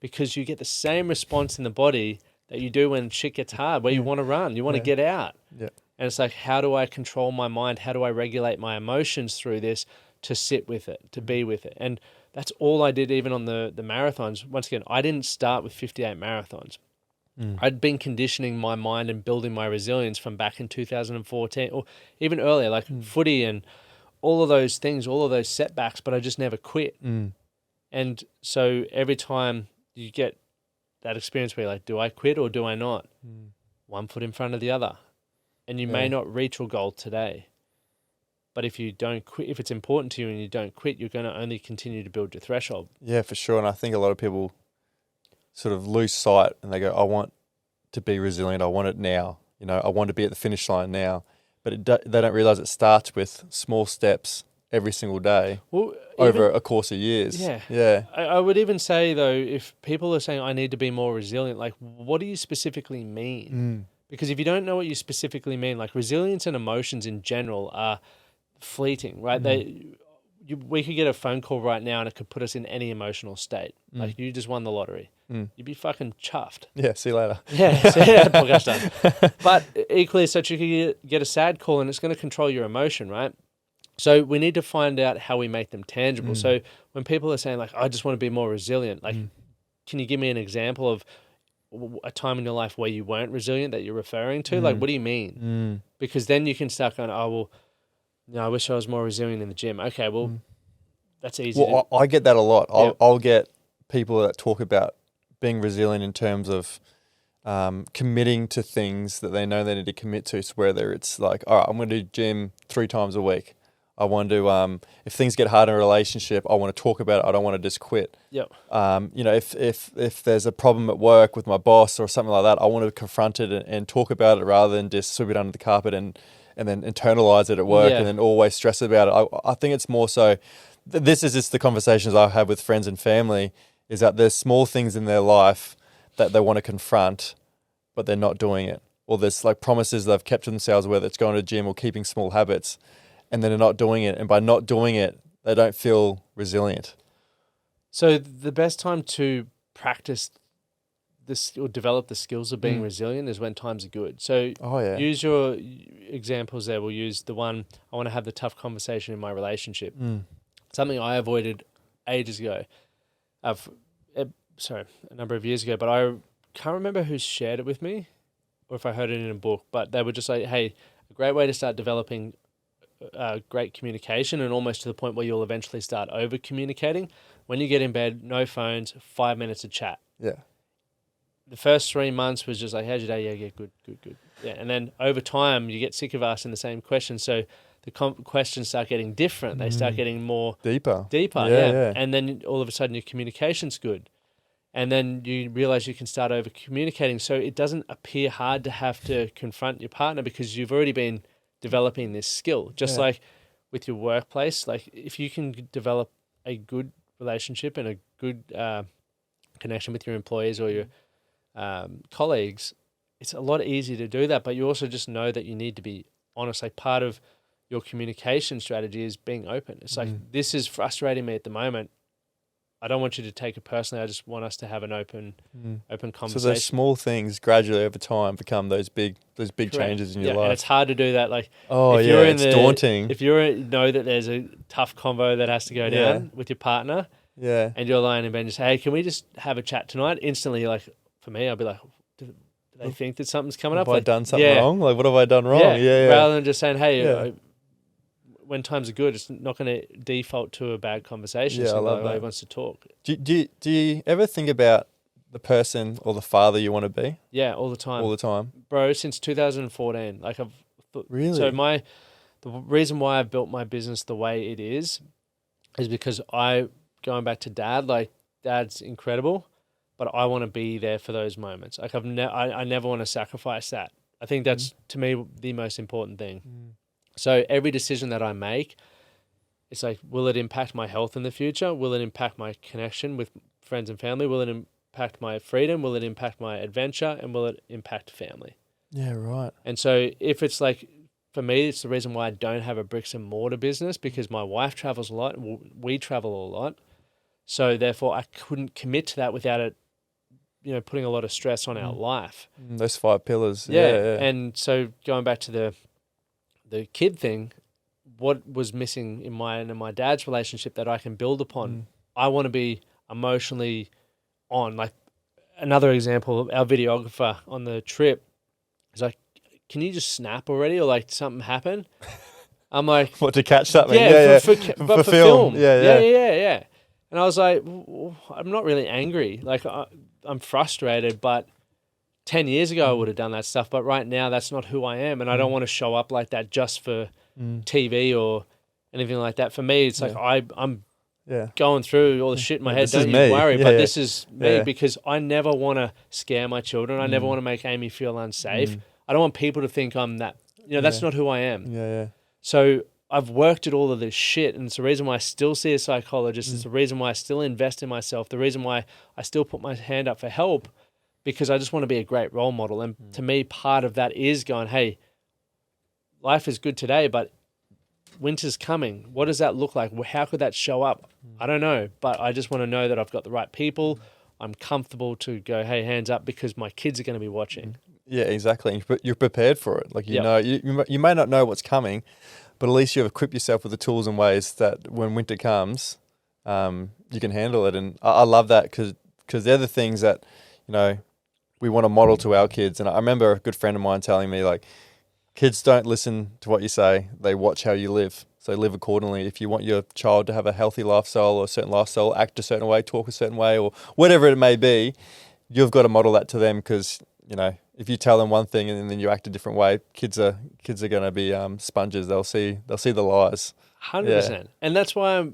because you get the same response in the body that you do when shit gets hard, where you want to run, you want to get out. Yeah. And it's like, how do I control my mind? How do I regulate my emotions through this to sit with it, to be with it? And that's all I did even on the marathons. Once again, I didn't start with 58 marathons. I'd been conditioning my mind and building my resilience from back in 2014 or even earlier, like footy and all of those things, all of those setbacks, but I just never quit. And so every time you get that experience where you're like, do I quit or do I not? One foot in front of the other. And you may not reach your goal today. But if you don't quit, if it's important to you and you don't quit, you're going to only continue to build your threshold. Yeah, for sure. And I think a lot of people sort of lose sight and they go, I want to be resilient. I want it now. I want to be at the finish line now. But they don't realize it starts with small steps every single day over a course of years. Yeah. I would even say, though, if people are saying, I need to be more resilient, like, what do you specifically mean? Because if you don't know what you specifically mean, like, resilience and emotions in general are fleeting, right? We could get a phone call right now and it could put us in any emotional state. Like, you just won the lottery. You'd be fucking chuffed. Yeah, see you later. Yeah, so yeah, podcast done. But equally such, you could get a sad call and it's going to control your emotion, right? So we need to find out how we make them tangible. So when people are saying, like, I just want to be more resilient, like, can you give me an example of a time in your life where you weren't resilient that you're referring to? Like, what do you mean? Because then you can start going, oh, well, I wish I was more resilient in the gym. Okay, well, that's easy. Well, I get that a lot. I'll get people that talk about being resilient in terms of committing to things that they know they need to commit to. So whether it's like, all right, I'm going to do gym 3 times a week. I want to, if things get hard in a relationship, I want to talk about it. I don't want to just quit. Yep. If there's a problem at work with my boss or something like that, I want to confront it and talk about it rather than just sweep it under the carpet and then internalize it at work and then always stress about it. I think it's more so, this is just the conversations I have with friends and family, is that there's small things in their life that they want to confront, but they're not doing it. Or there's like promises they've kept to themselves, whether it's going to the gym or keeping small habits, and then they're not doing it. And by not doing it, they don't feel resilient. So the best time to practice this or develop the skills of being resilient is when times are good. So use your examples there. We'll use the one, I want to have the tough conversation in my relationship. Something I avoided ages ago. A number of years ago, but I can't remember who shared it with me or if I heard it in a book, but they were just like, hey, a great way to start developing great communication, and almost to the point where you'll eventually start over communicating. When you get in bed, no phones, 5 minutes of chat. Yeah. The first 3 months was just like, how's your day? Yeah, good. Yeah. And then over time, you get sick of asking the same question. So the questions start getting different. They start getting more deeper. Yeah. And then all of a sudden your communication's good. And then you realize you can start over communicating. So it doesn't appear hard to have to confront your partner because you've already been developing this skill. Just like with your workplace, like if you can develop a good relationship and a good connection with your employees or your colleagues, it's a lot easier to do that. But you also just know that you need to be honest. Like part of your communication strategy is being open. It's like, this is frustrating me at the moment. I don't want you to take it personally. I just want us to have an open conversation. So those small things gradually over time become those big changes in your life. And it's hard to do that. Like, it's daunting. If you know that there's a tough convo that has to go down with your partner, and you're lying in bed and just say, hey, can we just have a chat tonight? Instantly, like for me, I'll be like, do they think that something's coming up? Have I done something wrong? Like, what have I done wrong? Rather than just saying, hey, when times are good, it's not going to default to a bad conversation. Yeah, I love that. Nobody wants to talk. Do you ever think about the person or the father you want to be? Yeah, all the time. All the time. Bro, since 2014. Like Really? So the reason why I've built my business the way it is because going back to dad, like dad's incredible, but I want to be there for those moments. Like I never want to sacrifice that. I think that's to me the most important thing. So every decision that I make, it's like, will it impact my health in the future? Will it impact my connection with friends and family? Will it impact my freedom? Will it impact my adventure? And will it impact family? Yeah, right. And so if it's like, for me, it's the reason why I don't have a bricks and mortar business, because my wife travels a lot and we travel a lot. So therefore I couldn't commit to that without it, putting a lot of stress on our life. Those 5 pillars. Yeah. And so going back to the kid thing, what was missing in mine and my dad's relationship that I can build upon? I want to be emotionally on. Like another example, our videographer on the trip is like, can you just snap already? Or like something happen? I'm like, what, to catch something? For film. Yeah. And I was like, I'm not really angry. Like I'm frustrated, but 10 years ago I would have done that stuff, but right now that's not who I am, and I don't want to show up like that just for TV or anything like that. For me, it's like I'm going through all the shit in my head. Don't you worry, but this is me because I never want to scare my children. I never want to make Amy feel unsafe. I don't want people to think I'm that. That's not who I am. So I've worked at all of this shit, and it's the reason why I still see a psychologist. It's the reason why I still invest in myself. The reason why I still put my hand up for help. Because I just want to be a great role model. And to me, part of that is going, hey, life is good today, but winter's coming. What does that look like? How could that show up? I don't know, but I just want to know that I've got the right people. I'm comfortable to go, hey, hands up, because my kids are going to be watching. Yeah, exactly. You're prepared for it. Like, know, you may not know what's coming, but at least you've equipped yourself with the tools and ways that when winter comes, you can handle it. And I love that because they're the things that, we want to model to our kids. And I remember a good friend of mine telling me, like, kids don't listen to what you say, they watch how you live. So live accordingly. If you want your child to have a healthy lifestyle or a certain lifestyle, act a certain way, talk a certain way, or whatever it may be, you've got to model that to them, because, if you tell them one thing and then you act a different way, kids are going to be sponges. They'll see the lies. 100%. And that's why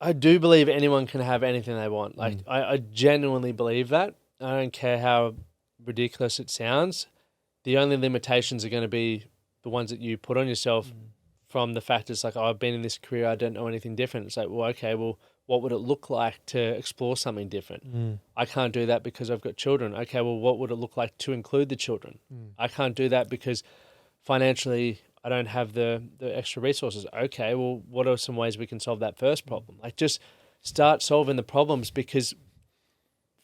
I do believe anyone can have anything they want. Like I genuinely believe that. I don't care how ridiculous it sounds. The only limitations are going to be the ones that you put on yourself from the fact it's like, I've been in this career, I don't know anything different. It's like, what would it look like to explore something different? I can't do that because I've got children. Okay, well, what would it look like to include the children? I can't do that because financially I don't have the extra resources. Okay, well, what are some ways we can solve that first problem? Like, just start solving the problems, because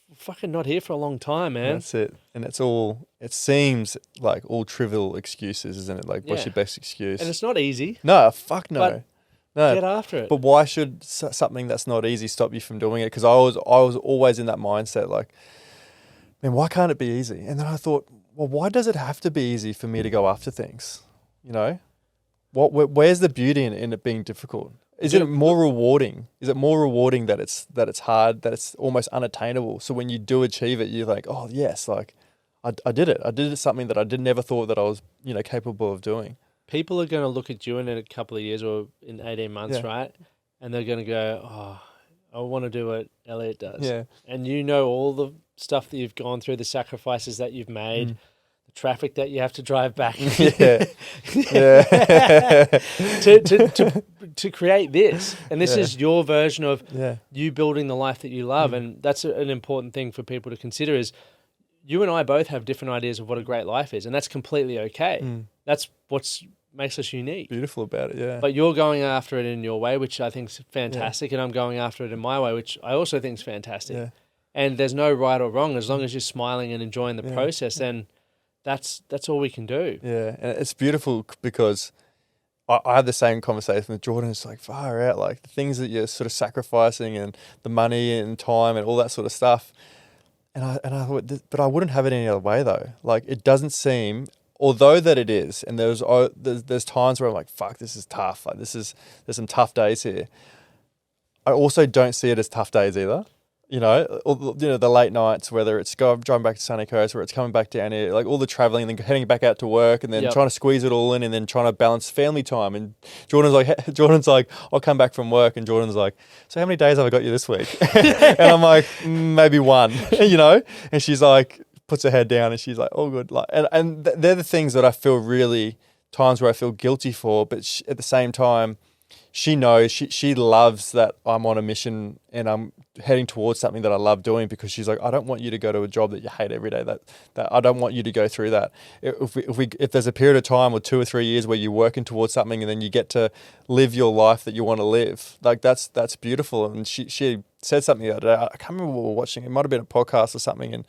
we're fucking not here for a long time, man. That's it. And it seems like all trivial excuses, isn't it? Like, what's your best excuse? And it's not easy. No, fuck no. No. Get after it. But why should something that's not easy stop you from doing it? Because I was always in that mindset, like, man, why can't it be easy? And then I thought, well, why does it have to be easy for me to go after things? Where's the beauty in it being difficult? Is it more rewarding? Is it more rewarding that it's hard, that it's almost unattainable? So when you do achieve it, you're like, oh yes, like I did it. I did something that I never thought that I was capable of doing. people are going to look at you in a couple of years or in 18 months, right? And they're going to go, oh, I want to do what Elliot does. Yeah. And you know all the stuff that you've gone through, the sacrifices that you've made, the traffic that you have to drive back Yeah. to create this. And this is your version of you building the life that you love. And that's an important thing for people to consider is you and I both have different ideas of what a great life is. And that's completely okay. That's what's makes us unique. Beautiful about it, yeah. But you're going after it in your way, which I think is fantastic, and I'm going after it in my way, which I also think is fantastic. Yeah. And there's no right or wrong. As long as you're smiling and enjoying the process, then that's all we can do. Yeah, and it's beautiful because I had the same conversation with Jordan. It's like, far out, like the things that you're sort of sacrificing and the money and time and all that sort of stuff. And I thought, but I wouldn't have it any other way though. Like it doesn't seem... Although that it is, and there's times where I'm like, fuck, this is tough. Like there's some tough days here. I also don't see it as tough days either. You know, the late nights, whether it's driving back to Sunny Coast, or it's coming back down here, like all the traveling, and then heading back out to work, and then trying to squeeze it all in, and then trying to balance family time. And Jordan's like, I'll come back from work, and Jordan's like, so how many days have I got you this week? And I'm like, maybe one. You know, and she's like, puts her head down and she's like, oh good. Like, and they're the things that I feel really times where I feel guilty for, but at the same time, she knows, she loves that I'm on a mission and I'm heading towards something that I love doing, because she's like, I don't want you to go to a job that you hate every day. That I don't want you to go through that. If there's a period of time or 2 or 3 years where you're working towards something and then you get to live your life that you want to live, like that's beautiful. And she said something the other day. I can't remember what we were watching. It might have been a podcast or something, and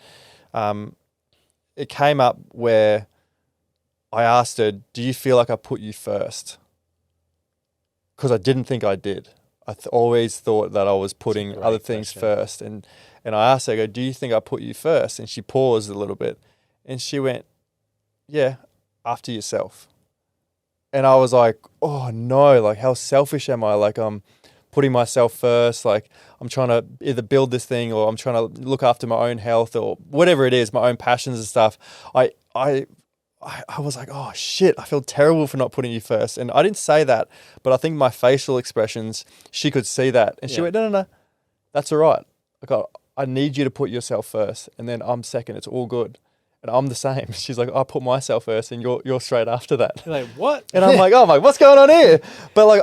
it came up where I asked her, do you feel like I put you first? Because I didn't think I did. I always thought that I was putting other things first. And I asked her, I go, do you think I put you first? And she paused a little bit and she went, yeah, after yourself. And I was like, oh no, like how selfish am I? Like I'm putting myself first, like I'm trying to either build this thing or I'm trying to look after my own health or whatever it is, my own passions and stuff. I was like, oh shit, I feel terrible for not putting you first. And I didn't say that, but I think my facial expressions, she could see that. And she went, no, that's all right. Like I need you to put yourself first and then I'm second. It's all good. And I'm the same. She's like, I put myself first and you're straight after that. You're like, what? And I'm like, oh my, what's going on here? But like,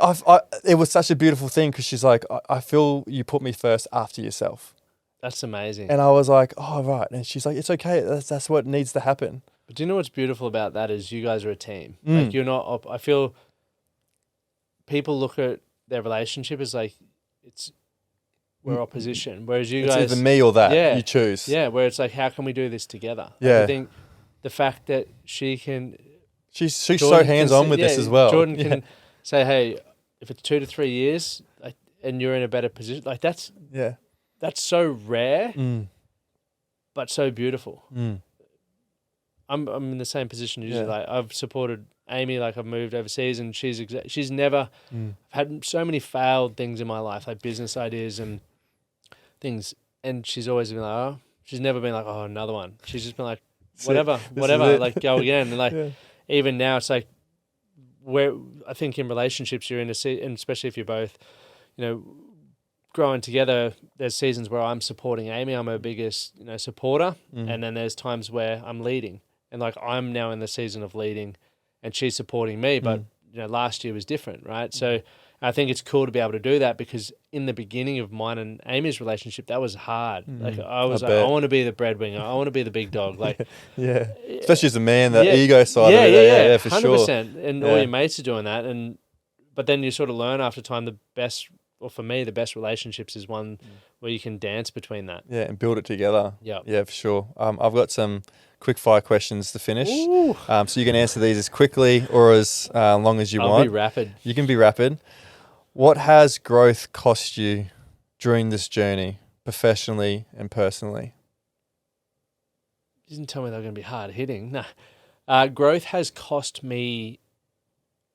it was such a beautiful thing because she's like, I feel you put me first after yourself. That's amazing. And I was like, oh, right. And she's like, it's okay. That's what needs to happen. But do you know what's beautiful about that is you guys are a team. Like you're not, I feel people look at their relationship as like, we're opposition. Whereas you guys... It's either me or that. You choose. Yeah, where it's like, how can we do this together? Yeah. I think the fact that she can... She's so hands-on with this as well. Jordan can say, hey, if it's 2 to 3 years and you're in a better position, like that's so rare, but so beautiful. I'm in the same position usually. Like I've supported Amy, like I've moved overseas and she's never had so many failed things in my life, like business ideas and things. And she's always been like, oh, she's never been like, oh, another one. She's just been like, whatever, like go again. And like, even now it's like where I think in relationships you're in and especially if you're both, you know, growing together, there's seasons where I'm supporting Amy. I'm her biggest, supporter. And then there's times where I'm leading. And like I'm now in the season of leading and she's supporting me, but last year was different, right? So I think it's cool to be able to do that because in the beginning of mine and Amy's relationship, that was hard. Like I was like, I want to be the breadwinner. I want to be the big dog. Like, especially as a man, that ego side of it. Yeah, for 100%. Sure. And all your mates are doing that. But then you sort of learn after time for me, the best relationships is one where you can dance between that. Yeah, and build it together. Yeah, for sure. I've got some quick fire questions to finish. So you can answer these as quickly or as long as you want. I'll be rapid. You can be rapid. What has growth cost you during this journey, professionally and personally? You didn't tell me they were going to be hard hitting. No. Growth has cost me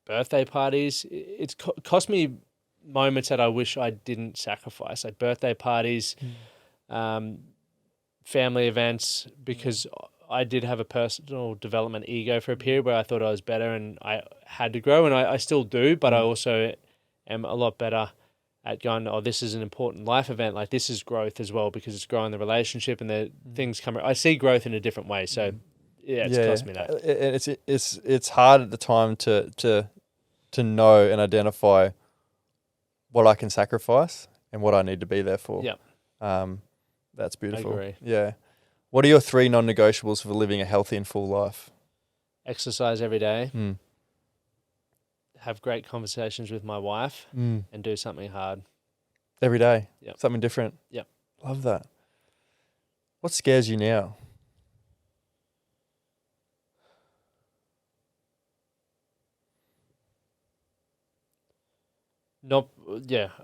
birthday parties. It's cost me moments that I wish I didn't sacrifice, like birthday parties, family events, because I did have a personal development ego for a period where I thought I was better and I had to grow, and I still do, but I also am a lot better at going, oh, this is an important life event. Like, this is growth as well, because it's growing the relationship and the things come. I see growth in a different way. So yeah, it's cost me that. And it's hard at the time to know and identify what I can sacrifice and what I need to be there for. Yeah. That's beautiful. I agree. Yeah. What are your 3 non-negotiables for living a healthy and full life? Exercise every day. Have great conversations with my wife, and do something hard. Every day? Yep. Something different? Yep. Love that. What scares you now?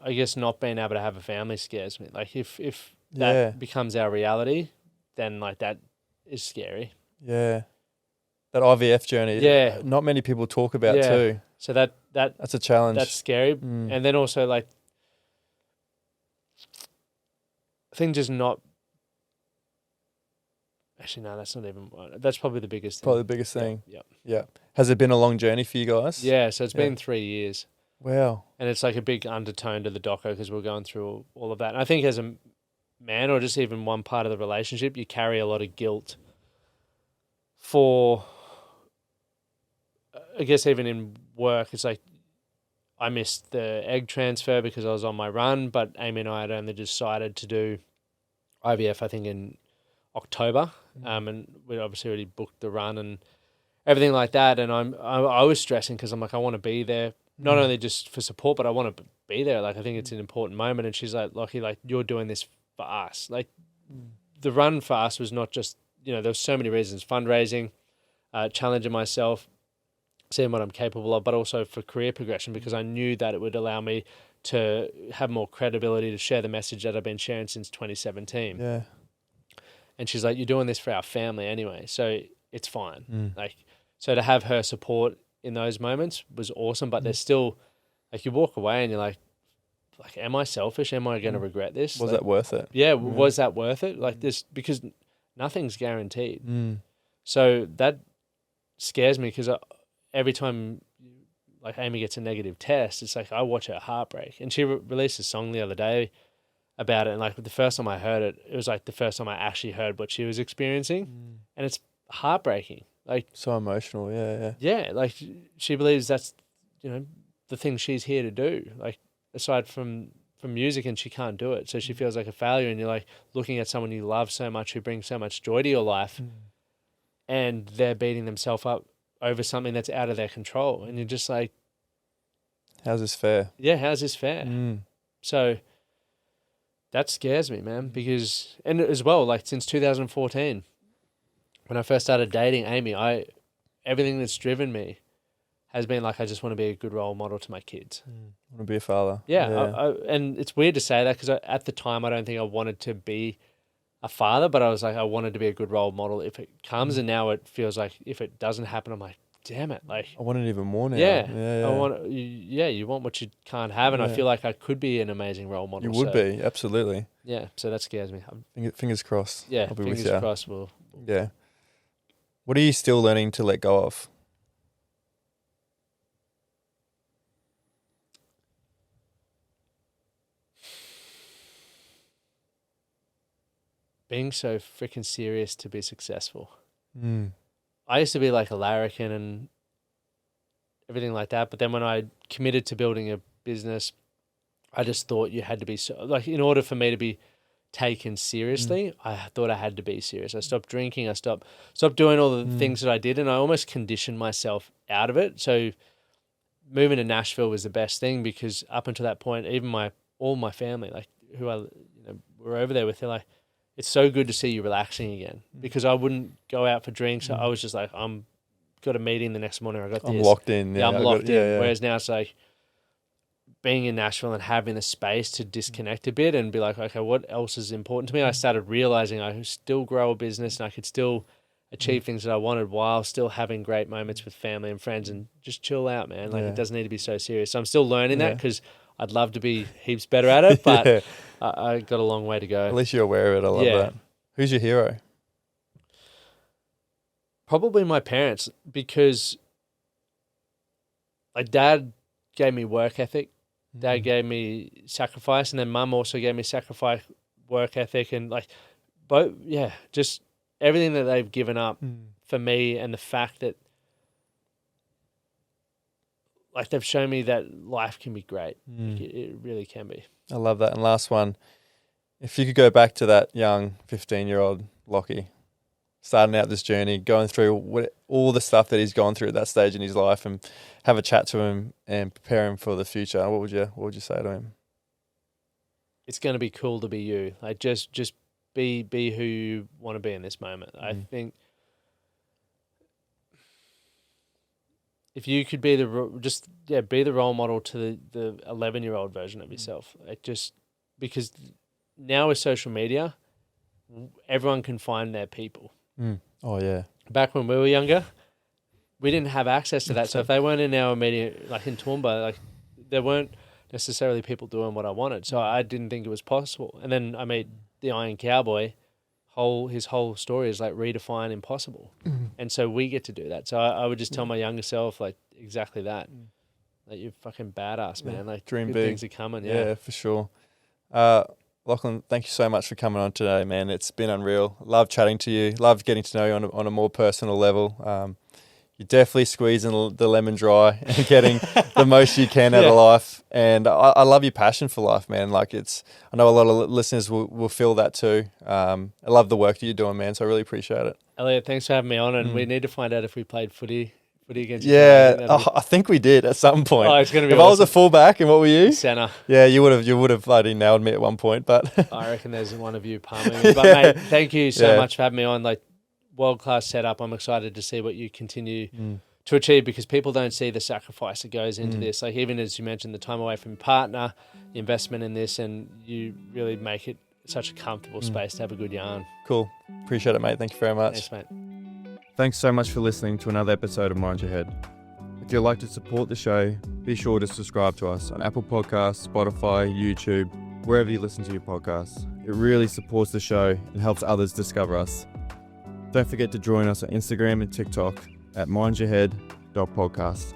I guess not being able to have a family scares me. Like, if that becomes our reality, then like that is scary. Yeah. That IVF journey. Yeah. Not many people talk about too. So that's a challenge. That's scary. And then also, like, I think just not. Actually, no, that's not even. That's probably the biggest thing. Probably the biggest thing. Yeah. Has it been a long journey for you guys? Yeah. So it's been 3 years. Wow. And it's like a big undertone to the doco because we're going through all of that. And I think as a man, or just even one part of the relationship, you carry a lot of guilt for, I guess even in work, it's like I missed the egg transfer because I was on my run, but Amy and I had only decided to do IVF, I think, in October. And we'd obviously already booked the run and everything like that. And I was stressing because I'm like, I want to be there. Not only just for support, but I want to be there. Like, I think it's an important moment. And she's like, Lockie, like, you're doing this for us. Like, the run for us was not just, there was so many reasons. Fundraising, challenging myself, seeing what I'm capable of, but also for career progression, because I knew that it would allow me to have more credibility to share the message that I've been sharing since 2017. Yeah. And she's like, you're doing this for our family anyway, so it's fine. Like, so to have her support in those moments was awesome, but there's still, like, you walk away and you're like, am I selfish? Am I going to regret this? Was like, that worth it? Yeah, was that worth it? Like, this, because nothing's guaranteed. So that scares me, because every time, like, Amy gets a negative test, it's like I watch her heartbreak. And she released a song the other day about it, and like the first time I heard it, it was like the first time I actually heard what she was experiencing, and it's heartbreaking. Like, so emotional. Yeah, like, she believes that's, the thing she's here to do, like, aside from music, and she can't do it. So she feels like a failure, and you're like looking at someone you love so much, who brings so much joy to your life, and they're beating themselves up over something that's out of their control. And you're just like, how's this fair? Yeah, how's this fair? So that scares me, man, because, and as well, like, since 2014, when I first started dating Amy, everything that's driven me has been like, I just want to be a good role model to my kids. I want to be a father. Yeah. And it's weird to say that, because at the time, I don't think I wanted to be a father, but I was like, I wanted to be a good role model if it comes. And now it feels like if it doesn't happen, I'm like, damn it. Like, I want it even more now. Yeah. You want what you can't have. And I feel like I could be an amazing role model. You would be, absolutely. Yeah. So that scares me. Fingers crossed. Yeah. I'll be fingers with you. crossed. Yeah. What are you still learning to let go of? Being so freaking serious to be successful. I used to be like a larrikin and everything like that. But then when I committed to building a business, I just thought you had to be so, like, in order for me to be taken seriously, I thought I had to be serious. I stopped drinking. I stopped doing all the things that I did, and I almost conditioned myself out of it. So moving to Nashville was the best thing, because up until that point, even all my family, like, who I were over there with, they're like, it's so good to see you relaxing again, because I wouldn't go out for drinks. I was just like, I'm got a meeting the next morning. I'm locked in. Yeah, I'm locked in. Yeah. Whereas now it's like being in Nashville and having the space to disconnect a bit and be like, okay, what else is important to me? I started realizing I could still grow a business and I could still achieve things that I wanted while still having great moments with family and friends and just chill out, man. Like, it doesn't need to be so serious. So I'm still learning that, because I'd love to be heaps better at it, but I got a long way to go. At least you're aware of it. I love that. Who's your hero? Probably my parents, because my dad gave me work ethic. Dad gave me sacrifice, and then mum also gave me sacrifice, work ethic, and like both. Yeah, just everything that they've given up for me, and the fact that like they've shown me that life can be great. Like, it really can be. I love that. And last one, if you could go back to that young 15-year-old Lockie, starting out this journey, going through all the stuff that he's gone through at that stage in his life, and have a chat to him and prepare him for the future, what would you say to him? It's going to be cool to be you. Like just be who you want to be in this moment. I think if you could be be the role model to the 11-year-old version of yourself. Because now with social media, everyone can find their people. Oh yeah. Back when we were younger, we didn't have access to that. So if they weren't in our immediate, like in Toowoomba, like there weren't necessarily people doing what I wanted. So I didn't think it was possible. And then I meet the Iron Cowboy. His whole story is like redefine impossible. And so we get to do that. So I would just tell my younger self like exactly that. Like you're fucking badass, man. Like dream good big. Things are coming. Yeah, for sure. Lachlan, thank you so much for coming on today, man. It's been unreal. Love chatting to you. Love getting to know you on a more personal level. You're definitely squeezing the lemon dry and getting the most you can out of life. And I love your passion for life, man. Like I know a lot of listeners will feel that too. I love the work that you're doing, man. So I really appreciate it. Elliot, thanks for having me on. And we need to find out if we played footy against you. I think we did at some point. Oh, it's gonna be if awesome. I was a fullback, and what were you? Centre. Yeah, you would have bloody nailed me at one point, but I reckon there's one of you palming me. But mate, thank you so much for having me on. Like world-class setup. I'm excited to see what you continue to achieve, because people don't see the sacrifice that goes into this. Like even as you mentioned, the time away from your partner, the investment in this, and you really make it such a comfortable space to have a good yarn. Cool. Appreciate it, mate. Thank you very much. Thanks, mate. Thanks so much for listening to another episode of Mind Your Head. If you'd like to support the show, be sure to subscribe to us on Apple Podcasts, Spotify, YouTube, wherever you listen to your podcasts. It really supports the show and helps others discover us. Don't forget to join us on Instagram and TikTok at mindyourhead.podcast.